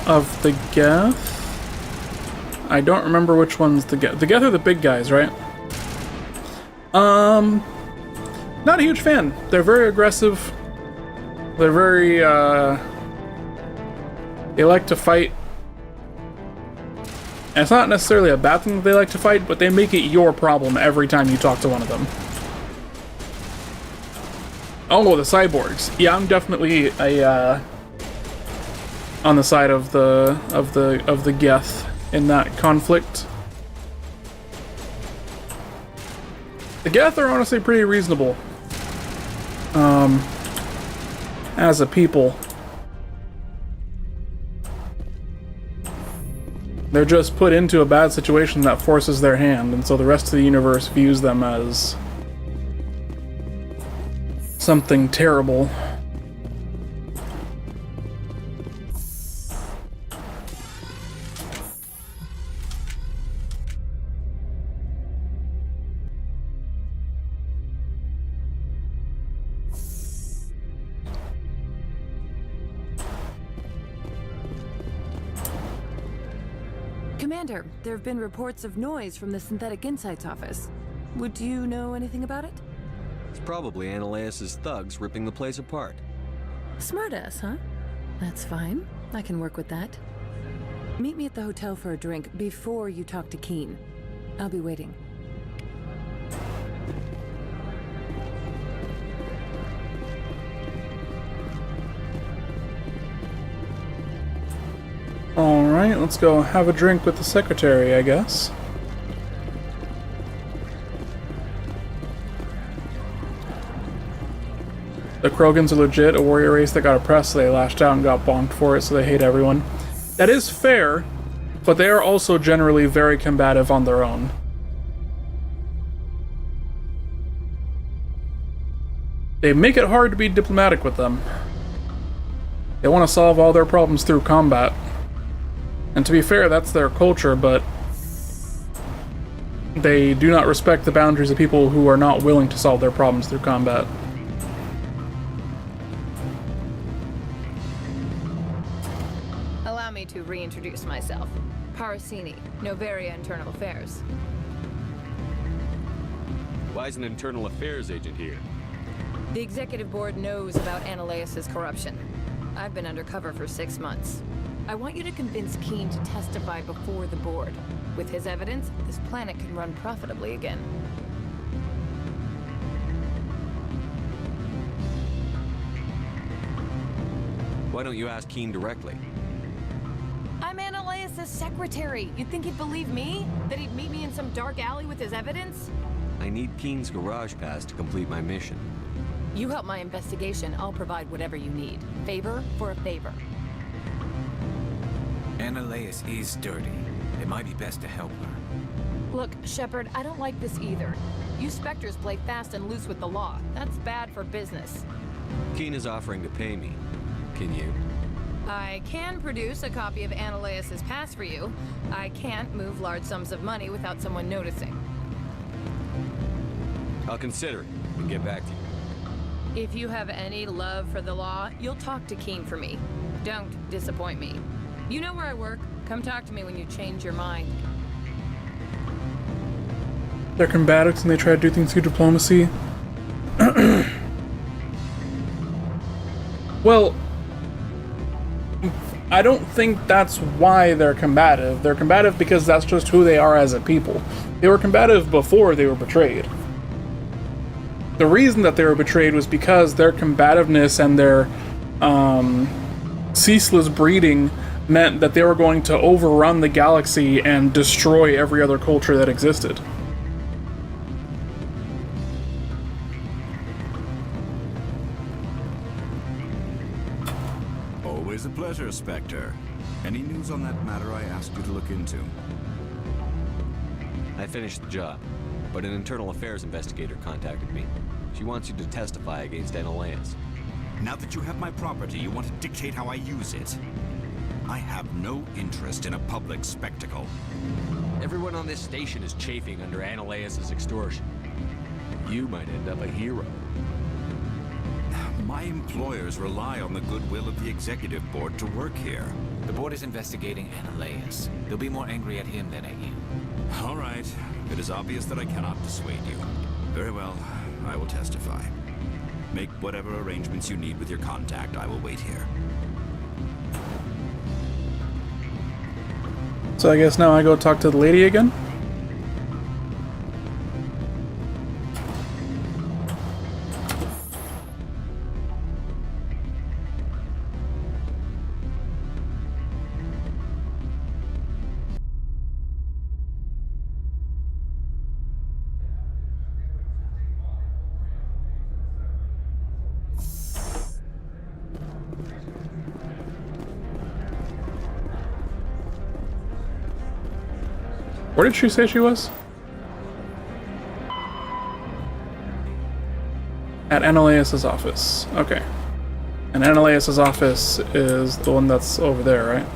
Of the Geth? I don't remember which one's the Geth. The Geth are the big guys, right? Not a huge fan. They're very aggressive. They're very, they like to fight. And it's not necessarily a bad thing that they like to fight, but they make it your problem every time you talk to one of them. Oh, the cyborgs. Yeah, I'm definitely a, on the side of the Geth in that conflict. The Geth are honestly pretty reasonable. As a people. They're just put into a bad situation that forces their hand, and so the rest of the universe views them as something terrible. Commander, there have been reports of noise from the Synthetic Insights office. Would you know anything about it? It's probably Annaleus' thugs ripping the place apart. Smartass, huh? That's fine. I can work with that. Meet me at the hotel for a drink before you talk to Keen. I'll be waiting. Alright, let's go have a drink with the secretary, I guess. The Krogans are legit, a warrior race that got oppressed, so they lashed out and got bonked for it, so they hate everyone. That is fair. but they are also generally very combative on their own. They make it hard to be diplomatic with them. They want to solve all their problems through combat. And to be fair, that's their culture, but they do not respect the boundaries of people who are not willing to solve their problems through combat. Allow me to reintroduce myself. Parasini, Novaria Internal Affairs. Why is an internal affairs agent here? The executive board knows about Ananias' corruption. I've been undercover for 6 months. I want you to convince Keene to testify before the board. With his evidence, this planet can run profitably again. Why don't you ask Keene directly? I'm Ananias' secretary. You'd think he'd believe me? That he'd meet me in some dark alley with his evidence? I need Keene's garage pass to complete my mission. You help my investigation, I'll provide whatever you need. Favor for a favor. Ananias is dirty. It might be best to help her. Look, Shepard, I don't like this either. You Spectres play fast and loose with the law. That's bad for business. Keene is offering to pay me. Can you? I can produce a copy of Ananias' pass for you. I can't move large sums of money without someone noticing. I'll consider it and get back to you. If you have any love for the law, you'll talk to Keene for me. Don't disappoint me. You know where I work. Come talk to me when you change your mind. They're combatives and they try to do things through diplomacy. Well, I don't think that's why they're combative. They're combative because that's just who they are as a people. They were combative before they were betrayed. The reason that they were betrayed was because their combativeness and their ceaseless breeding meant that they were going to overrun the galaxy and destroy every other culture that existed. Always a pleasure, Spectre. Any news on that matter I asked you to look into? I finished the job, but an internal affairs investigator contacted me. She wants you to testify against Ananias. Now that you have my property, you want to dictate how I use it? I have no interest in a public spectacle. Everyone on this station is chafing under Ananias' extortion. You might end up a hero. My employers rely on the goodwill of the executive board to work here. The board is investigating Ananias. They'll be more angry at him than at you. All right. It is obvious that I cannot dissuade you. Very well. I will testify. Make whatever arrangements you need with your contact. I will wait here. So I guess now I go talk to the lady again? Where did she say she was? At Ananias' office. Okay. And Ananias' office is the one that's over there, right?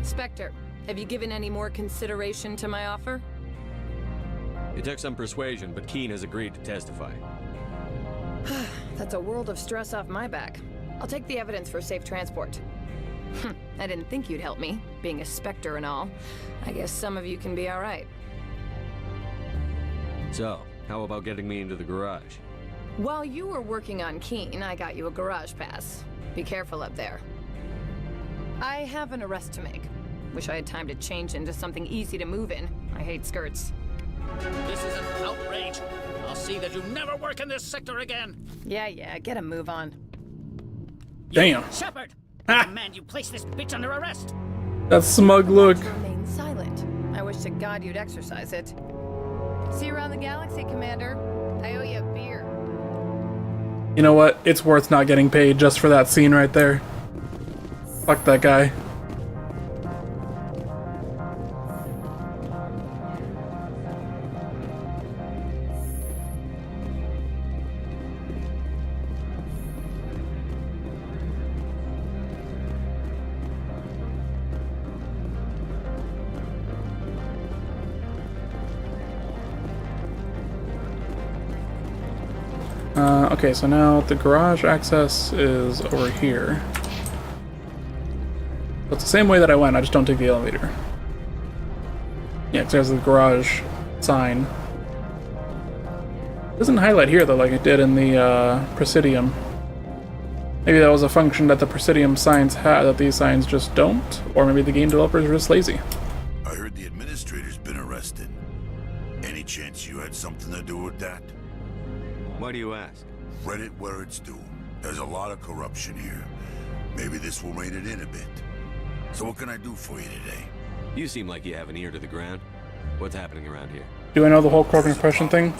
Spectre, have you given any more consideration to my offer? It took some persuasion, but Keene has agreed to testify. That's a world of stress off my back. I'll take the evidence for safe transport. I didn't think you'd help me, being a Spectre and all. I guess some of you can be alright. So, how about getting me into the garage? While you were working on Keene, I got you a garage pass. Be careful up there. I have an arrest to make. Wish I had time to change into something easy to move in. I hate skirts. This is an outrage. I'll see that you never work in this sector again. Yeah, get a move on. Damn. Shepard! I command you place this bitch under arrest. That smug look. Remain silent. I wish to God you'd exercise it. See you around the galaxy, Commander. I owe you a beer. You know what? It's worth not getting paid just for that scene right there. Fuck that guy. Okay, so now the garage access is over here. It's the same way that I went, I just don't take the elevator. Yeah, because there's the garage sign. It doesn't highlight here though like it did in the Presidium. Maybe that was a function that the Presidium signs had that these signs just don't, or maybe the game developers are just lazy. I heard the administrator's been arrested. Any chance you had something to do with that? Why do you ask? Read it where it's due. There's a lot of corruption here. Maybe this will rein it in a bit. So what can I do for you today? You seem like you have an ear to the ground. What's happening around here? Do I know the whole Krogan oppression thing?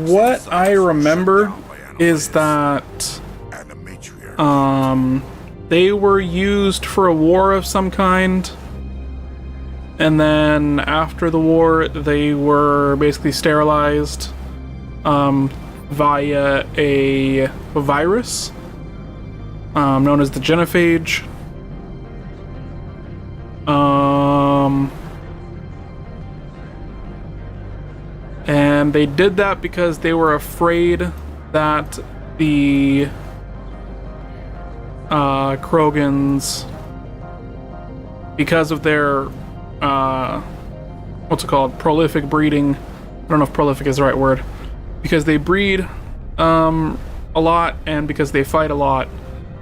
What I remember is that they were used for a war of some kind, and then after the war they were basically sterilized via a virus known as the genophage. And they did that because they were afraid that the Krogans, because of their what's it called, prolific breeding, I don't know if prolific is the right word, because they breed a lot, and because they fight a lot,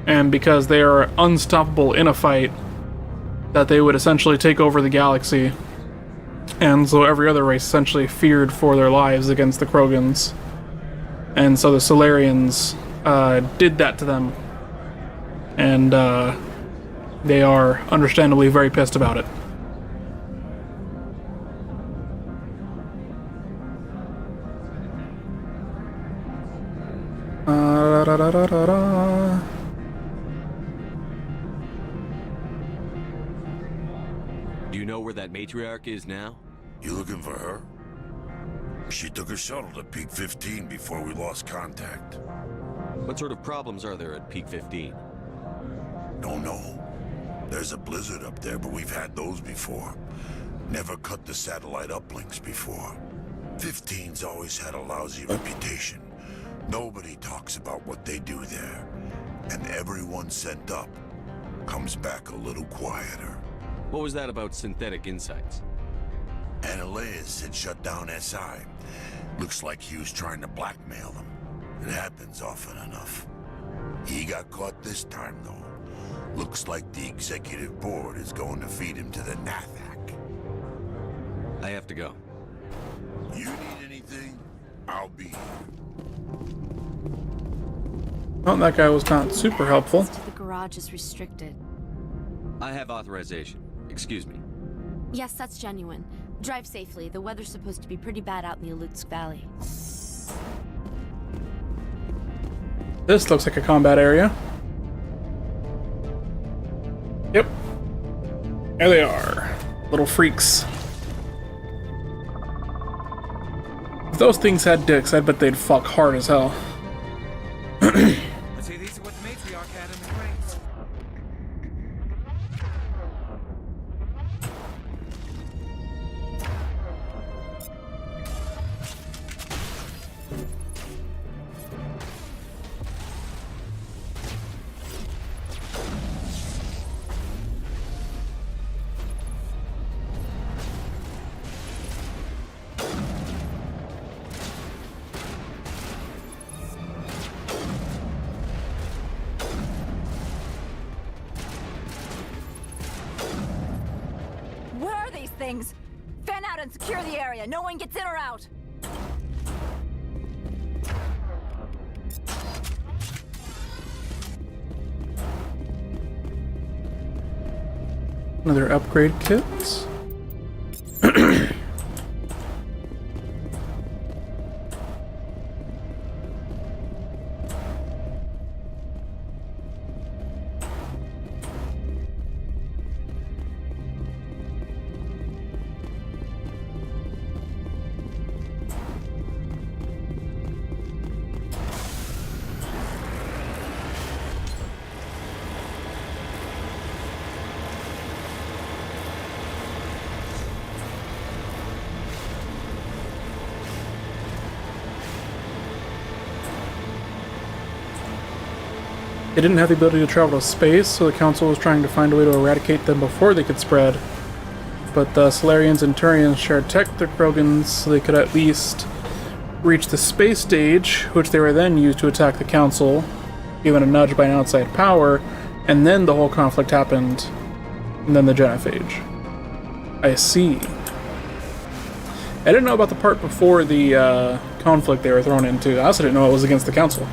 and because they are unstoppable in a fight, that they would essentially take over the galaxy. And so every other race essentially feared for their lives against the Krogans. And so the Solarians did that to them. And they are understandably very pissed about it. Do you know where that matriarch is now? You looking for her? She took a shuttle to Peak 15 before we lost contact. What sort of problems are there at Peak 15? Don't know. There's a blizzard up there, but we've had those before. Never cut the satellite uplinks before. 15's always had a lousy reputation. Nobody talks about what they do there. And everyone sent up comes back a little quieter. What was that about synthetic insights? Analaeus had shut down SI. Looks like he was trying to blackmail them. It happens often enough. He got caught this time, though. Looks like the executive board is going to feed him to the Nathak. I have to go. You need anything? I'll be here. Well, that guy was not super helpful. The garage is restricted. I have authorization. Excuse me. Yes, that's genuine. Drive safely. The weather's supposed to be pretty bad out in the Alutsk Valley. This looks like a combat area. Yep. There they are. Little freaks. If those things had dicks, I bet they'd fuck hard as hell. I'd say these are what the matriarch had in the crates. things. Fan out and secure the area. No one gets in or out. Another upgrade kit. They didn't have the ability to travel to space, so the Council was trying to find a way to eradicate them before they could spread. But the Solarians and Turians shared tech with the Krogans, so they could at least reach the space stage, which they were then used to attack the Council, given a nudge by an outside power, and then the whole conflict happened, and then the Genophage. I see. I didn't know about the part before the conflict they were thrown into. I also didn't know it was against the Council.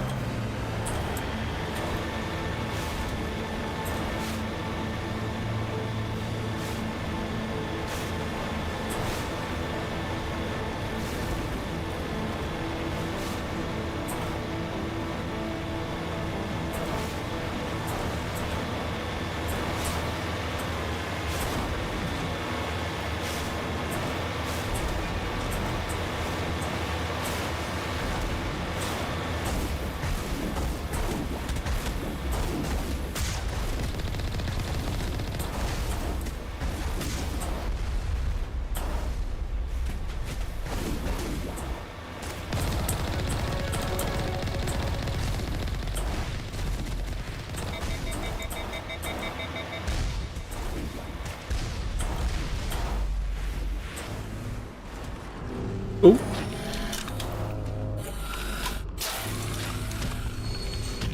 Ooh.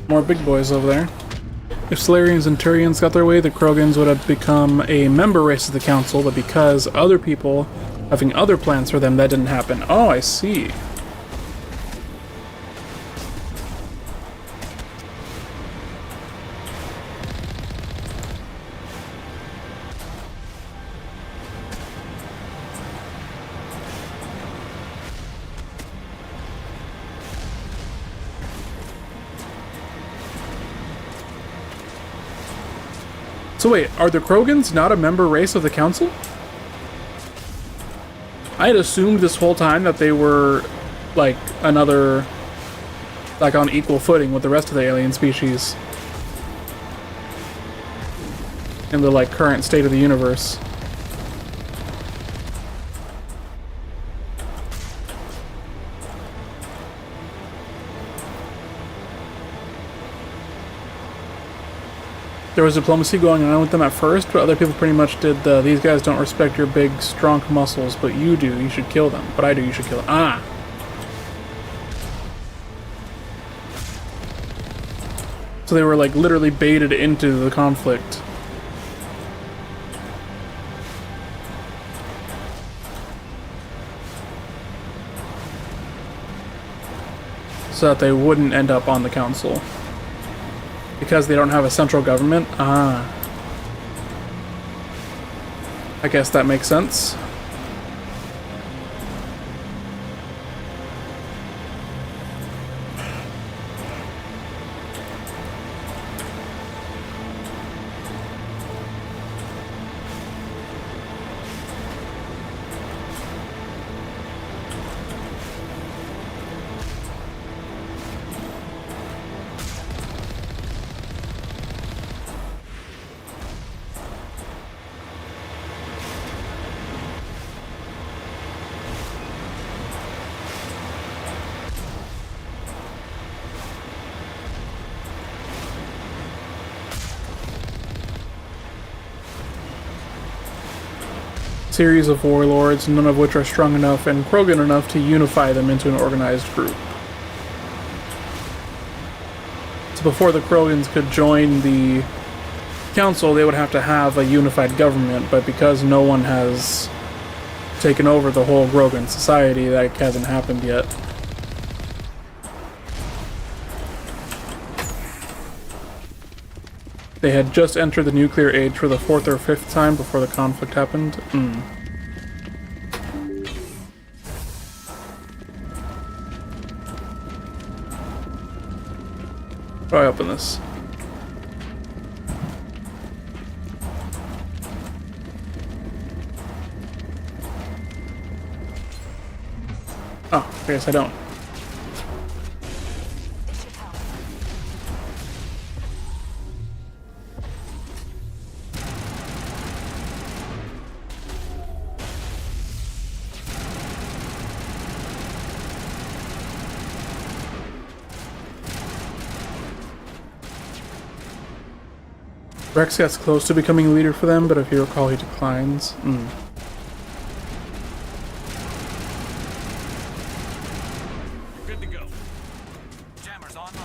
More big boys over there. If Solarians and Turians got their way, the Krogans would have become a member race of the Council, but because other people having other plans for them, that didn't happen. Oh, I see. So wait, are the Krogans not a member race of the Council? I had assumed this whole time that they were, like, another... like, on equal footing with the rest of the alien species. In the, like, current state of the universe. There was diplomacy going on with them at first, but other people pretty much did the, these guys don't respect your big, strong muscles, but you do, you should kill them. But I do, you should kill them. Ah! So they were, like, literally baited into the conflict. So that they wouldn't end up on the Council. Because they don't have a central government? Ah. I guess that makes sense. Series of warlords, none of which are strong enough and Krogan enough to unify them into an organized group. So before the Krogans could join the Council, they would have to have a unified government, but because no one has taken over the whole Grogan society. That hasn't happened yet. They had just entered the nuclear age for the 4th or 5th time before the conflict happened. How do I open this? Oh, I guess I don't. Rex gets close to becoming a leader for them, but if you recall, he declines. Good to go. Jammers online.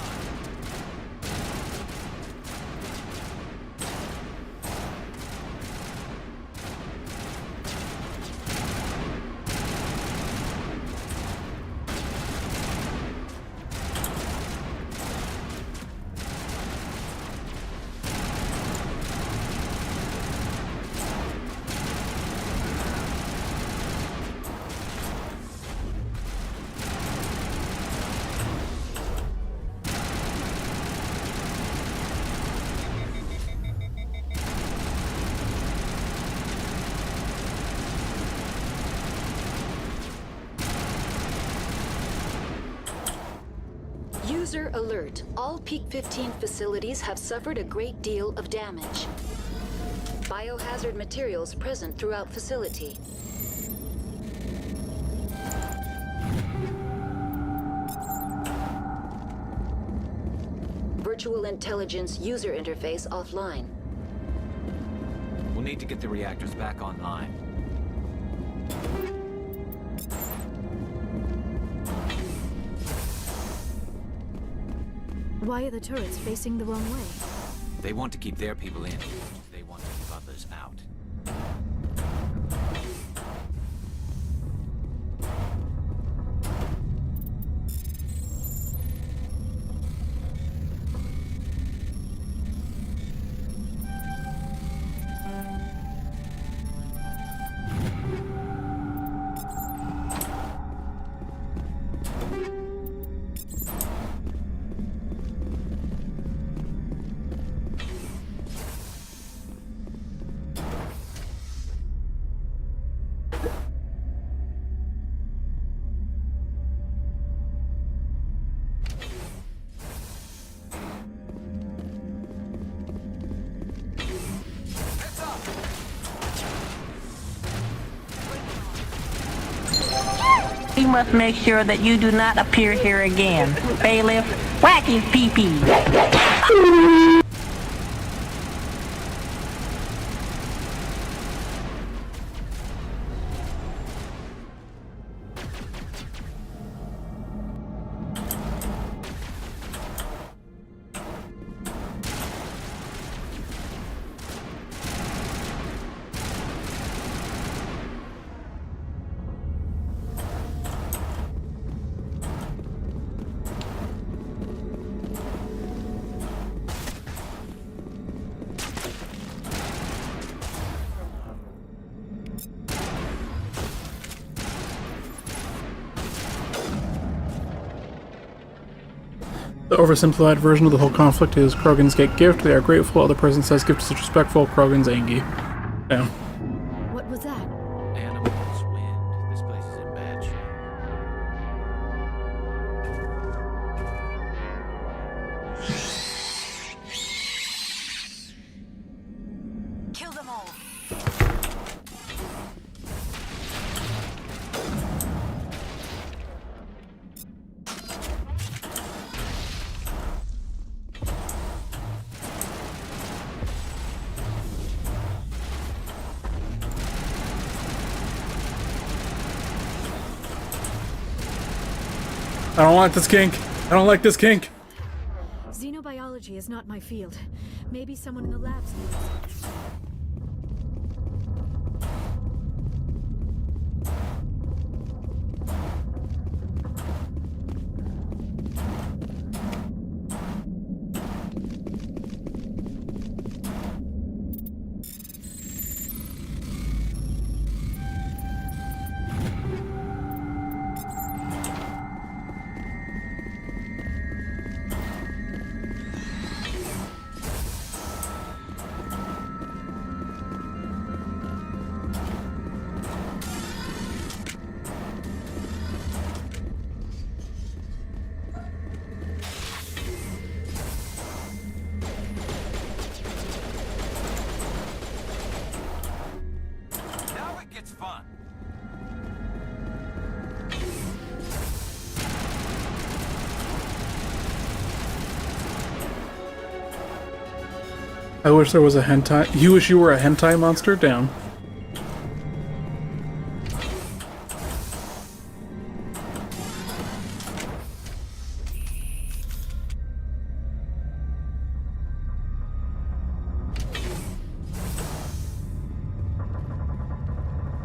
User alert. All Peak 15 facilities have suffered a great deal of damage. Biohazard materials present throughout facility. Virtual intelligence user interface offline. We'll need to get the reactors back online. Why are the turrets facing the wrong way? They want to keep their people in. They want to keep others out. We must make sure that you do not appear here again. Bailiff, whack his pee-pee. The oversimplified version of the whole conflict is Krogan's get gift, they are grateful, other person says gift is disrespectful, Krogan's angry. Damn. What was that? Animals, wind. This place is in bad shape. Kill them all. I don't like this kink. I don't like this kink. Xenobiology is not my field. Maybe someone in the labs knows. I wish there was a hentai. You wish you were a hentai monster? Down.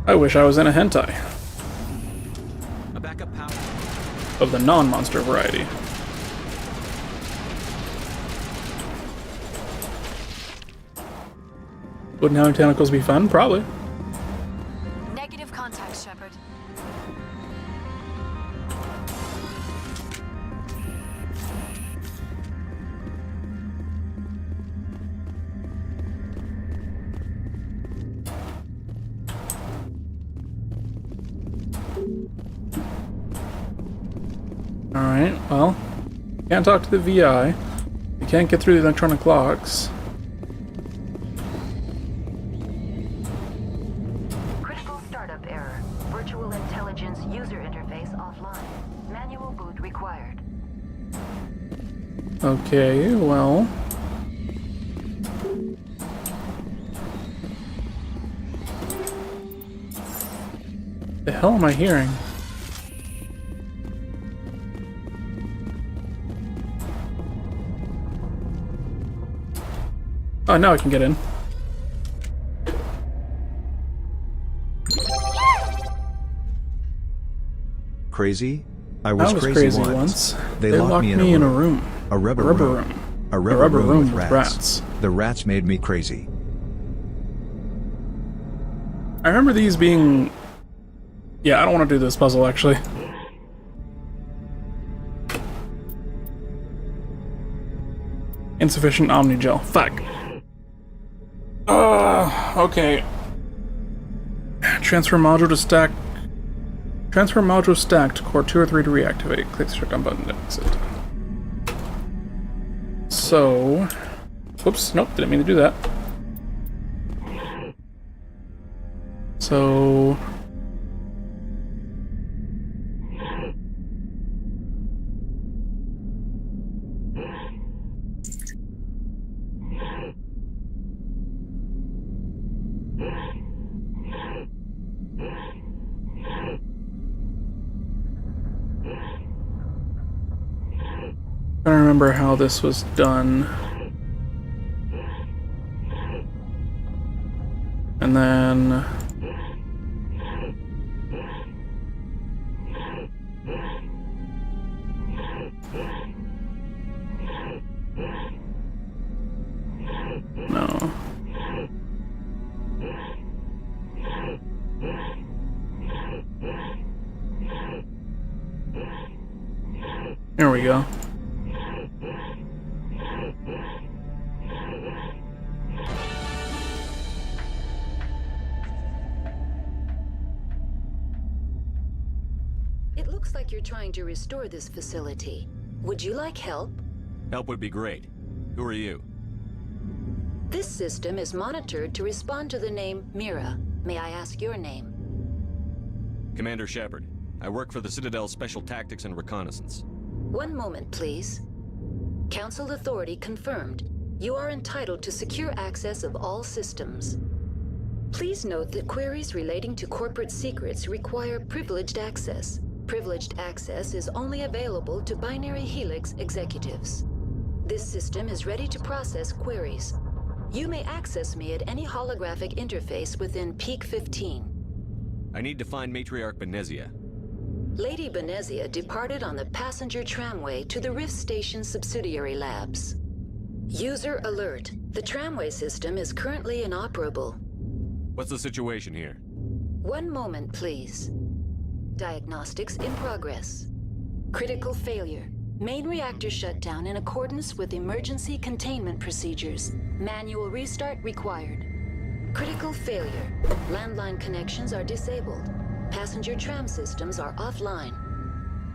I wish I was in a hentai. A backup power. Of the non-monster variety. Wouldn't having tentacles be fun? Probably. Negative contact, Shepard. Alright, well, can't talk to the VI. You can't get through the electronic locks. Critical startup error. Virtual intelligence user interface offline. Manual boot required. Okay, well... The hell am I hearing? Oh, now I can get in. Crazy? I was crazy once. They locked me in a room. A rubber room. A rubber room with rats. The rats made me crazy. I remember these being... Yeah, I don't want to do this puzzle, actually. Insufficient Omnigel. Fuck. Okay. Transfer module to stack. Transfer module stacked. Core 2 or 3 to reactivate. Click the shutdown button to exit. So... Whoops, nope, didn't mean to do that. So... I don't remember how this was done. And then... No. There we go. It looks like you're trying to restore this facility. Would you like help? Help would be great. Who are you? This system is monitored to respond to the name Mira. May I ask your name? Commander Shepard. I work for the Citadel's Special Tactics and Reconnaissance. One moment, please. Council authority confirmed. You are entitled to secure access of all systems. Please note that queries relating to corporate secrets require privileged access. Privileged access is only available to Binary Helix executives. This system is ready to process queries. You may access me at any holographic interface within Peak 15. I need to find Matriarch Benezia. Lady Benezia departed on the passenger tramway to the Rift Station subsidiary labs. User alert. The tramway system is currently inoperable. What's the situation here? One moment, please. Diagnostics in progress. Critical failure. Main reactor shutdown in accordance with emergency containment procedures. Manual restart required. Critical failure. Landline connections are disabled. Passenger tram systems are offline.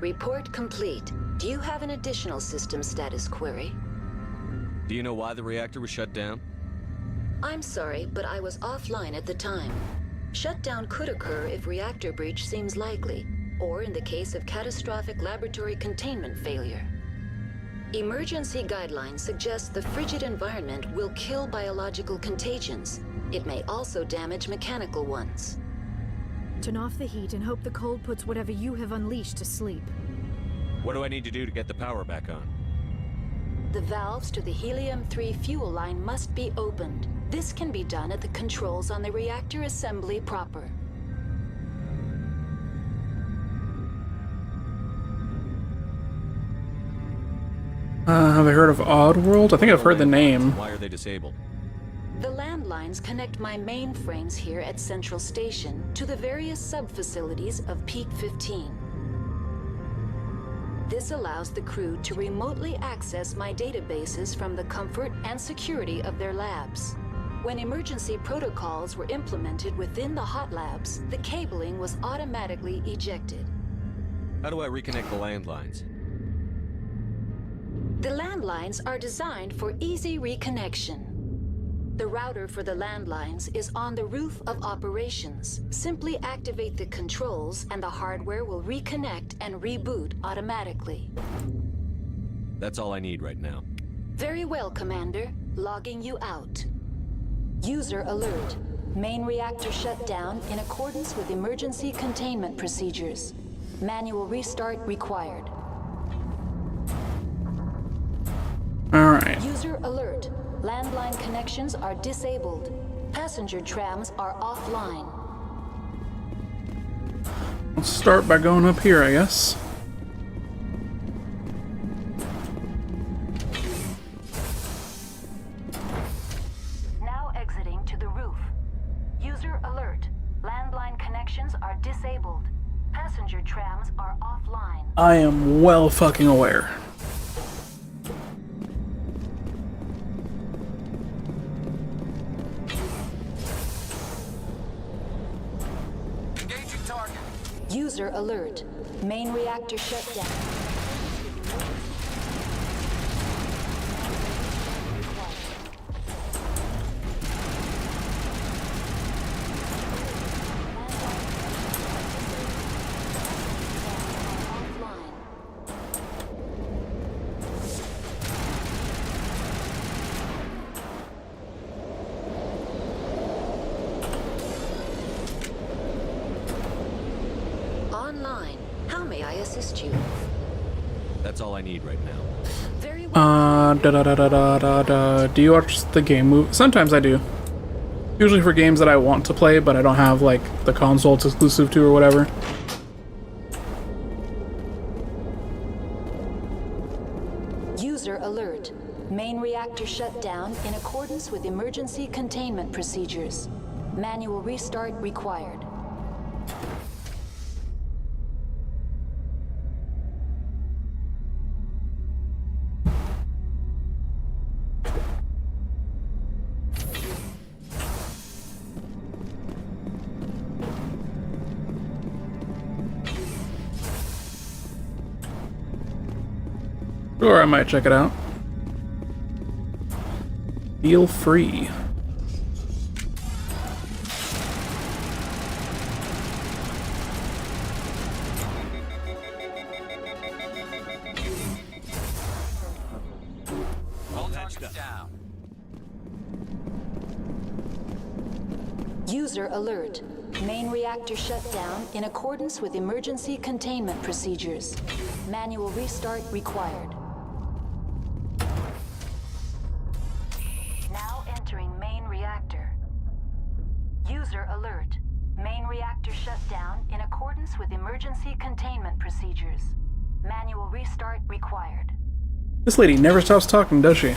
Report complete. Do you have an additional system status query? Do you know why the reactor was shut down? I'm sorry, but I was offline at the time. Shutdown could occur if reactor breach seems likely, or in the case of catastrophic laboratory containment failure. Emergency guidelines suggest the frigid environment will kill biological contagions. It may also damage mechanical ones. Turn off the heat and hope the cold puts whatever you have unleashed to sleep. What do I need to do to get the power back on? The valves to the helium-3 fuel line must be opened. This can be done at the controls on the reactor assembly proper. Have I heard of Oddworld? I think I've heard the name. Why are they disabled? The landlines connect my mainframes here at Central Station to the various sub-facilities of Peak 15. This allows the crew to remotely access my databases from the comfort and security of their labs. When emergency protocols were implemented within the hot labs, the cabling was automatically ejected. How do I reconnect the landlines? The landlines are designed for easy reconnection. The router for the landlines is on the roof of operations. Simply activate the controls and the hardware will reconnect and reboot automatically. That's all I need right now. Very well, Commander. Logging you out. User alert. Main reactor shut down in accordance with emergency containment procedures. Manual restart required. Alright. User alert. Landline connections are disabled. Passenger trams are offline. Let's start by going up here, I guess. Now exiting to the roof. User alert. Landline connections are disabled. Passenger trams are offline. I am well fucking aware. User alert. Main reactor shut down. Online. How may I assist you? That's all I need right now. Very well. Do you watch the game move? Sometimes I do. Usually for games that I want to play, but I don't have, like, the console it's exclusive to or whatever. User alert. Main reactor shut down in accordance with emergency containment procedures. Manual restart required. Or I might check it out. Feel free. All targets down. User alert. Main reactor shut down in accordance with emergency containment procedures. Manual restart required. Now entering main reactor. User alert. Main reactor shut down in accordance with emergency containment procedures. Manual restart required. This lady never stops talking, does she?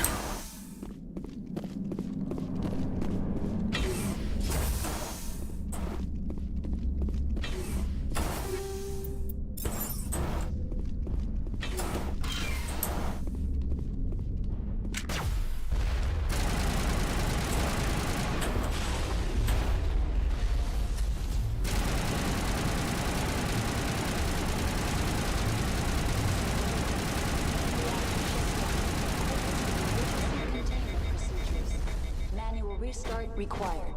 Restart required.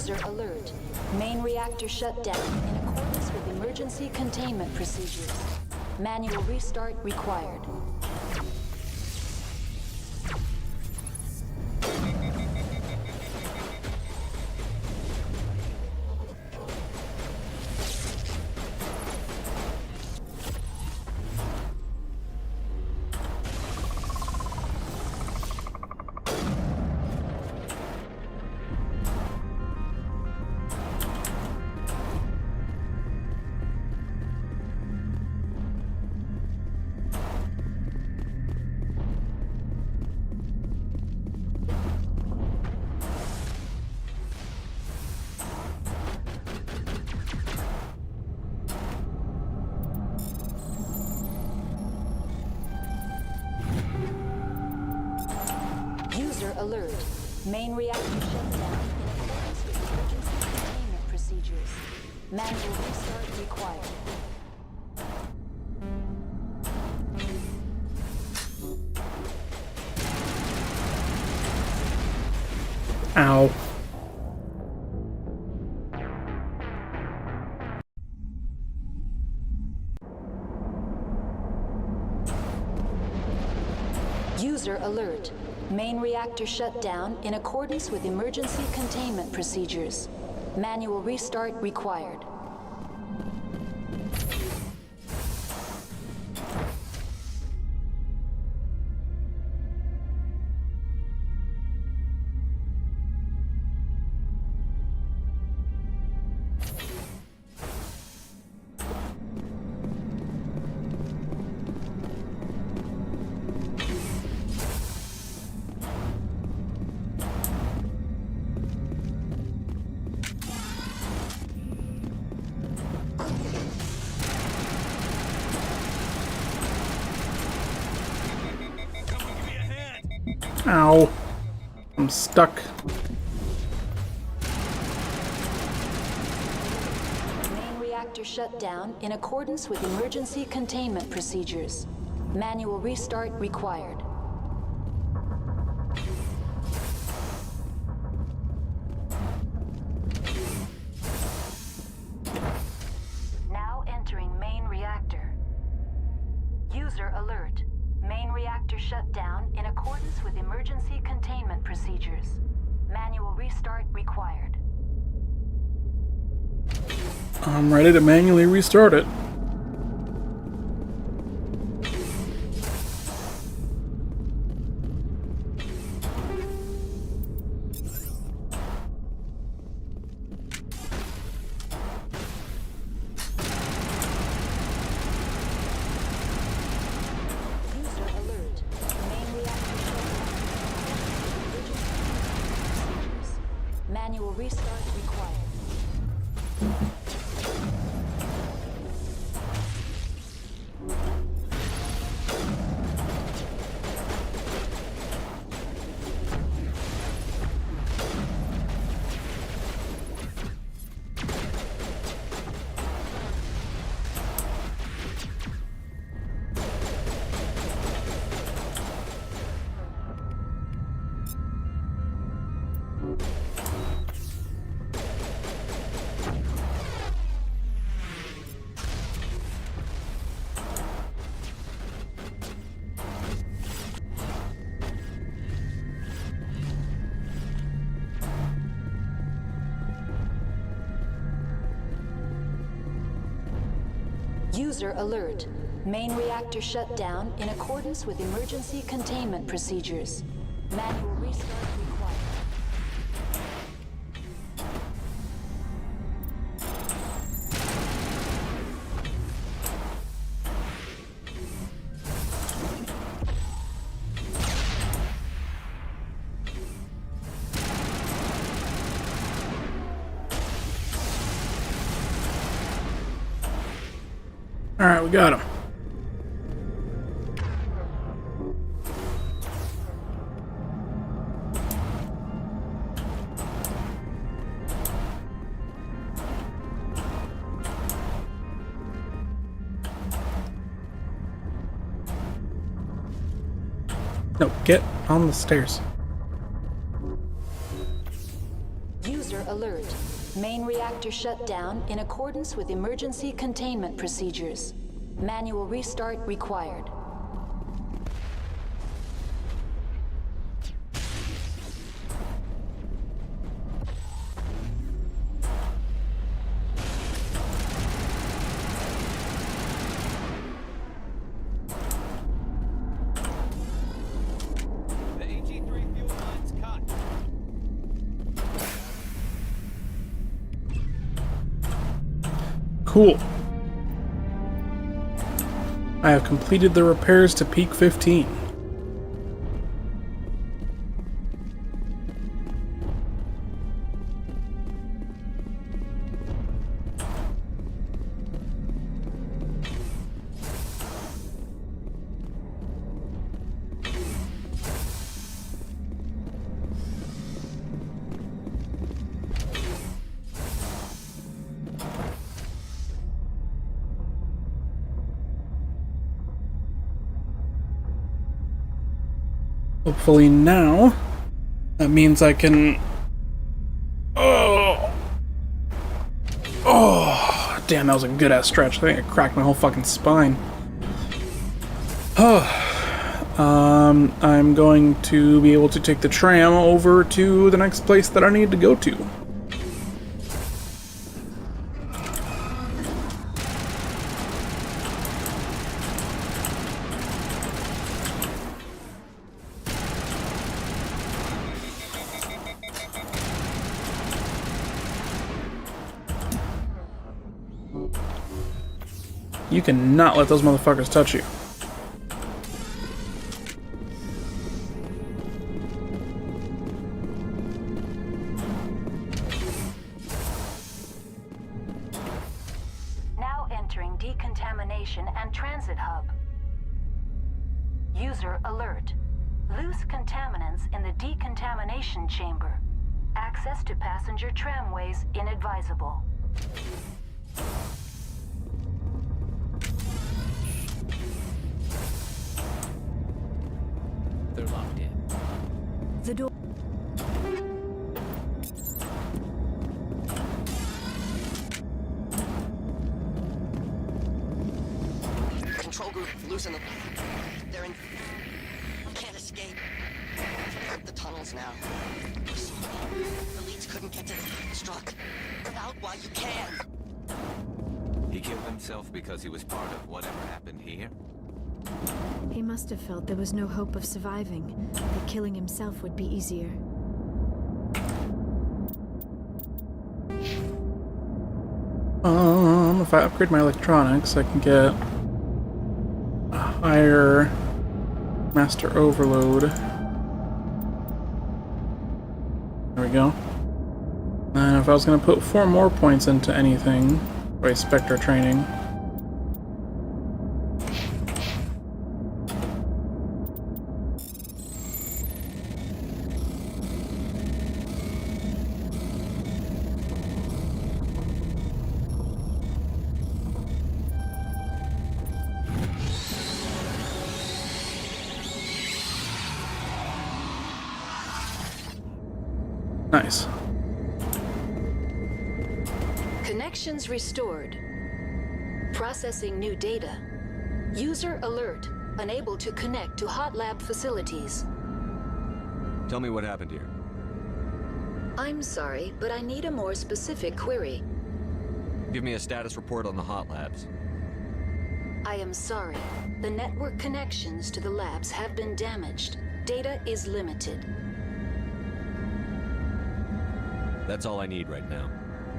User alert. Main reactor shut down in accordance with emergency containment procedures. Manual restart required. User alert. Main reactor shut down in accordance with emergency containment procedures. Manual restart required. Ow. User alert. Main reactor shut down in accordance with emergency containment procedures. Manual restart required. Ow. I'm stuck. Main reactor shut down in accordance with emergency containment procedures. Manual restart required. Now entering main reactor. User alert. Main reactor shut down in accordance with emergency containment procedures. Manual restart required. I'm ready to manually restart it. Manual restart required. User alert. Main reactor shut down in accordance with emergency containment procedures. Manual restart required. Alright, we got him. No, get on the stairs. User alert. alert. Main reactor shut down in accordance with emergency containment procedures. Manual restart required. The AG-3 fuel line's cut. Cool. I have completed the repairs to Peak 15. Hopefully now, that means I can... Oh! Damn, that was a good-ass stretch. I think I cracked my whole fucking spine. I'm going to be able to take the tram over to the next place that I need to go to. You cannot let those motherfuckers touch you. Now entering decontamination and transit hub. User alert. Loose contaminants in the decontamination chamber. Access to passenger tramways inadvisable. They're locked in. The door. Control group, loosen them. They're in. Can't escape. The tunnels now. The leads couldn't get to the struck. Get out while you can. He killed himself because he was part of whatever happened here? He must have felt there was no hope of surviving, that killing himself would be easier. If I upgrade my electronics, I can get a higher master overload. There we go. And if I was going to put 4 more points into anything, by Spectre training. Nice. Connections restored. Processing new data. User alert. Unable to connect to hot lab facilities. Tell me what happened here. I'm sorry, but I need a more specific query. Give me a status report on the hot labs. I am sorry. The network connections to the labs have been damaged. Data is limited. That's all I need right now.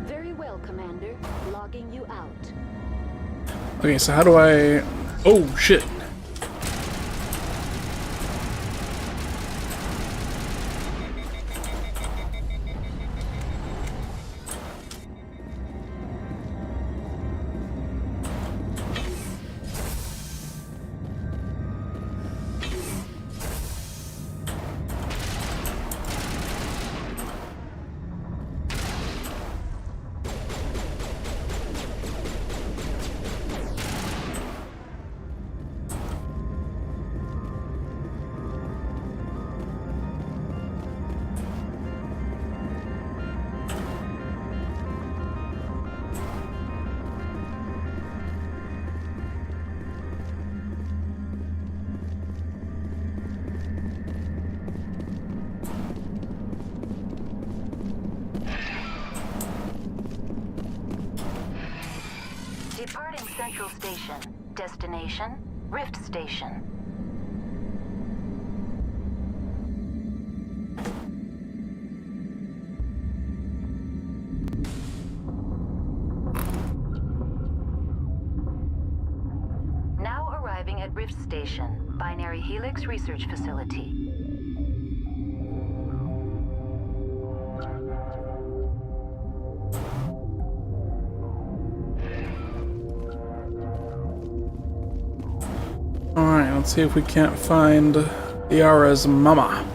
Very well, Commander. Logging you out. Okay, so how do I... Oh, shit. Departing Central Station. Destination, Rift Station. Now arriving at Rift Station, Binary Helix Research Facility. Alright, let's see if we can't find Yara's mama.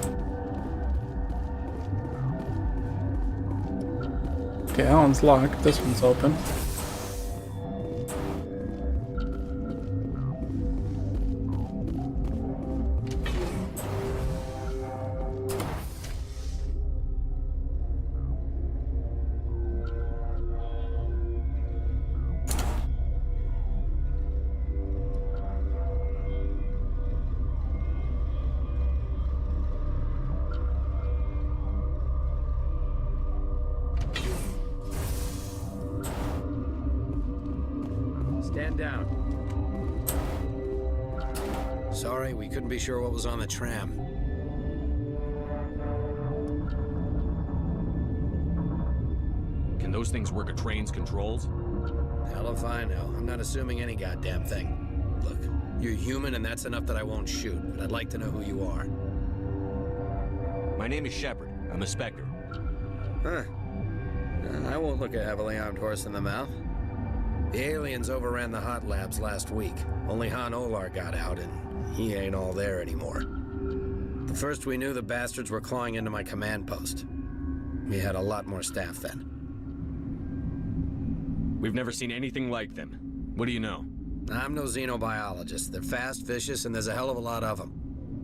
Okay, that one's locked. This one's open. Stand down. Sorry, we couldn't be sure what was on the tram. Can those things work a train's controls? Hell if I know. I'm not assuming any goddamn thing. Look, you're human and that's enough that I won't shoot, but I'd like to know who you are. My name is Shepard. I'm a Spectre. Huh. I won't look a heavily armed horse in the mouth. The aliens overran the hot labs last week. Only Han Olar got out, and he ain't all there anymore. The first we knew, the bastards were clawing into my command post. We had a lot more staff then. We've never seen anything like them. What do you know? I'm no xenobiologist. They're fast, vicious, and there's a hell of a lot of them.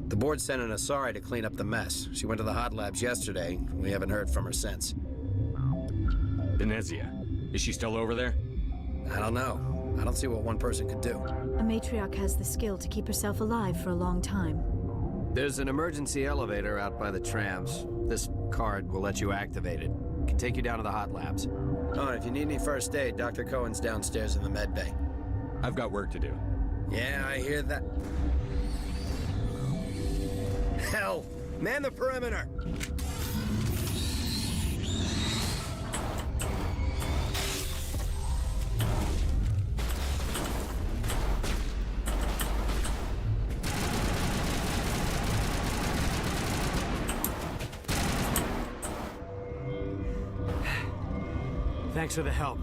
The board sent an Asari to clean up the mess. She went to the hot labs yesterday. We haven't heard from her since. Venezia. Is she still over there? I don't know. I don't see what one person could do. A matriarch has the skill to keep herself alive for a long time. There's an emergency elevator out by the trams. This card will let you activate it. It can take you down to the hot labs. Oh, and if you need any first aid, Dr. Cohen's downstairs in the med bay. I've got work to do. Yeah, I hear that. Hell! Man the perimeter! Thanks for the help.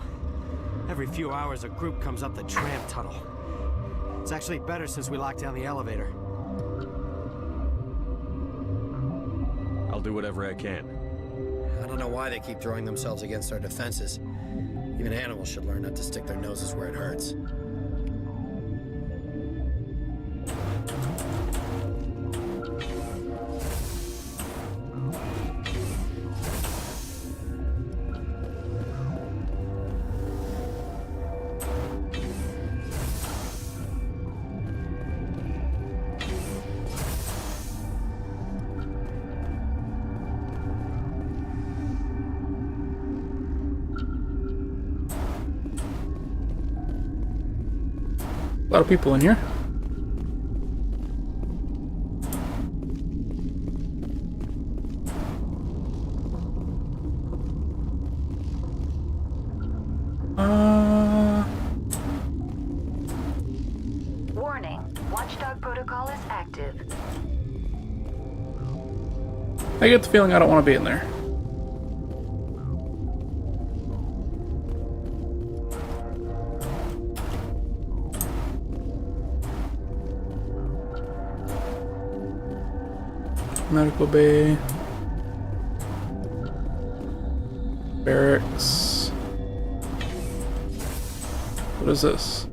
Every few hours, a group comes up the tram tunnel. It's actually better since we locked down the elevator. I'll do whatever I can. I don't know why they keep throwing themselves against our defenses. Even animals should learn not to stick their noses where it hurts. A lot of people in here. Warning, Watchdog protocol is active. I get the feeling I don't want to be in there. Medical bay. Barracks. What is this?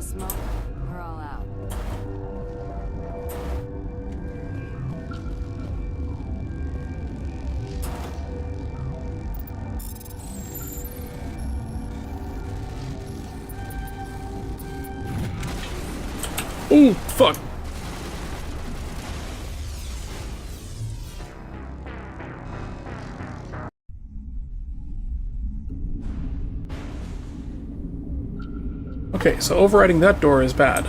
smoke, we're all out. Ooh, fuck. Okay, so overriding that door is bad.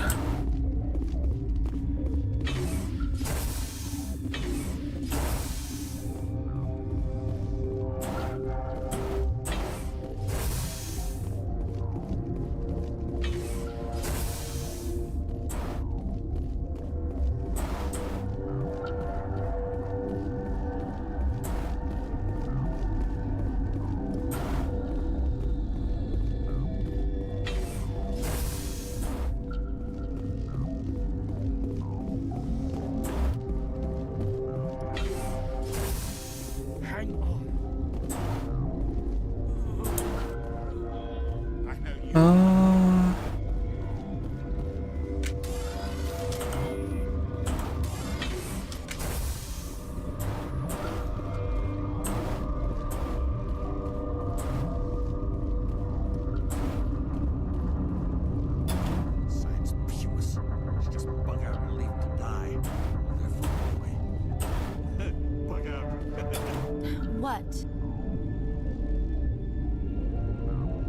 What?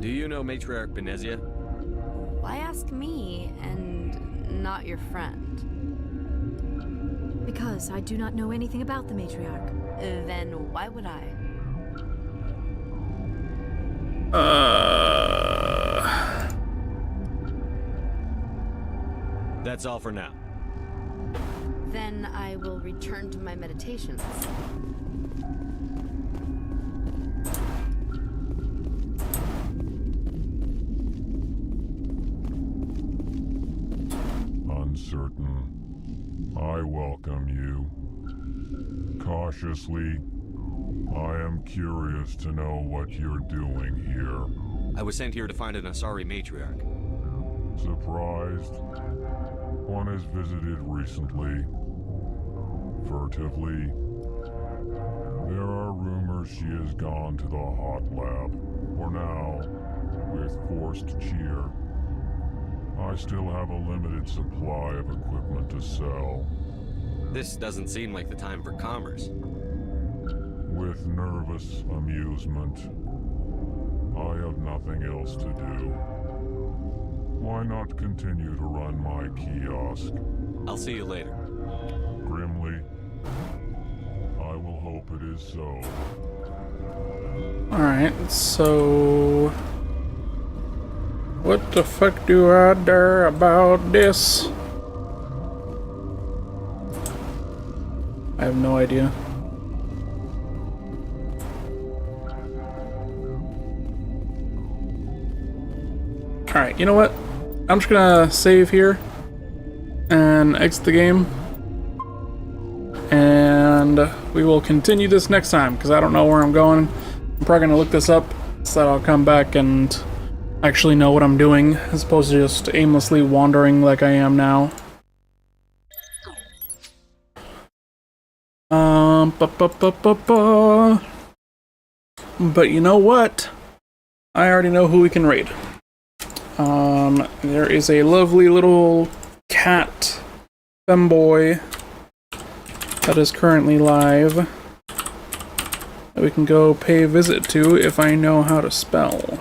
Do you know Matriarch Benezia? Why ask me and not your friend? Because I do not know anything about the matriarch. Then why would I? That's all for now. Then I will return to my meditations. Uncertain. I welcome you. Cautiously, I am curious to know what you're doing here. I was sent here to find an Asari matriarch. Surprised? One has visited recently. Furtively. There are rumors she has gone to the hot lab. For now, with forced cheer. I still have a limited supply of equipment to sell. This doesn't seem like the time for commerce. With nervous amusement. I have nothing else to do. Why not continue to run my kiosk? I'll see you later. Grimly, I will hope it is so. Alright, so... what the fuck do I dare about this? I have no idea. Alright, you know what? I'm just gonna save here and exit the game. And we will continue this next time, because I don't know where I'm going. I'm probably gonna look this up so that I'll come back and actually know what I'm doing, as opposed to just aimlessly wandering like I am now. But you know what? I already know who we can raid. There is a lovely little cat femboy that is currently live that we can go pay a visit to if I know how to spell.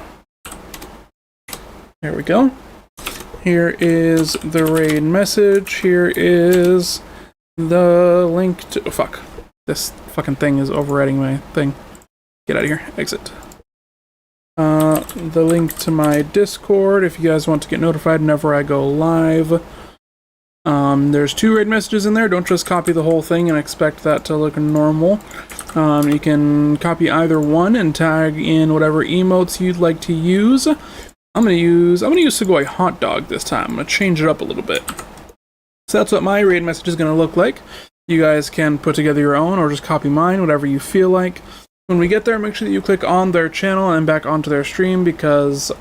There we go. Here is the raid message. Here is the link to... oh, fuck. This fucking thing is overriding my thing. Get out of here. Exit. The link to my Discord if you guys want to get notified whenever I go live. There's 2 raid messages in there. Don't just copy the whole thing and expect that to look normal. You can copy either one and tag in whatever emotes you'd like to use. I'm gonna use Sugoi Hot Dog this time. I'm gonna change it up a little bit. So that's what my raid message is gonna look like. You guys can put together your own or just copy mine, whatever you feel like. When we get there, make sure that you click on their channel and back onto their stream, because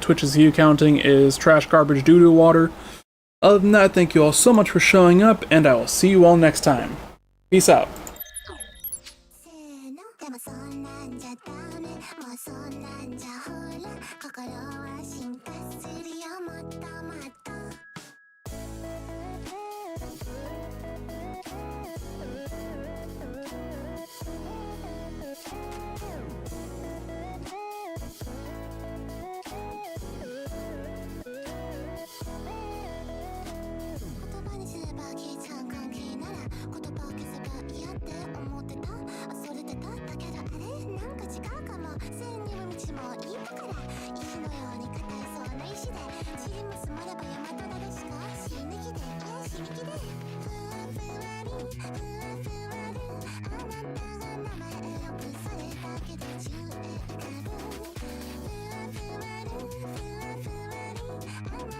Twitch's view counting is trash, garbage, doo-doo water. Other than that, thank you all so much for showing up, and I will see you all next time. Peace out.